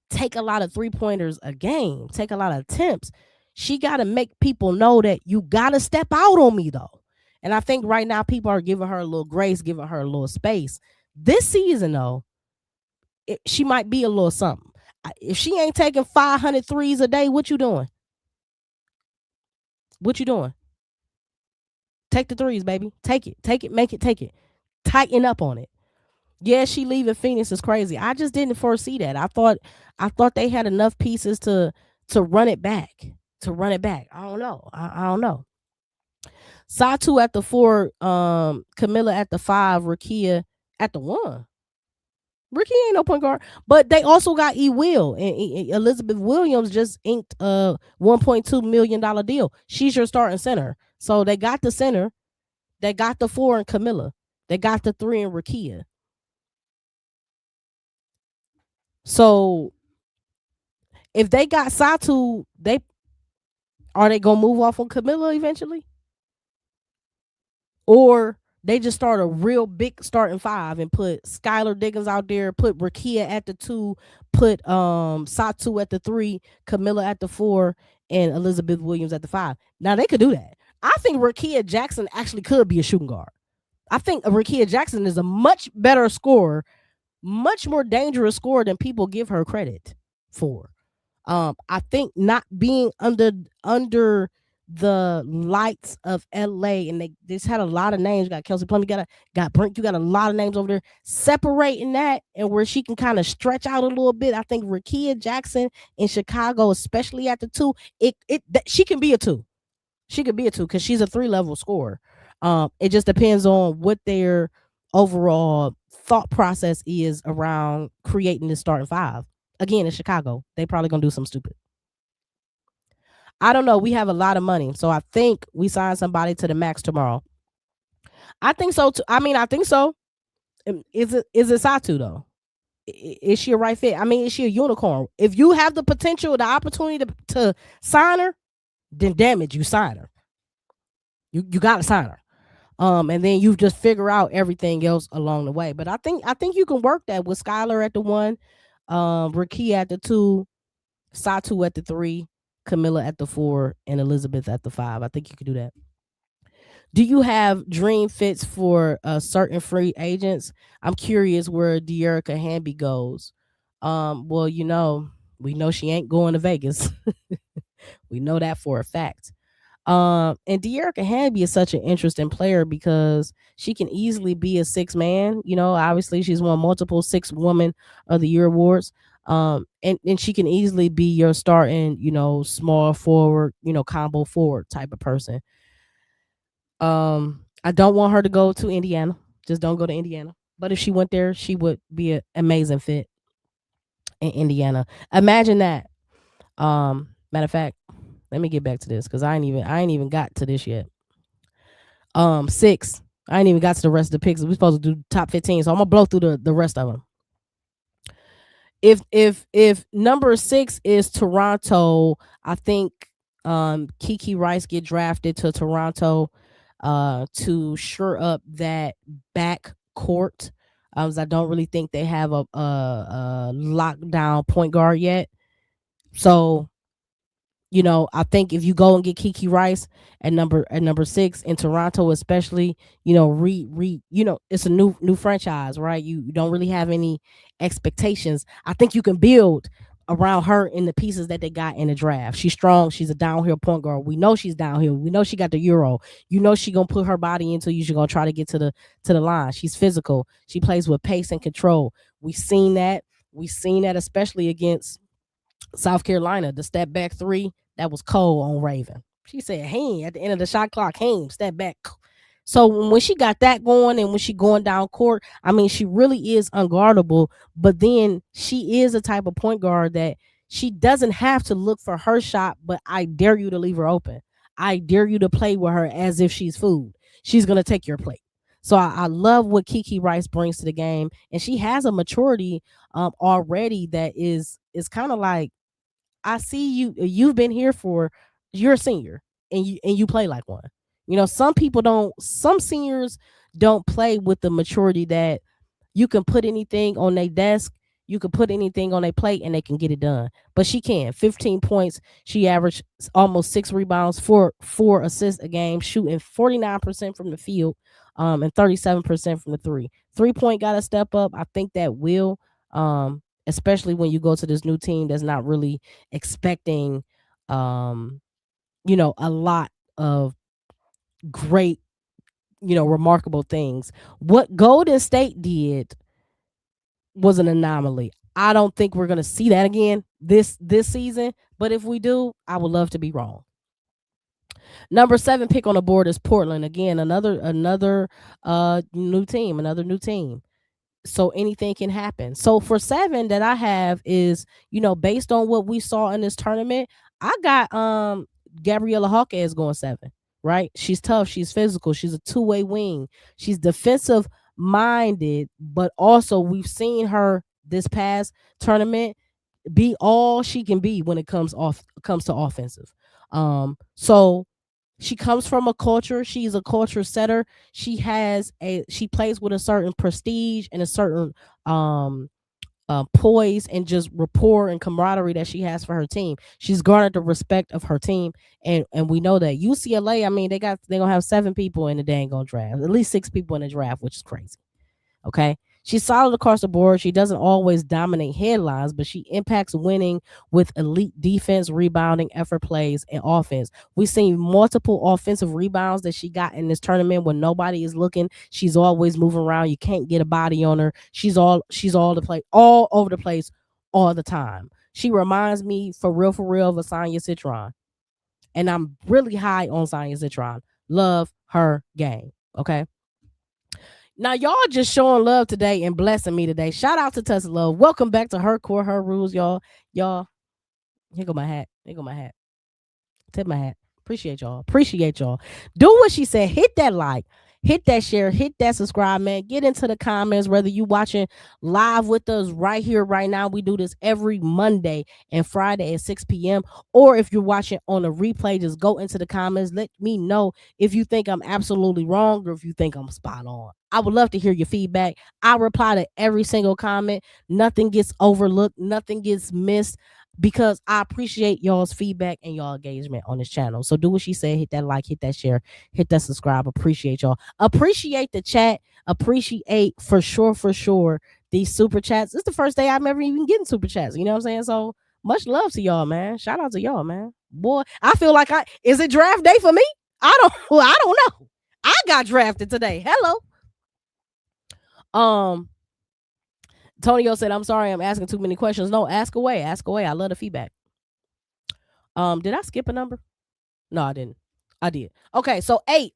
take a lot of 3-pointers a game, take a lot of attempts, she gotta make people know that you gotta step out on me though. And I think right now people are giving her a little grace, giving her a little space. This season though, she might be a little something. If she ain't taking 500 threes a day, what you doing? What you doing? Take the threes, baby. Take it, make it, take it. Tighten up on it. Yeah, she leaving Phoenix is crazy. I just didn't foresee that. I thought they had enough pieces to run it back. I don't know. I don't know. Satu at the 4, Camilla at the 5, Rakia at the 1. Ricky ain't no point guard, but they also got Will and Elizabeth Williams just inked a $1.2 million deal. She's your starting center, so they got the center, they got the 4 in Camilla, they got the 3 in Rakia. So if they got Satu, are they gonna move off on Camilla eventually, or they just start a real big starting 5 and put Skylar Diggins out there, put Rakia at the 2, put Satu at the 3, Camilla at the 4, and Elizabeth Williams at the 5. Now they could do that. I think Rakia Jackson actually could be a shooting guard. I think Rakia Jackson is a much better scorer, much more dangerous scorer than people give her credit for. I think not being under the lights of LA, and they just had a lot of names. You got Kelsey Plum, got Brink, you got a lot of names over there. Separating that and where she can kind of stretch out a little bit. I think Rakia Jackson in Chicago, especially at the 2, she can be a 2. She could be a 2 because she's a 3-level scorer. It just depends on what their overall thought process is around creating this starting 5. Again, in Chicago, they probably gonna do something stupid. I don't know. We have a lot of money, so I think we sign somebody to the max tomorrow. I think so too. I mean, I think so. Is it Satu though? Is she a right fit? I mean, is she a unicorn? If you have the potential, the opportunity to sign her, then damn it, you sign her. You gotta sign her. And then you just figure out everything else along the way. But I think you can work that with Skylar at the 1, Rakia at the 2, Satu at the 3, Camilla at the 4, and Elizabeth at the 5. I think you could do that. Do you have dream fits for certain free agents? I'm curious where De'Erica Hamby goes. Well, we know she ain't going to Vegas. We know that for a fact. And De'Erica Hamby is such an interesting player because she can easily be a 6-man. Obviously she's won multiple 6 Woman of the Year awards. And she can easily be your starting, small forward, combo forward type of person. I don't want her to go to Indiana. Just don't go to Indiana. But if she went there, she would be an amazing fit in Indiana. Imagine that. Matter of fact, let me get back to this because I ain't even got to this yet. 6. I ain't even got to the rest of the picks. We're supposed to do top 15, so I'm gonna blow through the rest of them. If number 6 is Toronto, I think Kiki Rice get drafted to Toronto to shore up that back court. I don't really think they have a lockdown point guard yet. So, I think if you go and get Kiki Rice at number 6 in Toronto, especially, it's a new franchise, right? You don't really have any expectations. I think you can build around her in the pieces that they got in the draft. She's strong. She's a downhill point guard. We know she's downhill. We know she got the Euro. She gonna put her body into you. She's gonna try to get to the line. She's physical. She plays with pace and control. We've seen that. Especially against South Carolina, the step back 3, that was cold on Raven. She said, hey, at the end of the shot clock, hey, step back. So when she got that going and when she going down court, I mean, she really is unguardable. But then she is a type of point guard that she doesn't have to look for her shot, but I dare you to leave her open. I dare you to play with her as if she's food. She's going to take your plate. So I love what Kiki Rice brings to the game. And she has a maturity already that is kind of like, I see you've been here you're a senior and you play like one. Some seniors don't play with the maturity that you can put anything on their desk, you can put anything on their plate and they can get it done. But she can. 15 points. She averaged almost 6 rebounds, 4 assists a game, shooting 49% from the field, and 37% from the 3. 3-point got to step up. I think that will. Especially when you go to this new team that's not really expecting, a lot of great, remarkable things. What Golden State did was an anomaly. I don't think we're going to see that again this season, but if we do, I would love to be wrong. Number 7 pick on the board is Portland. Again, another new team. So anything can happen. So for 7 that I have is, based on what we saw in this tournament, I got Gabriella Hawkins going 7, right? She's tough, she's physical, she's a 2-way wing, she's defensive minded, but also we've seen her this past tournament be all she can be when it comes to offensive. So she comes from a culture. She's a culture setter. She plays with a certain prestige and a certain poise and just rapport and camaraderie that she has for her team. She's garnered the respect of her team, and we know that UCLA. I mean, they're gonna have 7 people in the dang on draft, at least 6 people in the draft, which is crazy. Okay. She's solid across the board. She doesn't always dominate headlines, but she impacts winning with elite defense, rebounding, effort plays, and offense. We've seen multiple offensive rebounds that she got in this tournament when nobody is looking. She's always moving around. You can't get a body on her. She's all over the place all the time. She reminds me for real of Asanya Citron. And I'm really high on Sonya Citron. Love her game. Okay. Now, y'all just showing love today and blessing me today. Shout out to Tuss Love. Welcome back to Her Core, Her Rules, y'all. Y'all, here go my hat. Here go my hat. Tip my hat. Appreciate y'all. Appreciate y'all. Do what she said. Hit that like. Hit that share. Hit that subscribe, man. Get into the comments. Whether you watching live with us right here, right now. We do this every Monday and Friday at 6 p.m. Or if you're watching on a replay, just go into the comments. Let me know if you think I'm absolutely wrong or if you think I'm spot on. I would love to hear your feedback. I reply to every single comment. Nothing gets overlooked. Nothing gets missed, because I appreciate y'all's feedback and y'all engagement on this channel. So do what she said. Hit that like, hit that share, hit that subscribe. Appreciate y'all. Appreciate the chat. Appreciate for sure these super chats. It's the first day I'm ever even getting super chats. You know what I'm saying? So much love to y'all, man. Shout out to y'all, man. Boy, I feel like is it draft day for me? I don't know. I got drafted today. Hello. Tonio said, I'm sorry, I'm asking too many questions. No, ask away. Ask away. I love the feedback. Did I skip a number? No, I didn't. I did. Okay, so eight.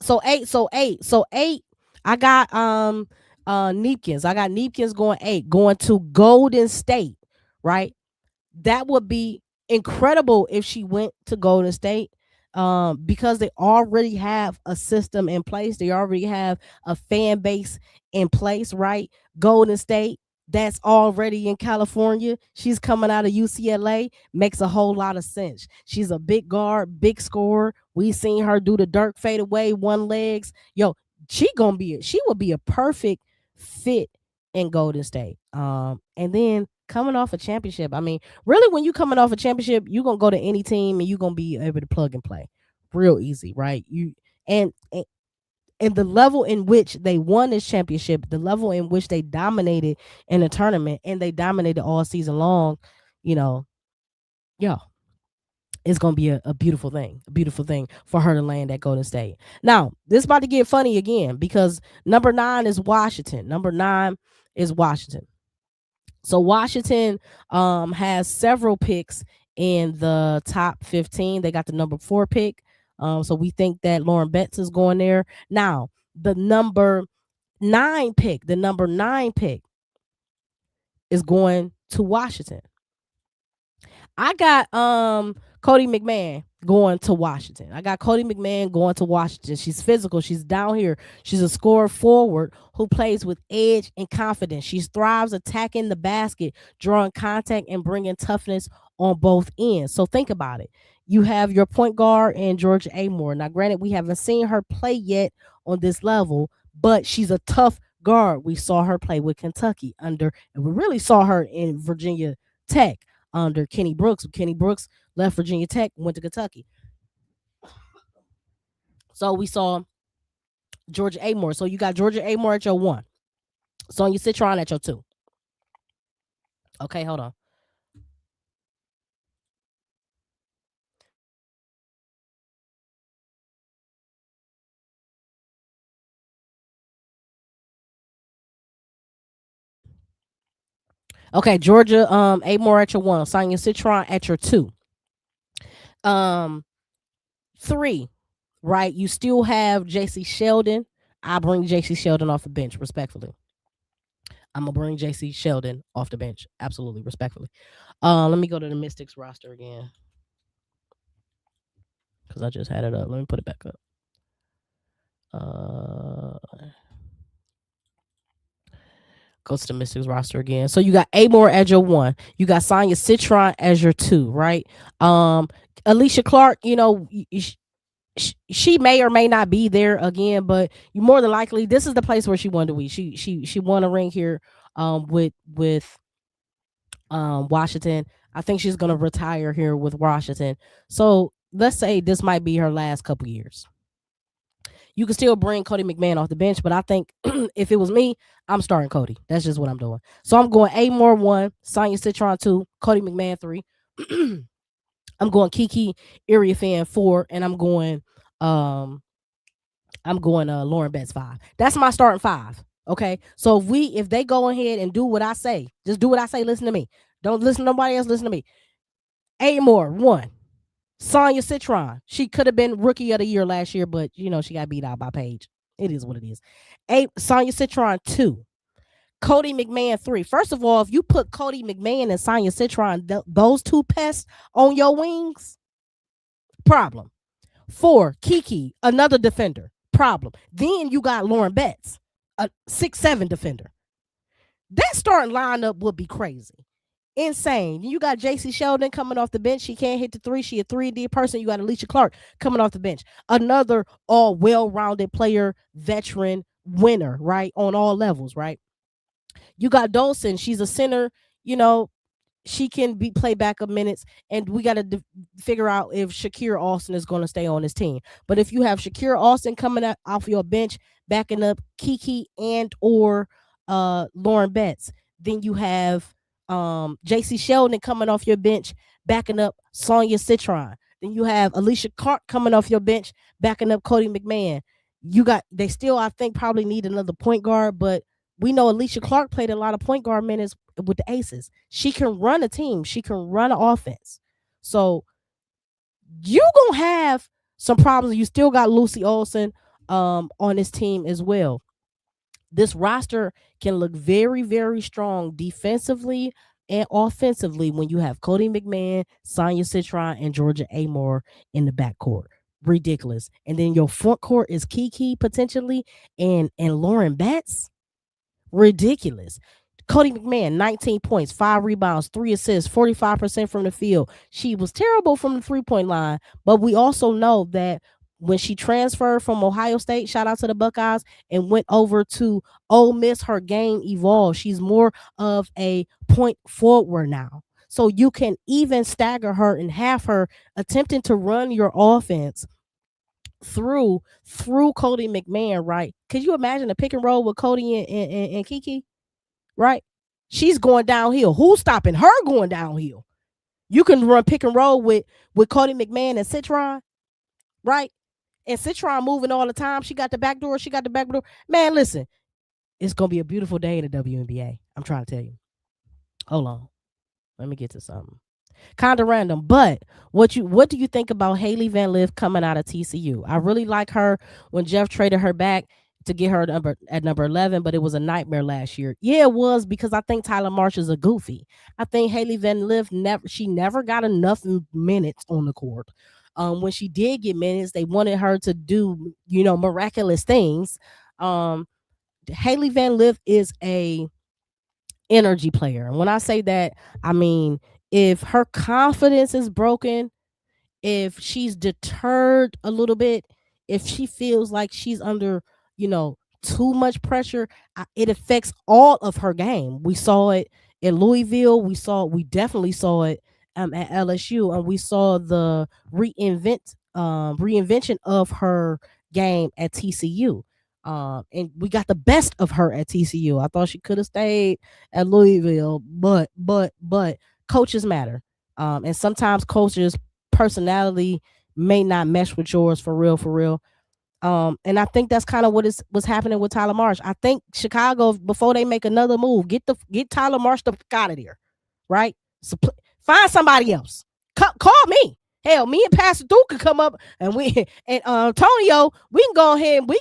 I got Neepkins. I got Neepkins going 8, going to Golden State, right? That would be incredible if she went to Golden State. Because they already have a system in place. They already have a fan base in place, right? Golden State, that's already in California. She's coming out of UCLA. Makes a whole lot of sense. She's a big guard, big scorer. We seen her do the Dirk fadeaway, one legs. Yo, she would be a perfect fit in Golden State. And then coming off a championship, I mean, really, when you coming off a championship, you're gonna go to any team and you're gonna be able to plug and play real easy, right? And the level in which they won this championship, the level in which they dominated in the tournament, and they dominated all season long, yeah, it's gonna be a beautiful thing for her to land at Golden State. Now, this is about to get funny again, because number 9 is Washington. So Washington has several picks in the top 15. They got the number 4 pick. So we think that Lauren Betts is going there. Now, the number 9 pick is going to Washington. I got Cody McMahon going to Washington. She's physical. She's down here. She's a scorer forward who plays with edge and confidence. She thrives attacking the basket, drawing contact, and bringing toughness on both ends. So think about it. You have your point guard and Georgia Amore. Now, granted, we haven't seen her play yet on this level, but she's a tough guard. We saw her play with Kentucky and we really saw her in Virginia Tech under Kenny Brooks. Kenny Brooks left Virginia Tech, went to Kentucky. So we saw Georgia Amore. So you got Georgia Amore at your 1. Sonya Citron at your 2. Okay, hold on. Okay, Georgia Amore at your 1. Sonya Citron at your 2. 3, right? You still have JC Sheldon. I bring JC Sheldon off the bench, respectfully. I'm gonna bring JC Sheldon off the bench, absolutely, respectfully. Let me go to the Mystics roster again, because I just had it up. Let me put it back up. Go to the Mystics roster again. So you got Amore as your 1. You got Sonya Citron as your 2, right? Alicia Clark, she may or may not be there again, but you more than likely, this is the place where she wanted to be. She won a ring here with Washington. I think she's gonna retire here with Washington. So let's say this might be her last couple years. You can still bring Cody McMahon off the bench, but I think if it was me, I'm starting Cody. That's just what I'm doing. So I'm going Amore 1, Sonya Citron 2, Cody McMahon 3. I'm going Kiki Iriafen 4, and I'm going Lauren Betts 5. That's my starting 5. Okay. So if they go ahead and do what I say, just do what I say, listen to me. Don't listen to nobody else, listen to me. Amore 1, Sonya Citron. She could have been rookie of the year last year, but she got beat out by Paige. It is what it is. Sonya Citron 2. Cody McMahon 3. First of all, if you put Cody McMahon and Sonya Citron, those two pests on your wings, problem. 4. Kiki, another defender, problem. Then you got Lauren Betts, a 6'7" defender. That starting lineup would be crazy. Insane. You got JC Sheldon coming off the bench. She can't hit the 3. She a 3D person. You got Alicia Clark coming off the bench. Another all well-rounded player, veteran, winner, right? On all levels, right? You got Dolson. She's a center, she can play backup minutes, and we got to figure out if Shakira Austin is going to stay on this team. But if you have Shakira Austin coming off your bench, backing up Kiki and or Lauren Betts, then you have JC Sheldon coming off your bench, backing up Sonya Citron. Then you have Alicia Clark coming off your bench, backing up Cody McMahon. They still, I think, probably need another point guard, but we know Alicia Clark played a lot of point guard minutes with the Aces. She can run a team. She can run an offense. So you gonna have some problems. You still got Lucy Olsen on this team as well. This roster can look very, very strong defensively and offensively when you have Cody McMahon, Sonya Citron, and Georgia Amore in the backcourt. Ridiculous. And then your front court is Kiki potentially and Lauren Betts. Ridiculous. Cody McMahon, 19 points, 5 rebounds, 3 assists, 45% from the field. She was terrible from the 3-point line, but we also know that when she transferred from Ohio State, shout out to the Buckeyes, and went over to Ole Miss, her game evolved. She's more of a point forward now. So you can even stagger her and have her attempting to run your offense through Cody McMahon, right? Could you imagine a pick and roll with Cody and Kiki? Right? She's going downhill. Who's stopping her going downhill? You can run pick and roll with Cody McMahon and Citron, right? And Citron moving all the time. She got the back door. Man, listen, it's going to be a beautiful day in the WNBA. I'm trying to tell you. Hold on. Let me get to something. Kind of random, but what do you think about Hailey Van Lith coming out of TCU? I really like her when Jeff traded her back to get her at number 11, but it was a nightmare last year. Yeah, it was, because I think Tyler Marsh is a goofy. I think Hailey Van Lith never got enough minutes on the court. When she did get minutes, they wanted her to do, miraculous things. Hailey Van Lith is a energy player. And when I say that, I mean, if her confidence is broken, if she's deterred a little bit, if she feels like she's under, too much pressure, it affects all of her game. We saw it in Louisville. We definitely saw it at LSU, and we saw the reinvention of her game at TCU. And we got the best of her at TCU. I thought she could have stayed at Louisville, but coaches matter. And sometimes coaches' personality may not mesh with yours for real. And I think that's kind of what's happening with Tyler Marsh. I think Chicago, before they make another move, get Tyler Marsh the fuck out of there, right? So find somebody else. Call me. Hell, me and Pastor Duke could come up, and Antonio, we can go ahead and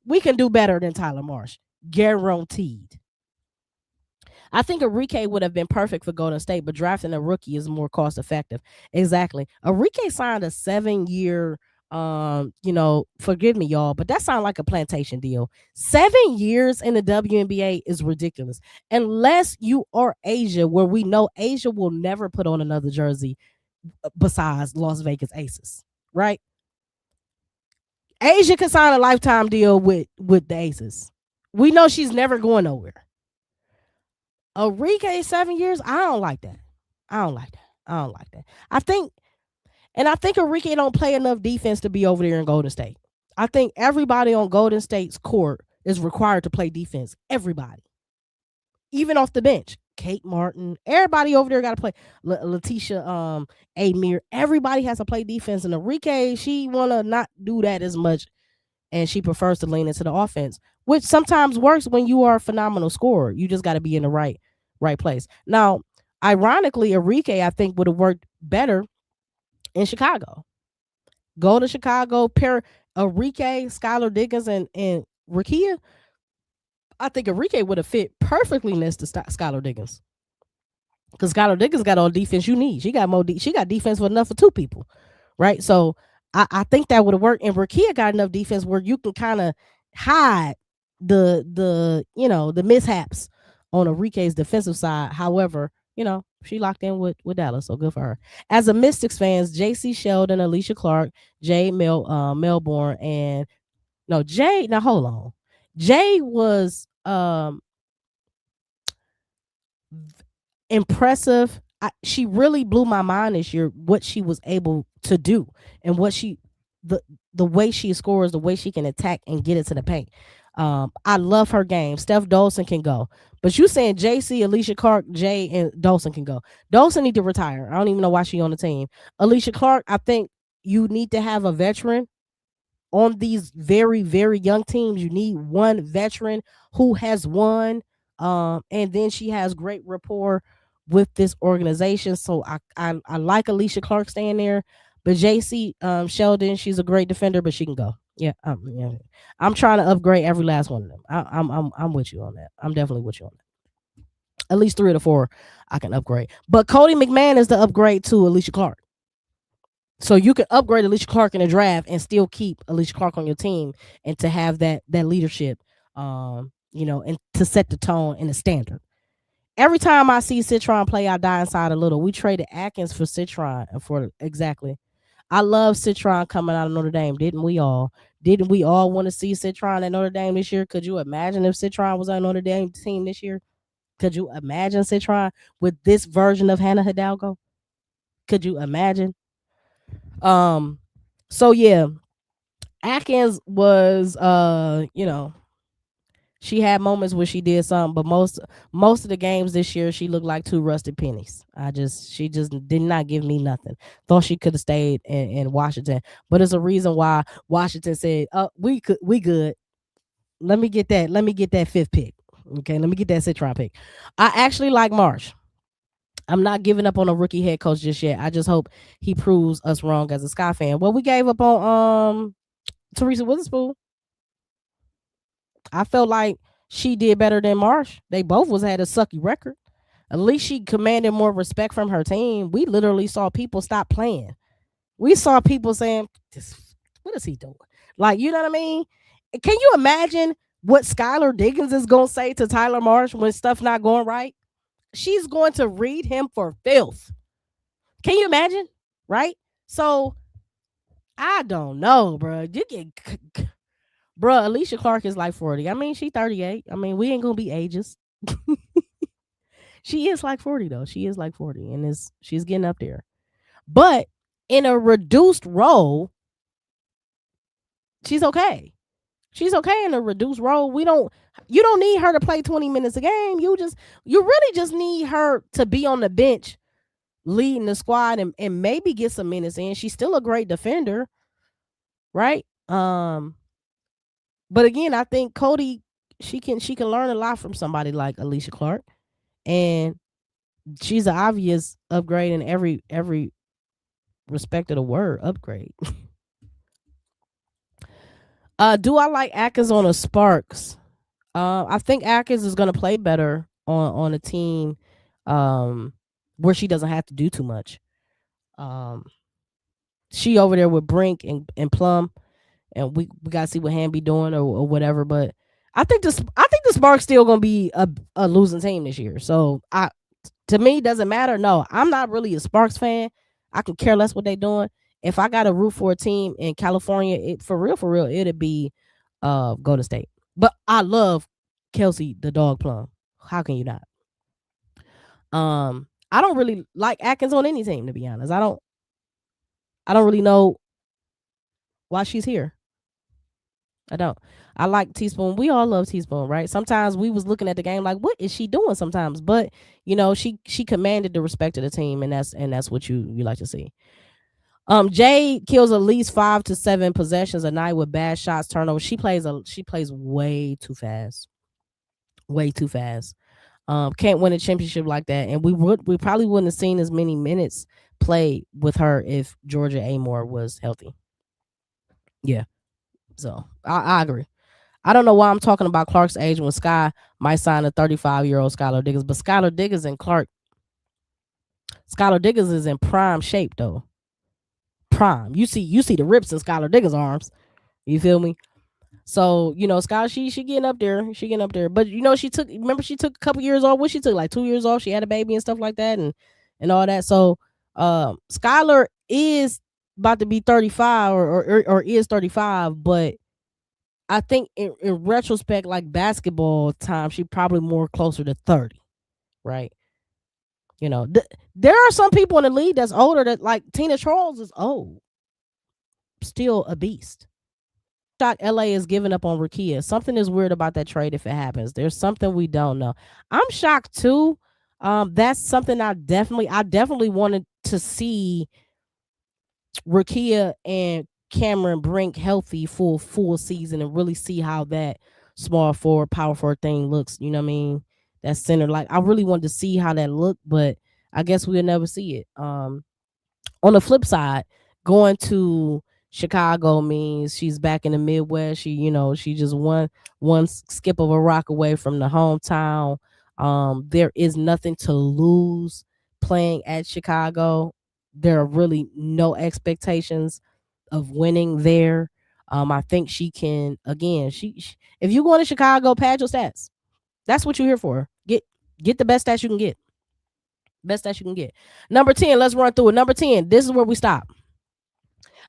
we can do better than Tyler Marsh. Guaranteed. I think Enrique would have been perfect for Golden State, but drafting a rookie is more cost effective. Exactly. Enrique signed a 7-year, forgive me, y'all, but that sounds like a plantation deal. 7 years in the WNBA is ridiculous. Unless you are Asia, where we know Asia will never put on another jersey besides Las Vegas Aces, right? Asia can sign a lifetime deal with the Aces. We know she's never going nowhere. Enrique 7 years, I don't like that. I think Enrique don't play enough defense to be over there in Golden State. I think everybody on Golden State's court is required to play defense. Everybody. Even off the bench. Kate Martin, everybody over there got to play. Letitia Amir, everybody has to play defense. And Enrique, she want to not do that as much, and she prefers to lean into the offense, which sometimes works when you are a phenomenal scorer. You just got to be in the right place. Now, ironically, Enrique, I think, would have worked better in Chicago. go to Chicago, pair Enrique, Skylar Diggins, and Rakia. I think Enrique would have fit perfectly next to Skylar Diggins. Because Skylar Diggins got all defense you need. She got she got defense for enough for two people, right? So I think that would have worked. And Rakia got enough defense where you can kind of hide the mishaps on Enrique's defensive side. However, she locked in with Dallas, so good for her. As a Mystics fans, J.C. Sheldon, Alicia Clark, Jay Melbourne, and no Jay. Now hold on, Jay was impressive. She really blew my mind this year. What she was able to do and what the way she scores, the way she can attack and get it to the paint. I love her game. Steph Dolson can go, but you saying JC, Alicia Clark, Jay, and Dolson can go. Dolson need to retire. I don't even know why she on the team. Alicia Clark, I think you need to have a veteran on these very, very young teams. You need one veteran who has won, and then she has great rapport with this organization. So I like Alicia Clark staying there, but JC Sheldon, she's a great defender, but she can go. Yeah, I'm trying to upgrade every last one of them. I'm with you on that. I'm definitely with you on that. At least 3 or 4 I can upgrade. But Cody McMahon is the upgrade to Alicia Clark. So you can upgrade Alicia Clark in a draft and still keep Alicia Clark on your team, and to have that leadership, and to set the tone and the standard. Every time I see Citron play, I die inside a little. We traded Atkins for Citron exactly. I love Citron coming out of Notre Dame. Didn't we all? Didn't we all want to see Citron at Notre Dame this year? Could you imagine if Citron was on Notre Dame team this year? Could you imagine Citron with this version of Hannah Hidalgo? Could you imagine? So yeah, Atkins was she had moments where she did something, but most of the games this year she looked like 2 rusted pennies. She just did not give me nothing. Thought she could have stayed in Washington, but it's a reason why Washington said, we good. Let me get that 5th pick. Okay, let me get that 6th round pick. I actually like Marsh. I'm not giving up on a rookie head coach just yet. I just hope he proves us wrong as a Sky fan. Well, we gave up on Teresa Witherspoon. I felt like she did better than Marsh. They both had a sucky record. At least she commanded more respect from her team. We literally saw people stop playing. We saw people saying, what is he doing? Like, you know what I mean? Can you imagine what Skylar Diggins is going to say to Tyler Marsh when stuff not going right? She's going to read him for filth. Can you imagine? Right? So, I don't know, bro. Bro, Alicia Clark is like 40. I mean, she's 38. I mean, we ain't going to be ages. She is like 40, though. She is like 40, and she's getting up there. But in a reduced role, she's okay. She's okay in a reduced role. You don't need her to play 20 minutes a game. You really just need her to be on the bench leading the squad and maybe get some minutes in. She's still a great defender, right? But again, I think Cody, she can learn a lot from somebody like Alicia Clark, and she's an obvious upgrade in every respect of the word, upgrade. Do I like Atkins on the Sparks? I think Atkins is going to play better on a team where she doesn't have to do too much. She over there with Brink and Plum, and we got to see what Hamby doing or whatever. But I think the Sparks still going to be a losing team this year. So to me, doesn't matter. No, I'm not really a Sparks fan. I can care less what they're doing. If I got to root for a team in California, for real, it'd be Golden State. But I love Kelsey the dog Plum. How can you not? I don't really like Atkins on any team, to be honest. I don't really know why she's here. I don't. I like Teaspoon. We all love Teaspoon, right? Sometimes we was looking at the game like, what is she doing sometimes? But, she commanded the respect of the team, and that's what you like to see. Jay kills at least 5 to 7 possessions a night with bad shots, turnovers. She plays way too fast. Way too fast. Can't win a championship like that. And we probably wouldn't have seen as many minutes played with her if Georgia Amore was healthy. Yeah. So I agree. I don't know why I'm talking about Clark's age when Sky might sign a 35-year-old Skylar Diggins, but Skylar Diggins is in prime shape though. Prime. You see the rips in Skylar Diggins' arms. You feel me? So, Sky, she getting up there. She getting up there. But she took a couple years off. What she took, like 2 years off. She had a baby and stuff like that and all that. So Skylar is about to be 35 or is 35, but I think in retrospect, like basketball time, she probably more closer to 30, right? There are some people in the league that's older that like Tina Charles is old, still a beast. Shocked LA is giving up on Rakia. Something is weird about that trade if it happens. There's something we don't know. I'm shocked too. That's something I definitely wanted to see Rakia and Cameron Brink healthy full season and really see how that small forward, power forward thing looks. You know what I mean? That center. Like I really wanted to see how that looked, but I guess we'll never see it. On the flip side, going to Chicago means she's back in the Midwest. She just one skip of a rock away from the hometown. There is nothing to lose playing at Chicago. There are really no expectations of winning there. I think she can again. If you go to Chicago, pad your stats. That's what you're here for. Get the best stats you can get. Best stats you can get. Number 10, let's run through it. Number 10, this is where we stop.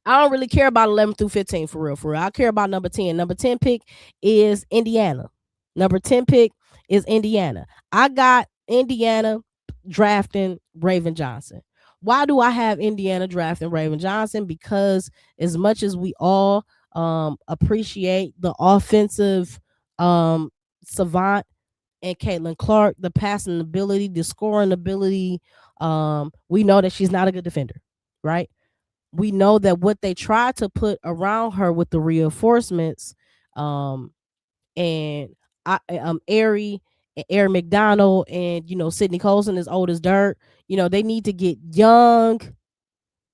I don't really care about 11 through 15 for real, for real. I care about number 10. Number 10 pick is Indiana. Number 10 pick is Indiana. I got Indiana drafting Raven Johnson. Why do I have Indiana drafting Raven Johnson? Because as much as we all appreciate the offensive savant and Caitlin Clark, the passing ability, the scoring ability, we know that she's not a good defender, right? We know that what they tried to put around her with the reinforcements, and Ari McDonald, and Sydney Colson is old as dirt. They need to get young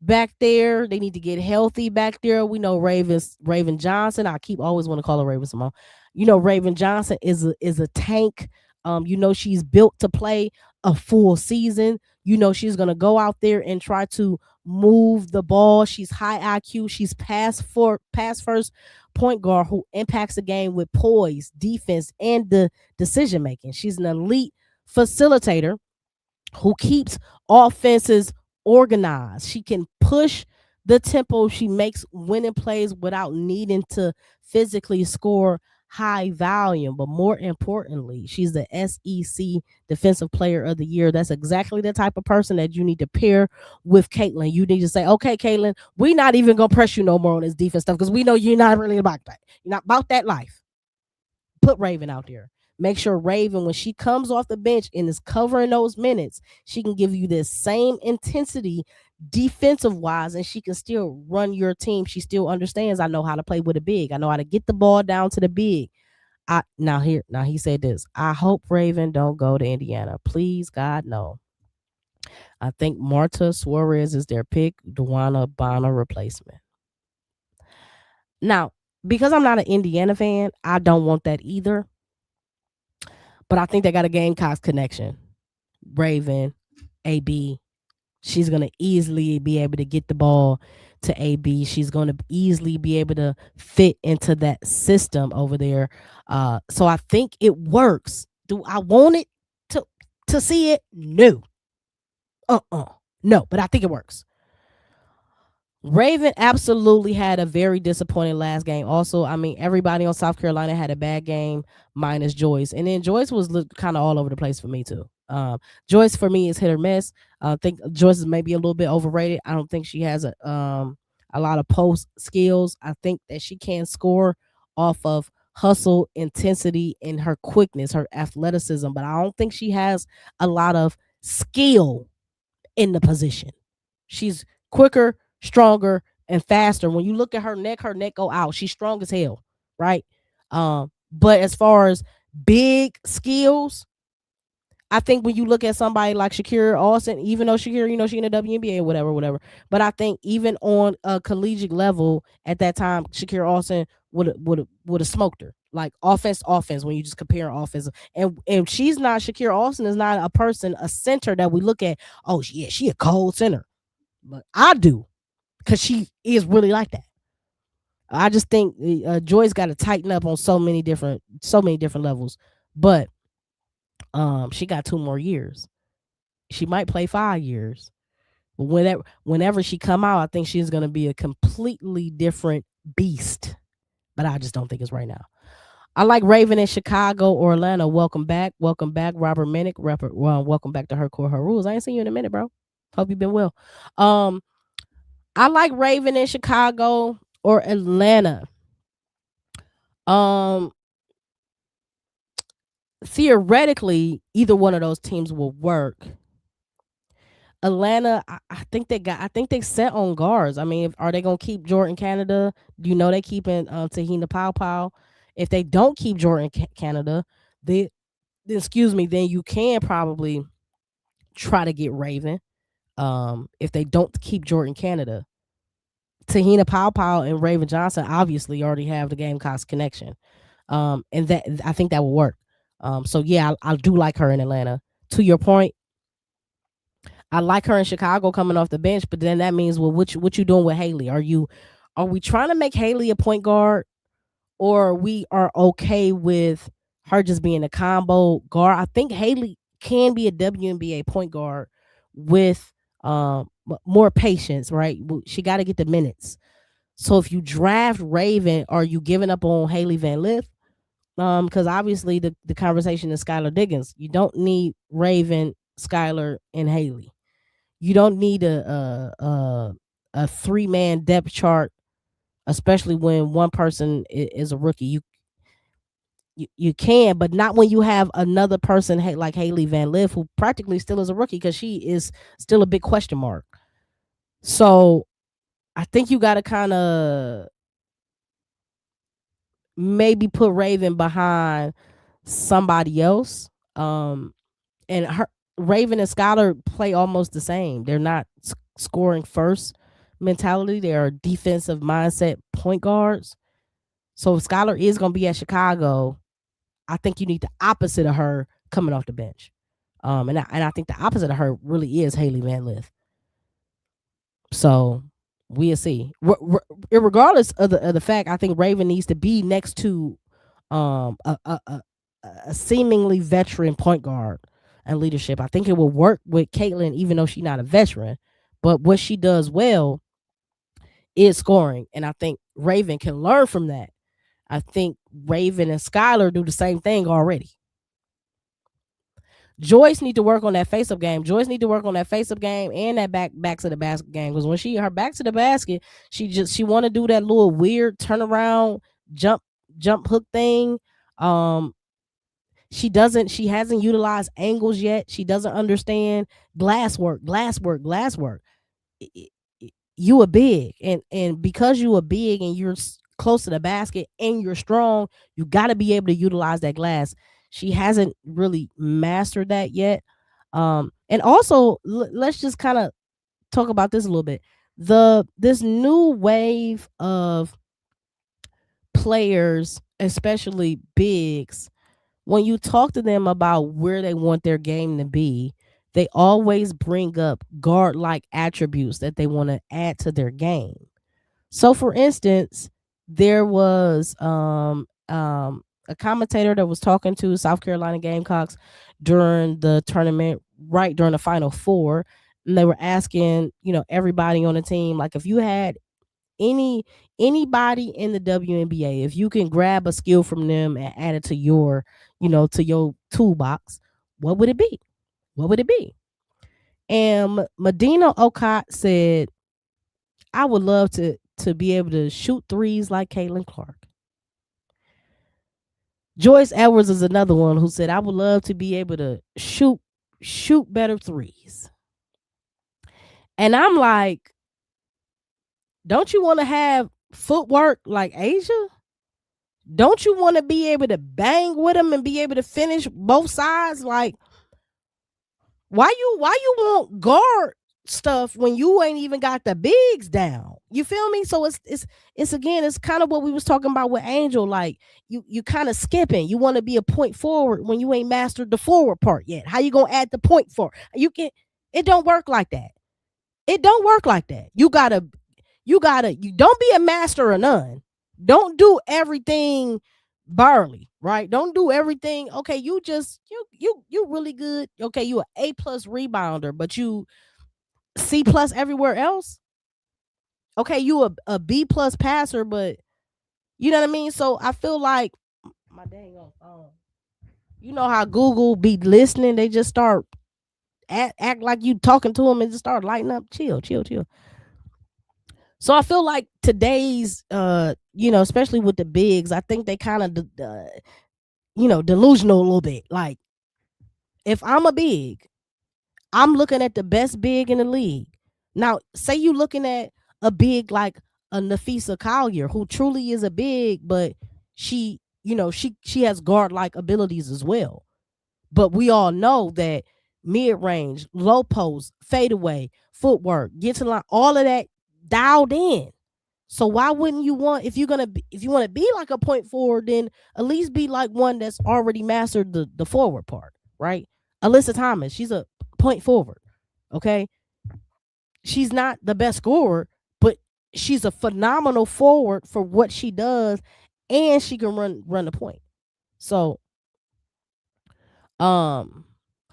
back there. They need to get healthy back there. We know Raven Johnson. I keep always want to call her Raven Simone. Raven Johnson is a tank. She's built to play a full season. She's gonna go out there and try to move the ball. She's high IQ. She's pass first point guard who impacts the game with poise, defense, and the decision making. She's an elite facilitator who keeps offenses organized. She can push the tempo. She makes winning plays without needing to physically score high volume. But more importantly, she's the SEC Defensive Player of the Year. That's exactly the type of person that you need to pair with Caitlin. You need to say, okay, Caitlin, we're not even going to press you no more on this defense stuff because we know you're not really about that. You're not about that life. Put Raven out there. Make sure Raven, when she comes off the bench and is covering those minutes, she can give you this same intensity defensive wise, and she can still run your team. She still understands, I know how to play with a big. I know how to get the ball down to the big. Now he said this. I hope Raven don't go to Indiana. Please, God, no. I think Marta Suarez is their pick, Duana Bonner replacement. Now, because I'm not an Indiana fan, I don't want that either. But I think they got a Gamecocks connection. Raven, AB. She's going to easily be able to get the ball to AB. She's going to easily be able to fit into that system over there. So I think it works. Do I want it to see it? No. No, but I think it works. Raven absolutely had a very disappointing last game. Also, I mean, everybody on South Carolina had a bad game minus Joyce. And then Joyce was kind of all over the place for me, too. Joyce, for me, is hit or miss. I think Joyce is maybe a little bit overrated. I don't think she has a lot of post skills. I think that she can score off of hustle, intensity, and her quickness, her athleticism. But I don't think she has a lot of skill in the position. She's quicker, stronger, and faster. When you look at her neck go out. She's strong as hell, right? But as far as big skills, I think when you look at somebody like Shakira Austin, even though Shakira, she in the WNBA or whatever, but I think even on a collegiate level at that time, Shakira Austin would have smoked her. Like offense, when you just compare offense, and she's not Shakira Austin is not a person, a center that we look at. Oh yeah, she a cold center, but I do because she is really like that. I just think Joy's got to tighten up on so many different levels, but she got 2 more years. She might play 5 years. But whenever she come out, I think she's gonna be a completely different beast. But I just don't think it's right now. I like Raven in Chicago or Atlanta. Welcome back, Robert Minnick. Welcome back to Her Core Her Rules. I ain't seen you in a minute, bro. Hope you've been well. I like Raven in Chicago or Atlanta. Theoretically, either one of those teams will work. Atlanta, I think they set on guards. I mean, are they gonna keep Jordan Canada? Do you know they keeping Tahina Pow? If they don't keep Jordan Canada, then you can probably try to get Raven. If they don't keep Jordan Canada, Tahina Pow and Raven Johnson obviously already have the Gamecocks connection. And that I think that will work. So yeah, I do like her in Atlanta. To your point, I like her in Chicago coming off the bench, but then that means, well, what you doing with Haley? Are we trying to make Haley a point guard, or we are okay with her just being a combo guard? I think Haley can be a WNBA point guard with more patience, right? She got to get the minutes. So if you draft Raven, are you giving up on Haley Van Lith? Because obviously the conversation is Skylar Diggins. You don't need Raven, Skylar, and Haley. You don't need a 3-man depth chart, especially when one person is a rookie. You can, but not when you have another person like Haley Van Lith, who practically still is a rookie because she is still a big question mark. So I think you got to kind of maybe put Raven behind somebody else. And Raven and Skylar play almost the same. They're not scoring first mentality. They are defensive mindset point guards. So if Skylar is going to be at Chicago, I think you need the opposite of her coming off the bench. And I think the opposite of her really is Haley Van Lith. So we'll see. Regardless of the fact, I think Raven needs to be next to a seemingly veteran point guard and leadership. I think it will work with Caitlin, even though she's not a veteran. But what she does well is scoring, and I think Raven can learn from that. I think Raven and Skylar do the same thing already. Joyce need to work on that face-up game. And that back to the basket game, because when her back to the basket, she want to do that little weird turnaround jump hook thing. She hasn't utilized angles yet. She doesn't understand glass work. You are big, and because you are big and you're close to the basket and you're strong, you got to be able to utilize that glass. She hasn't really mastered that yet. And also, let's just kind of talk about this a little bit. This new wave of players, especially bigs, when you talk to them about where they want their game to be, they always bring up guard-like attributes that they want to add to their game. So, for instance, there was a commentator that was talking to South Carolina Gamecocks during the tournament, right during the Final Four, and they were asking, everybody on the team, like, if you had anybody in the WNBA, if you can grab a skill from them and add it to your toolbox, what would it be? And Medina Okot said, I would love to be able to shoot threes like Caitlin Clark. Joyce Edwards is another one who said, I would love to be able to shoot better threes. And I'm like, don't you want to have footwork like Asia? Don't you want to be able to bang with them and be able to finish both sides? Like, Why you want guard stuff when you ain't even got the bigs down? You feel me? So it's again, it's kind of what we was talking about with Angel. Like you kind of skipping. You want to be a point forward when you ain't mastered the forward part yet. How you gonna add the point for? You can. It don't work like that. It don't work like that. You don't be a master of none. Don't do everything barely, right? Don't do everything. Okay, you really good. Okay, you A+ rebounder, but you C+ everywhere else. Okay, you a B+ passer, but you know what I mean? So I feel like my dang on phone. You know how Google be listening, they just start act like you talking to them and just start lighting up. Chill, chill, chill. So I feel like today's especially with the bigs, I think they kind of delusional a little bit. Like if I'm a big, I'm looking at the best big in the league. Now, say you looking at a big like a Nafisa Collier, who truly is a big, but she has guard like abilities as well. But we all know that mid range, low post, fadeaway, footwork, get to the line, all of that dialed in. So why wouldn't you want, if you want to be like a point forward, then at least be like one that's already mastered the forward part, right? Alyssa Thomas, she's a point forward. Okay. She's not the best scorer, but she's a phenomenal forward for what she does, and she can run the point. So hold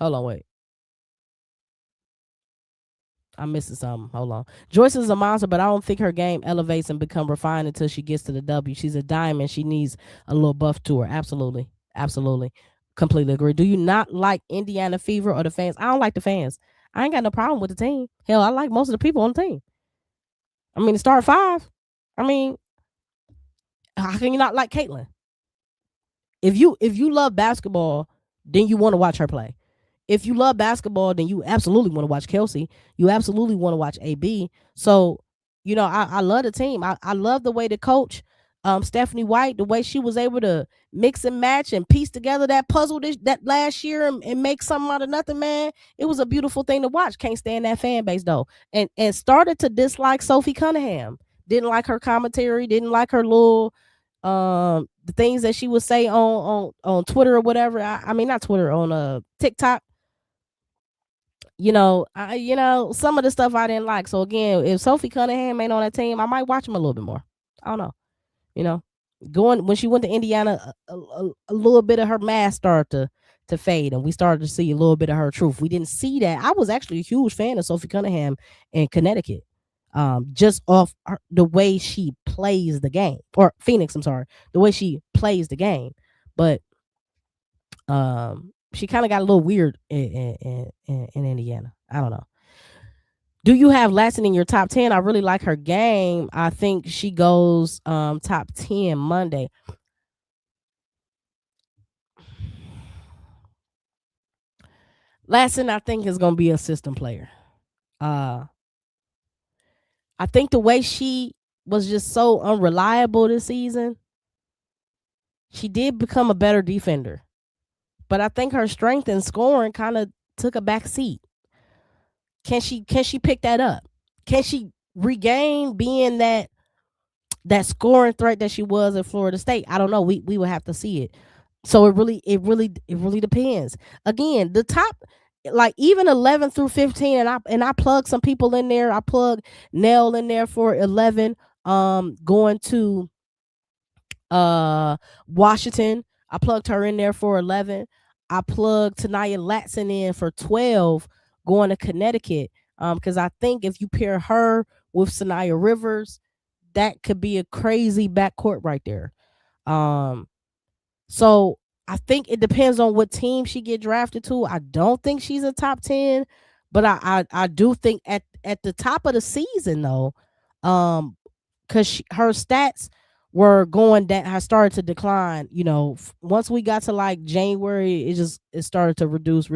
on, wait. I'm missing something. Hold on. Joyce is a monster, but I don't think her game elevates and become refined until she gets to the W. She's a diamond. She needs a little buff to her. Absolutely. Absolutely. Completely agree. Do you not like Indiana Fever or the fans? I don't like the fans. I ain't got no problem with the team. Hell, I like most of the people on the team. I mean, the start five. I mean, how can you not like Caitlin? If you love basketball, then you want to watch her play. If you love basketball, then you absolutely want to watch Kelsey. You absolutely want to watch AB. So, I love the team. I love the way the coach, Stephanie White, the way she was able to mix and match and piece together that puzzle that last year and make something out of nothing, man. It was a beautiful thing to watch. Can't stand that fan base though. And started to dislike Sophie Cunningham. Didn't like her commentary, didn't like her little the things that she would say on Twitter or whatever. I mean not Twitter, on TikTok. Some of the stuff I didn't like. So again, if Sophie Cunningham ain't on that team, I might watch him a little bit more. I don't know. You know, going when she went to Indiana, a little bit of her mask started to fade, and we started to see a little bit of her truth. We didn't see that. I was actually a huge fan of Sophie Cunningham in Connecticut, just off the way she plays the game, or Phoenix. I'm sorry, the way she plays the game, but she kind of got a little weird in Indiana. I don't know. Do you have Latson in your top 10? I really like her game. I think she goes top 10 Monday. Latson, I think, is gonna be a system player. I think the way she was just so unreliable this season, she did become a better defender. But I think her strength in scoring kind of took a back seat. Can she pick that up? Can she regain being that scoring threat that she was at Florida State? I don't know. We would have to see it. So it really depends. Again, the top, like even 11 through 15, and I plug some people in there. I plug Nell in there for 11. Going to Washington. I plugged her in there for 11. I plugged Tanaya Latson in for 12, going to Connecticut. Because I think if you pair her with Sanaya Rivers, that could be a crazy backcourt right there. So I think it depends on what team she get drafted to. I don't think she's a top 10, but I do think at the top of the season though, because her stats were going down, has started to decline. Once we got to like January, it started to reduce.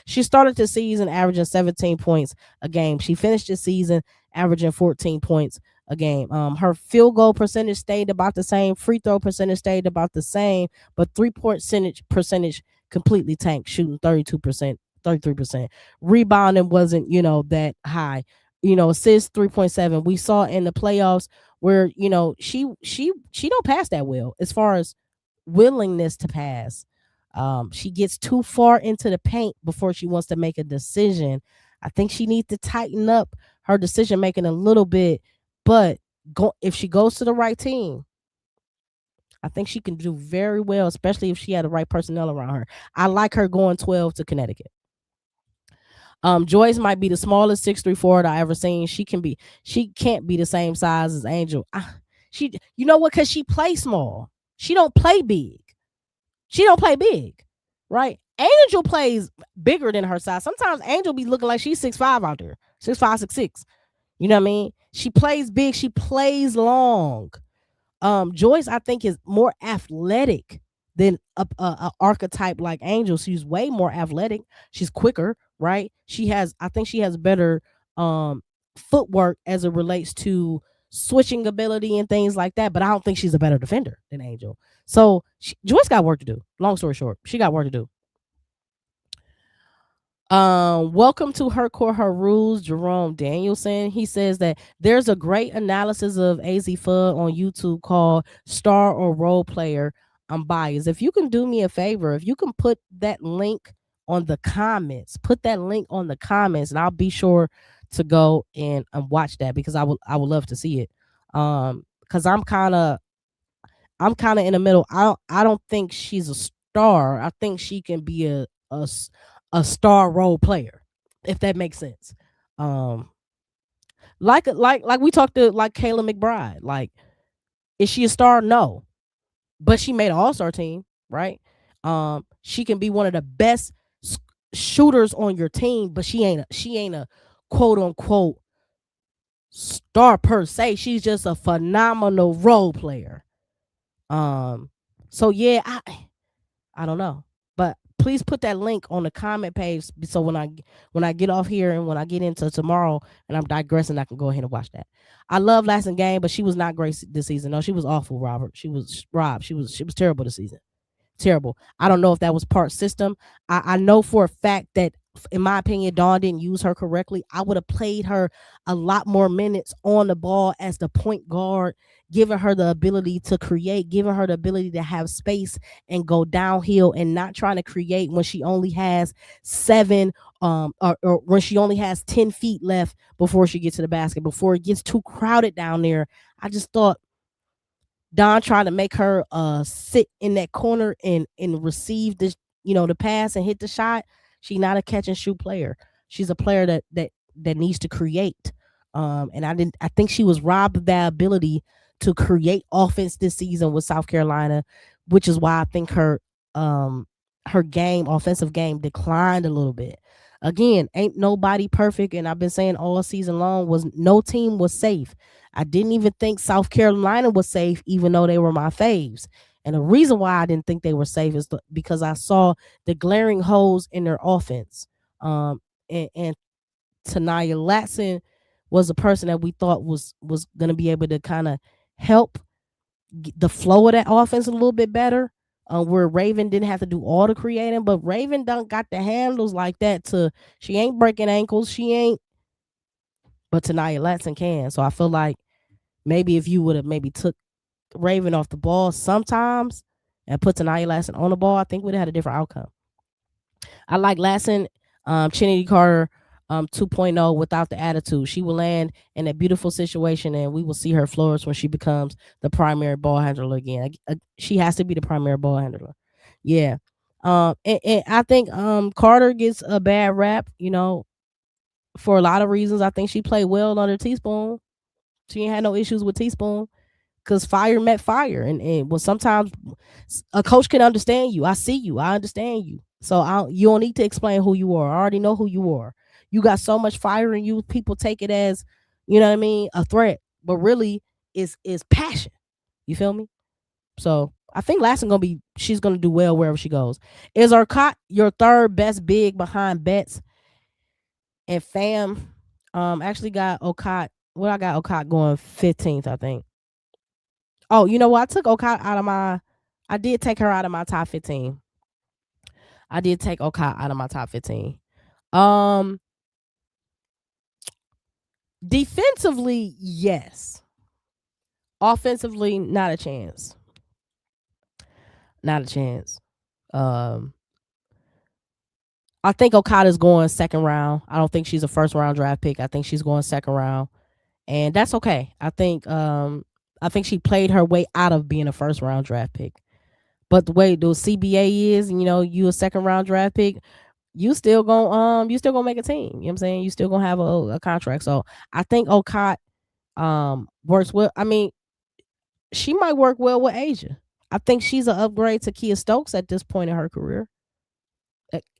She started the season averaging 17 points a game. She finished the season averaging 14 points a game. Her field goal percentage stayed about the same, free throw percentage stayed about the same, but 3-point percentage completely tanked, shooting 32% 33%. Rebounding wasn't, that high. Assists 3.7. We saw in the playoffs where, she don't pass that well as far as willingness to pass. She gets too far into the paint before she wants to make a decision. I think she needs to tighten up her decision making a little bit, but if she goes to the right team, I think she can do very well, especially if she had the right personnel around her. I like her going 12 to Connecticut. Joyce might be the smallest 6'3" forward I ever seen. She can't be the same size as Angel. You know what? Because she plays small. She don't play big. Right? Angel plays bigger than her size. Sometimes Angel be looking like she's 6'5" out there, 6'5", 6'6". You know what I mean? She plays big. She plays long. Joyce, I think, is more athletic than a archetype like Angel. She's way more athletic. She's quicker, right? I think she has better footwork as it relates to switching ability and things like that. But I don't think she's a better defender than Angel. So Joyce got work to do. Long story short, she got work to do. Welcome to Her Court, Her Rules, Jerome Danielson. He says that there's a great analysis of AZ Fudd on YouTube called Star or Role Player. I'm biased. If you can do me a favor, if you can put that link on the comments, and I'll be sure to go and watch that because I would love to see it. Because I'm kind of in the middle. I don't think she's a star. I think she can be a star role player, if that makes sense. Like we talked to like Kayla McBride. Like, is she a star? No, but she made an all-star team, right? She can be one of the best shooters on your team, but she ain't a quote unquote star per se. She's just a phenomenal role player. So yeah, I don't know, but please put that link on the comment page so when I get off here and when I get into tomorrow and I'm digressing, I can go ahead and watch that. I love Lassen Game, but she was not great this season. No, she was awful, Robert. She was terrible this season. Terrible. I don't know if that was part system. I know for a fact that, in my opinion, Dawn didn't use her correctly. I would have played her a lot more minutes on the ball as the point guard, giving her the ability to create, giving her the ability to have space and go downhill and not trying to create when she only has 7 or when she only has 10 feet left before she gets to the basket, before it gets too crowded down there. I just thought Don trying to make her sit in that corner and receive this, the pass and hit the shot. She's not a catch and shoot player. She's a player that needs to create. And I think she was robbed of that ability to create offense this season with South Carolina, which is why I think her offensive game declined a little bit. Again, ain't nobody perfect, and I've been saying all season long no team was safe. I didn't even think South Carolina was safe, even though they were my faves. And the reason why I didn't think they were safe is because I saw the glaring holes in their offense. And Tanaya Latson was a person that we thought was going to be able to kind of help the flow of that offense a little bit better. Where Raven didn't have to do all the creating, but Raven done got the handles like that she ain't breaking ankles, but Tanaya Latson can. So I feel like maybe if you would have maybe took Raven off the ball sometimes and put Tanaya Latson on the ball, I think we'd have had a different outcome. I like Latson, Trinity Carter 2.0 without the attitude. She will land in a beautiful situation and we will see her flourish when she becomes the primary ball handler again. She has to be the primary ball handler. Yeah. And I think Carter gets a bad rap, for a lot of reasons. I think she played well under Teaspoon. She ain't had no issues with Teaspoon because fire met fire. And sometimes a coach can understand you. I see you. I understand you. So you don't need to explain who you are. I already know who you are. You got so much fire in you. People take it as, a threat. But really, it's passion. You feel me? So I think Lasson she's gonna do well wherever she goes. Is Arcot your third best big behind Betts and Fam? Actually got Okot. I got Okot going 15th, I think. Oh, you know what? I took Okot I did take her out of my top 15. I did take Okot out of my top 15. Um, Defensively, yes. Offensively, not a chance. Not a chance. Um, I think Okada's going second round. I don't think she's a first round draft pick. I think she's going second round, and that's okay. I think she played her way out of being a first round draft pick. But the way the CBA is, you a second round draft pick, you still gonna make a team. You know what I'm saying? You still gonna have a contract. So I think Okada works well. I mean, she might work well with Asia. I think she's an upgrade to Kia Stokes at this point in her career.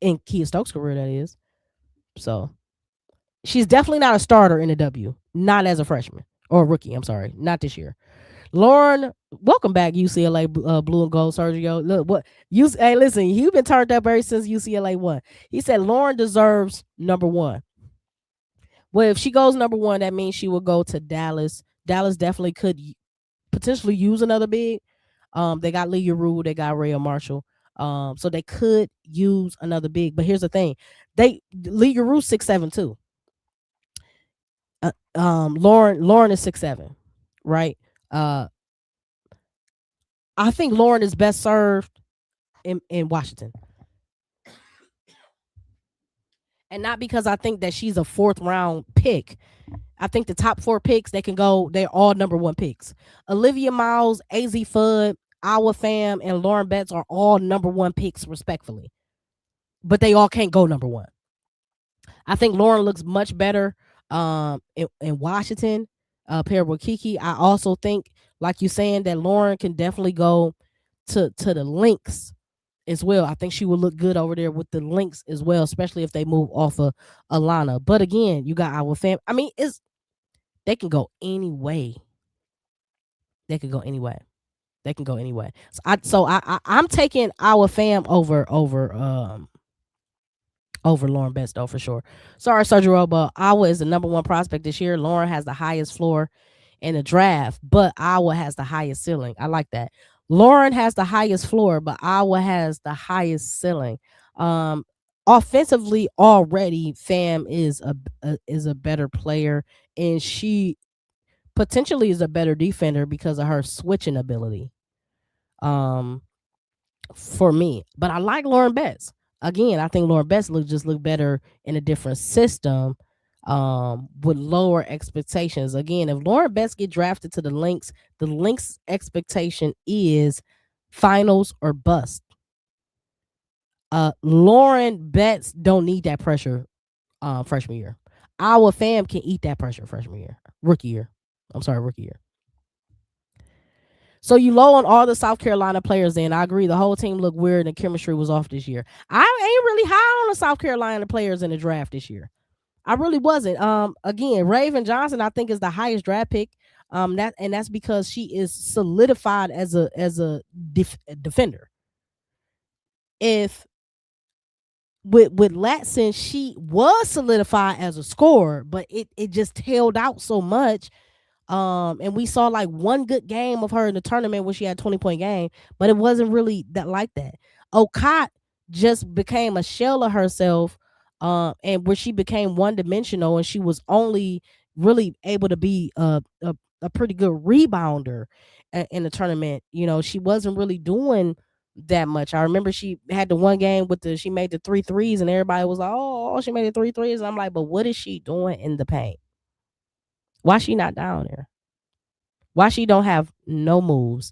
In Kia Stokes' career, that is. So she's definitely not a starter in the W. Not as a freshman or a rookie. I'm sorry, not this year. Lauren, welcome back, UCLA Blue and Gold, Sergio. Look, what you? Hey, listen, you've been turned up ever since UCLA won. He said Lauren deserves number one. Well, if she goes number one, that means she will go to Dallas. Dallas definitely could potentially use another big. They got Leah Rule, they got Rhea Marshall. So they could use another big. But here's the thing: Leah Rule 6'7" too. Lauren is 6'7", right? I think Lauren is best served in Washington. And not because I think that she's a fourth round pick. I think the top 4 picks, they're all number 1 picks. Olivia Miles, AZ Fudd, Awa Fam, and Lauren Betts are all number 1 picks, respectfully. But they all can't go number 1. I think Lauren looks much better in Washington, paired with Kiki. I also think, like you're saying, that Lauren can definitely go to the Lynx as well. I think she would look good over there with the Lynx as well, especially if they move off of Alana. But again, you got our fam. I mean, they can go any way. They can go any way. They can go any way. I'm taking our fam over Lauren Best though, for sure. Sorry, Sergio, but Iowa is the number 1 prospect this year. Lauren has the highest floor in the draft, but Iowa has the highest ceiling. I like that. Lauren has the highest floor, but Iowa has the highest ceiling. Offensively, already, Fam is a better player, and she potentially is a better defender because of her switching ability. For me, but I like Lauren Betts. Again, I think Lauren Betts look better in a different system, with lower expectations. Again, if Lauren Betts get drafted to the Lynx expectation is finals or bust. Lauren Betts don't need that pressure freshman year. Our fam can eat that pressure freshman year, rookie year. I'm sorry, rookie year. So you low on all the South Carolina players, and I agree. The whole team looked weird and chemistry was off this year. I ain't really high on the South Carolina players in the draft this year. I really wasn't. Again, Raven Johnson, I think, is the highest draft pick. That's because she is solidified as a defender. If with Latson, she was solidified as a scorer, but it just tailed out so much. And we saw like one good game of her in the tournament where she had a 20-point game, but it wasn't really that like that. Okada just became a shell of herself, and where she became one-dimensional, and she was only really able to be a pretty good rebounder in the tournament. She wasn't really doing that much. I remember she had the one game she made the 3 threes, and everybody was like, "Oh, she made the 3 threes," and I'm like, "But what is she doing in the paint? Why she not down there? Why she don't have no moves?"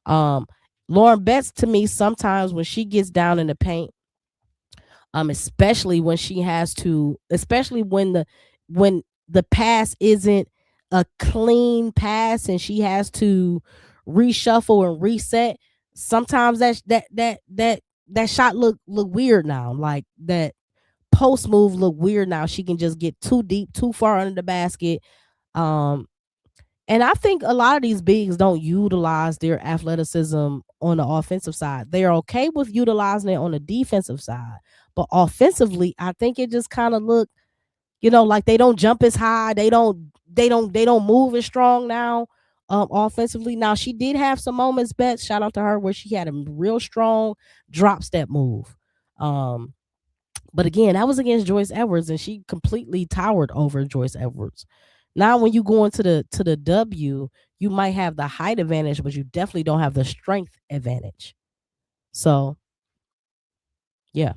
Lauren Betts, to me, sometimes when she gets down in the paint, especially when she has to, especially when the pass isn't a clean pass and she has to reshuffle and reset, sometimes that shot look weird now. Like that post move look weird now. She can just get too deep, too far under the basket. And I think a lot of these bigs don't utilize their athleticism on the offensive side. They're okay with utilizing it on the defensive side. But offensively, I think it just kind of look, like they don't jump as high. They don't move as strong now. Offensively. Now she did have some moments, Beth, shout out to her, where she had a real strong drop step move. But again, that was against Joyce Edwards, and she completely towered over Joyce Edwards. Now, when you go into the W, you might have the height advantage, but you definitely don't have the strength advantage. So, yeah.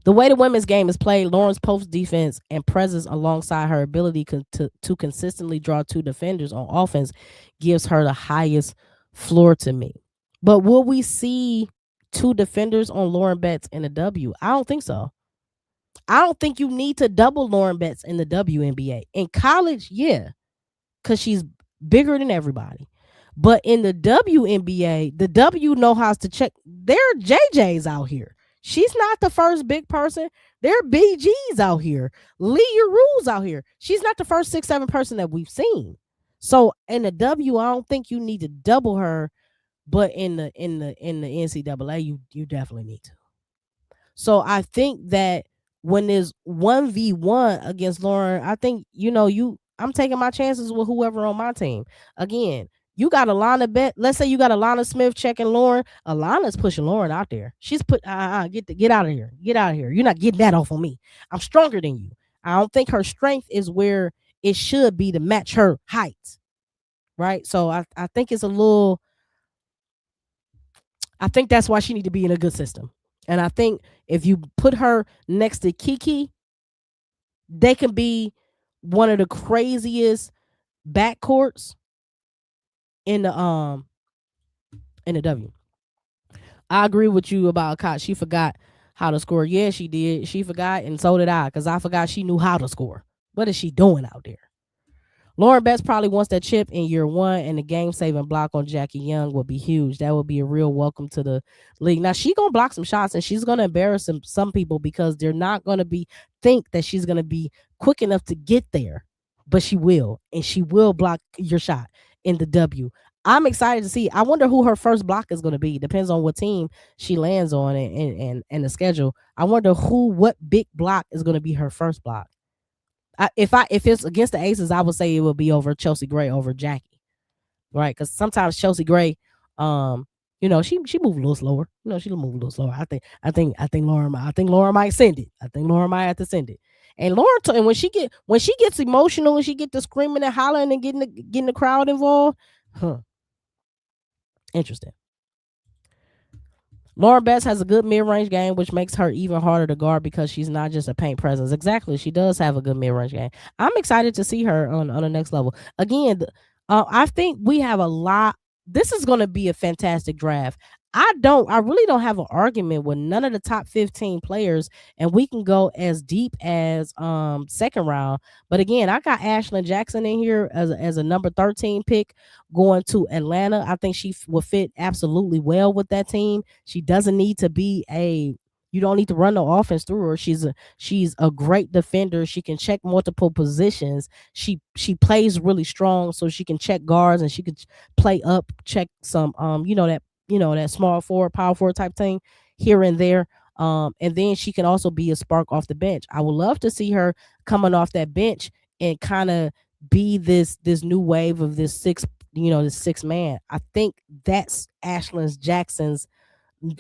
The way the women's game is played, Lauren's post defense and presence alongside her ability to consistently draw two defenders on offense gives her the highest floor to me. But will we see two defenders on Lauren Betts in the W? I don't think so. I don't think you need to double Lauren Betts in the WNBA. In college, yeah, because she's bigger than everybody. But in the WNBA, the W know how to check. There are JJs out here. She's not the first big person. There are BGs out here. Leah Rules out here. She's not the first 6'7" person that we've seen. So in the W, I don't think you need to double her. But in the NCAA, you definitely need to. So I think that when there's 1v1 against Lauren, I think, I'm taking my chances with whoever on my team. Again, you got Alana Bet. Let's say you got Alana Smith checking Lauren. Alana's pushing Lauren out there. She's get out of here. Get out of here. You're not getting that off on me. I'm stronger than you. I don't think her strength is where it should be to match her height. Right? So I think it's a little. I think that's why she need to be in a good system. And I think if you put her next to Kiki, they can be one of the craziest backcourts in the W. I agree with you about Kot. She forgot how to score. Yeah, she did. She forgot, and so did I, because I forgot she knew how to score. What is she doing out there? Lauren Betts probably wants that chip in year one, and the game-saving block on Jackie Young would be huge. That would be a real welcome to the league. Now, she's going to block some shots, and she's going to embarrass some people because they're not going to think that she's going to be quick enough to get there, but she will, and she will block your shot in the W. I'm excited to see. I wonder who her first block is going to be. Depends on what team she lands on and the schedule. I wonder what big block is going to be her first block. If it's against the Aces, I would say it would be over Chelsea Gray over Jackie, right? Because sometimes Chelsea Gray, she move a little slower. She'll move a little slower. I think Lauren might send it. I think Lauren might have to send it. And Lauren, and when she gets emotional and she get to screaming and hollering and getting the crowd involved, interesting. Lauren Betts has a good mid-range game, which makes her even harder to guard because she's not just a paint presence. Exactly. She does have a good mid-range game. I'm excited to see her on the next level. Again, I think we have a lot. This is going to be a fantastic draft. I really don't have an argument with none of the top 15 players, and we can go as deep as second round. But again, I got Ashlyn Jackson in here as a number 13 pick going to Atlanta. I think she will fit absolutely well with that team. She doesn't need to be you don't need to run the offense through her. She's a great defender. She can check multiple positions. She plays really strong, so she can check guards and she could play up, check some that small forward, power forward type thing here and there. And then she can also be a spark off the bench. I would love to see her coming off that bench and kind of be this new wave of this sixth man. I think that's Ashlyn Jackson's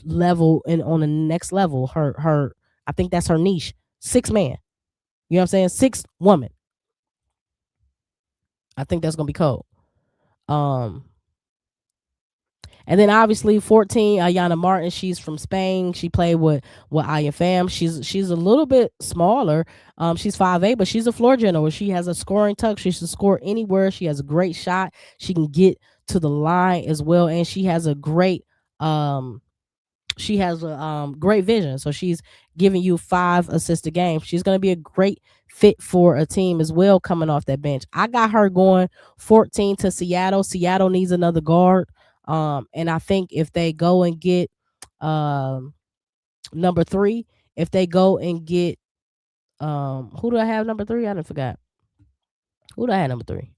level and on the next level. Her I think that's her niche. 6 man. You know what I'm saying? 6 woman. I think that's gonna be cold. And then obviously 14, Ayana Martin. She's from Spain. She played with Eyes Awa Fam. She's a little bit smaller. She's 5'8", but she's a floor general. She has a scoring touch. She should score anywhere. She has a great shot. She can get to the line as well, and she has a great great vision. So she's giving you 5 assists a game. She's going to be a great fit for a team as well coming off that bench. I got her going 14 to Seattle. Seattle needs another guard. And I think if they go and get number 3, if they go and get who do I have number 3? I didn't forgot. Who do I have number 3?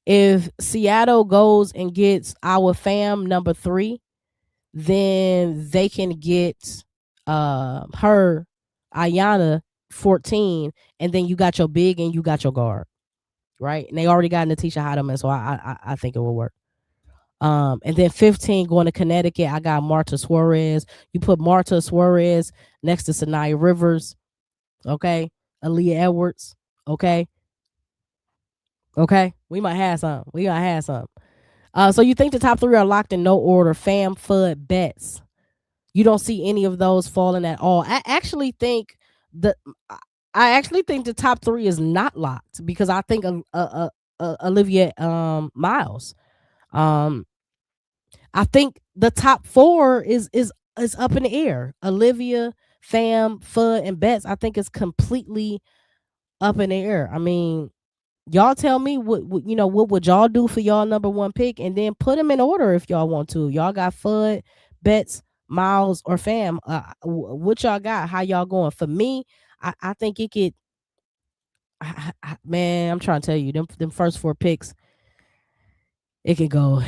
If Seattle goes and gets our fam number 3, then they can get her Ayana 14, and then you got your big and you got your guard, right? And they already got Natisha Heidemann, so I think it will work. And then 15 going to Connecticut. I got Marta Suarez. You put Marta Suarez next to Sanaya Rivers, okay? Aaliyah Edwards, okay? Okay, we might have some. We might have some. So you think the top three are locked in no order? Fam, Fudd, Betts. You don't see any of those falling at all. The I actually think the top three is not locked because I think Olivia Miles. Um, I think the top four is up in the air. Olivia, Fam, Fudd, and Betts. I think it's completely up in the air. I mean, y'all tell me what would y'all do for y'all number one pick, and then put them in order if y'all want to. Y'all got Fudd, Betts, Miles, or Fam. What y'all got? How y'all going? For me, I think it could. Man, I'm trying to tell you, them first four picks, it can go.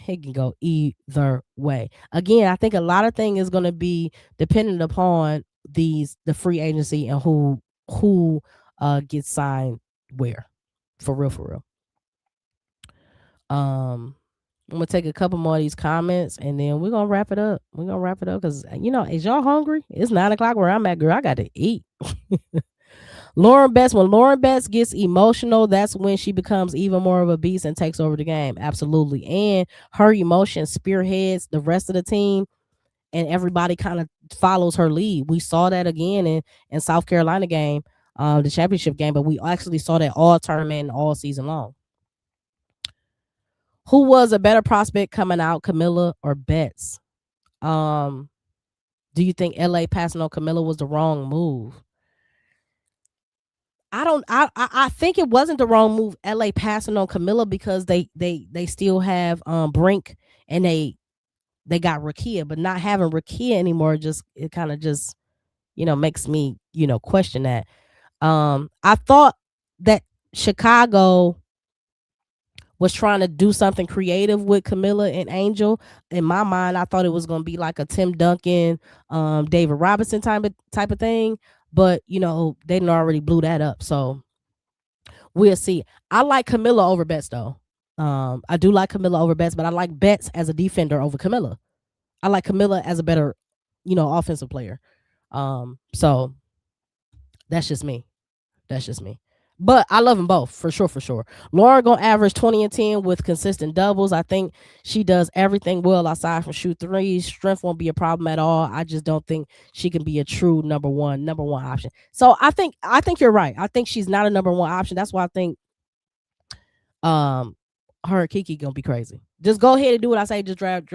It can go either way. Again, I think a lot of thing is going to be dependent upon the free agency and who gets signed where. For real, for real. I'm gonna take a couple more of these comments and then we're gonna wrap it up. We're gonna wrap it up because is y'all hungry? It's 9 o'clock where I'm at, girl. I got to eat. Lauren Betts, when Lauren Betts gets emotional, that's when she becomes even more of a beast and takes over the game. Absolutely. And her emotion spearheads the rest of the team and everybody kind of follows her lead. We saw that again in South Carolina game, the championship game, but we actually saw that all tournament and all season long. Who was a better prospect coming out, Camilla or Betts? Do you think LA passing on Camilla was the wrong move? I think it wasn't the wrong move. LA passing on Camilla because they still have Brink and they got Rakia, but not having Rakia anymore it kind of just makes me question that. I thought that Chicago was trying to do something creative with Camilla and Angel. In my mind, I thought it was going to be like a Tim Duncan, David Robinson type of thing. But, they done already blew that up. So we'll see. I like Camilla over Betts, though. I do like Camilla over Betts, but I like Betts as a defender over Camilla. I like Camilla as a better, offensive player. So that's just me. That's just me. But I love them both, for sure, for sure. Lauren gonna average 20 and 10 with consistent doubles. I think she does everything well aside from shoot threes. Strength won't be a problem at all. I just don't think she can be a true number one option. So I think you're right. I think she's not a number one option. That's why I think her and Kiki gonna be crazy. Just go ahead and do what I say. Just draft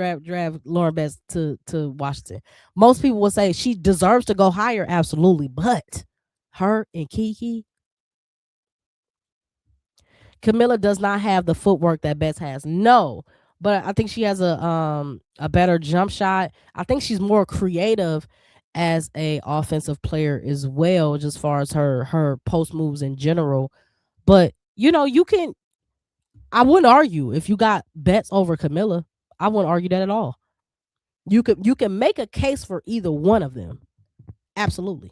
Lauren Betts to Washington. Most people will say she deserves to go higher, absolutely, but her and Kiki. Camilla does not have the footwork that Betts has. No, but I think she has a better jump shot. I think she's more creative as a offensive player as well, just as far as her post moves in general. But you can. I wouldn't argue if you got Betts over Camilla. I wouldn't argue that at all. You can make a case for either one of them. Absolutely.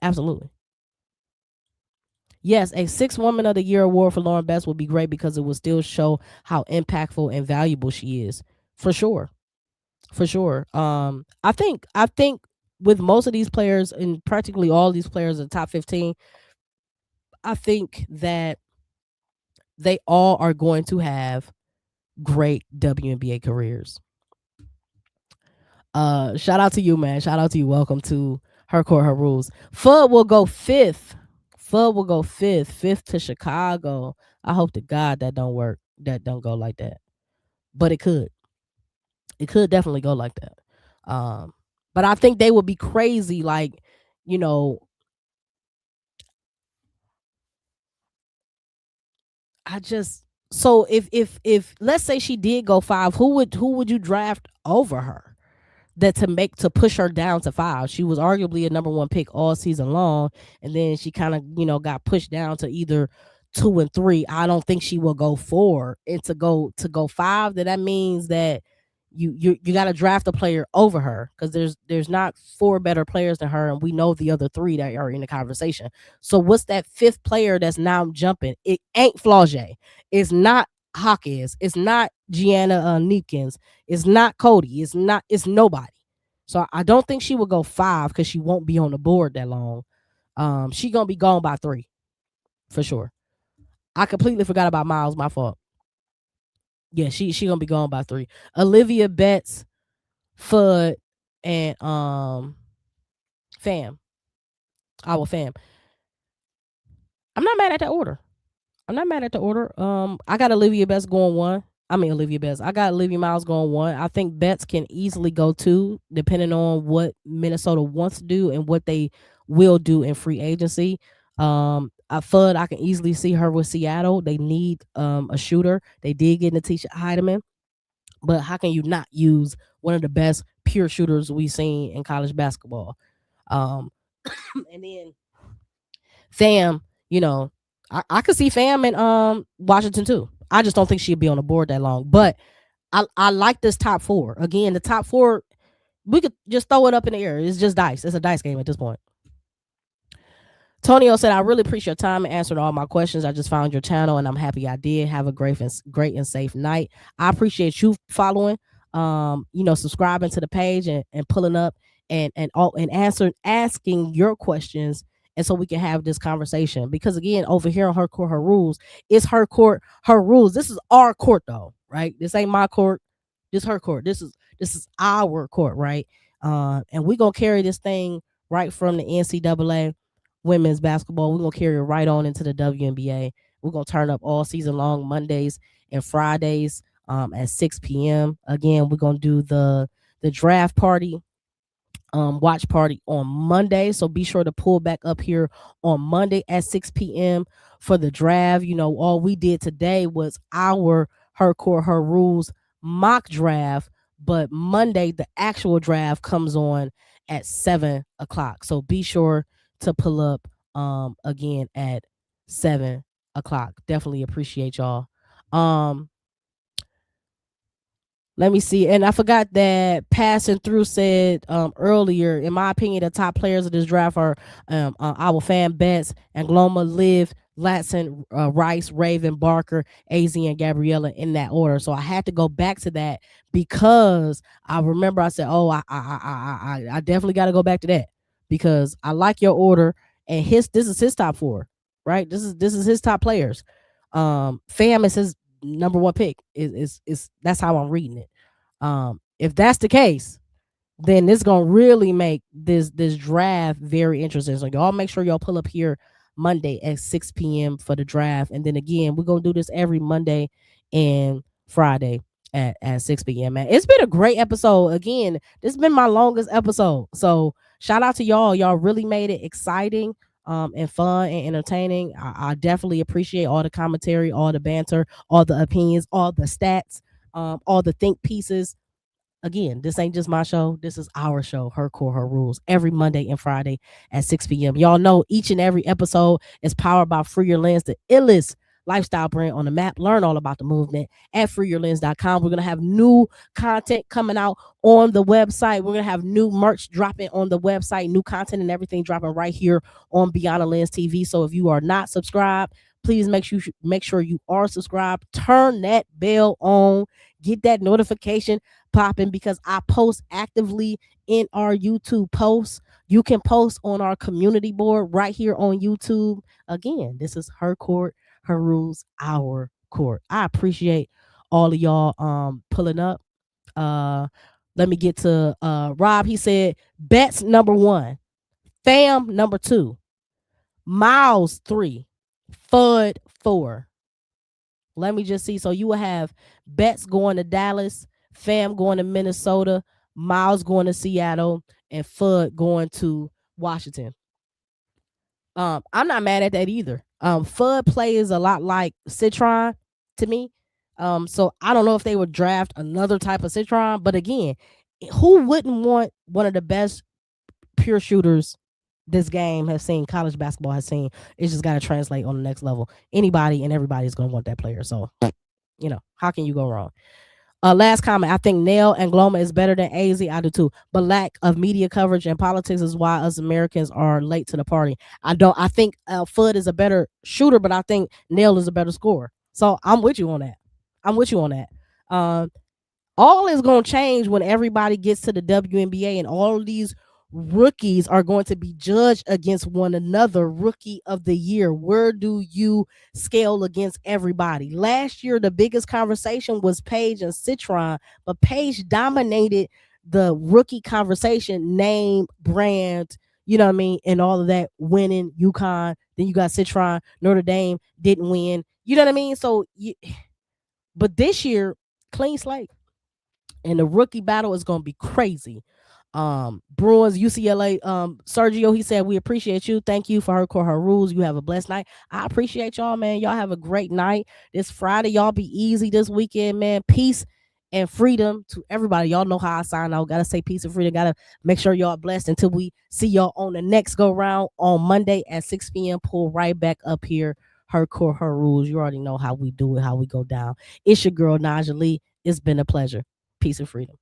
Absolutely. Yes, a 6 Woman of the Year award for Lauren Betts would be great because it will still show how impactful and valuable she is. For sure. For sure. I think with most of these players and practically all these players in the top 15, I think that they all are going to have great WNBA careers. Shout out to you, man. Shout out to you. Welcome to Her Court, Her Rules. Fudd will go fifth. Fifth to Chicago. I hope to God that don't work. That don't go like that. But it could. It could definitely go like that. But I think they would be crazy, like, so if let's say she did go 5, who would you draft over her? That to push her down to 5. She was arguably a number 1 pick all season long, and then she kind of got pushed down to either 2 and 3. I don't think she will go 4, and to go 5. That means that you got to draft a player over her because there's not 4 better players than her, and we know the other 3 that are in the conversation. So what's that 5th player that's now jumping? It ain't Flaugier. It's not Hawkins. It's not Gianna Neekins. It's not Cody. It's nobody. So I don't think she will go 5 because she won't be on the board that long. She gonna be gone by 3 for sure. I completely forgot about Miles. My fault. Yeah, she gonna be gone by 3. Olivia, Betts, Fudd, and Fam. Our Fam. I'm not mad at that order. I got Olivia Betts going 1. Olivia Betts. I got Olivia Miles going 1. I think Betts can easily go 2, depending on what Minnesota wants to do and what they will do in free agency. Fudd, I can easily see her with Seattle. They need a shooter. They did get Natisha Heidemann, but how can you not use one of the best pure shooters we've seen in college basketball? And then Fam, I could see Fam in Washington too. I just don't think she'd be on the board that long. But I like this top 4. Again, the top 4, we could just throw it up in the air. It's just dice. It's a dice game at this point. Tonio said, I really appreciate your time and answered all my questions. I just found your channel and I'm happy I did. Have a great and safe night. I appreciate you following, subscribing to the page and pulling up and asking your questions. And so we can have this conversation, because again, over here on Her Court, Her Rules, it's her court, her rules. This is our court though, right? This ain't my court. This is her court. This is our court, right? And we're going to carry this thing right from the NCAA women's basketball. We're going to carry it right on into the WNBA. We're going to turn up all season long, Mondays and Fridays at 6 p.m. Again, we're going to do the draft party, watch party on Monday. So be sure to pull back up here on Monday at 6 p.m. for the draft. All we did today was our Her Court, Her Rules mock draft, but Monday, the actual draft comes on at 7 o'clock. So be sure to pull up again at 7 o'clock. Definitely appreciate y'all. Let me see. And I forgot that Passing Through said earlier, in my opinion, the top players of this draft are Our Fam, Betts, Angloma, Liv, Latson, Rice, Raven, Barker, AZ, and Gabriella in that order. So I had to go back to that because I remember I said, I definitely got to go back to that because I like your order, and this is his top 4, right? This is his top players. Fam is his number 1 pick. Is that's how I'm reading it. If that's the case, then this gonna really make this draft very interesting. So y'all make sure y'all pull up here Monday at 6 p.m. for the draft, and then again we're gonna do this every Monday and Friday at 6 p.m. Man, it's been a great episode. Again, this has been my longest episode, so shout out to y'all. Y'all really made it exciting and fun and entertaining. I definitely appreciate all the commentary, all the banter, all the opinions, all the stats, all the think pieces. Again, this ain't just my show. This is our show, Her Court, Her Rules, every Monday and Friday at 6 p.m. Y'all know each and every episode is powered by Free Your Lens, the illest lifestyle brand on the map. Learn all about the movement at freeyourlens.com. We're going to have new content coming out on the website. We're going to have new merch dropping on the website, new content and everything dropping right here on Beyond the Lens TV. So if you are not subscribed, please make sure you are subscribed. Turn that bell on. Get that notification popping, because I post actively in our YouTube posts. You can post on our community board right here on YouTube. Again, this is Her Court, Her Rules, Our Court. I appreciate all of y'all pulling up. Let me get to Rob. He said Betts number 1, Fam number 2, Miles 3, Fudd 4. Let me just see. So you will have Betts going to Dallas, Fam going to Minnesota, Miles going to Seattle, and Fudd going to Washington. I'm not mad at that either. Fudd plays a lot like Citron to me. So I don't know if they would draft another type of Citron, but again, who wouldn't want one of the best pure shooters this game has seen, college basketball has seen? It's just got to translate on the next level. Anybody and everybody is going to want that player. So, how can you go wrong? Last comment. I think Nell Angloma is better than AZ. I do too. But lack of media coverage and politics is why us Americans are late to the party. I think Fudd is a better shooter, but I think Nell is a better scorer. So I'm with you on that. I'm with you on that. Um, all is going to change when everybody gets to the WNBA, and all of these rookies are going to be judged against one another. Rookie of the year, where do you scale against everybody? Last year the biggest conversation was Paige and Citron, but Paige dominated the rookie conversation, name, brand, you know what I mean, and all of that, winning UConn. Then you got Citron, Notre Dame didn't win, you know what I mean. So but this year, clean slate, and the rookie battle is going to be crazy. Bruins, UCLA. Sergio, he said, we appreciate you. Thank you for her core, her rules. You have a blessed night. I appreciate y'all, man. Y'all have a great night this Friday. Y'all be easy this weekend, man. Peace and freedom to everybody. Y'all know how I sign out. Gotta say peace and freedom. Gotta make sure y'all blessed until we see y'all on the next go round on Monday at 6 p.m. Pull right back up here. Her core, her rules. You already know how we do it, how we go down. It's your girl, Naja Lee. It's been a pleasure. Peace and freedom.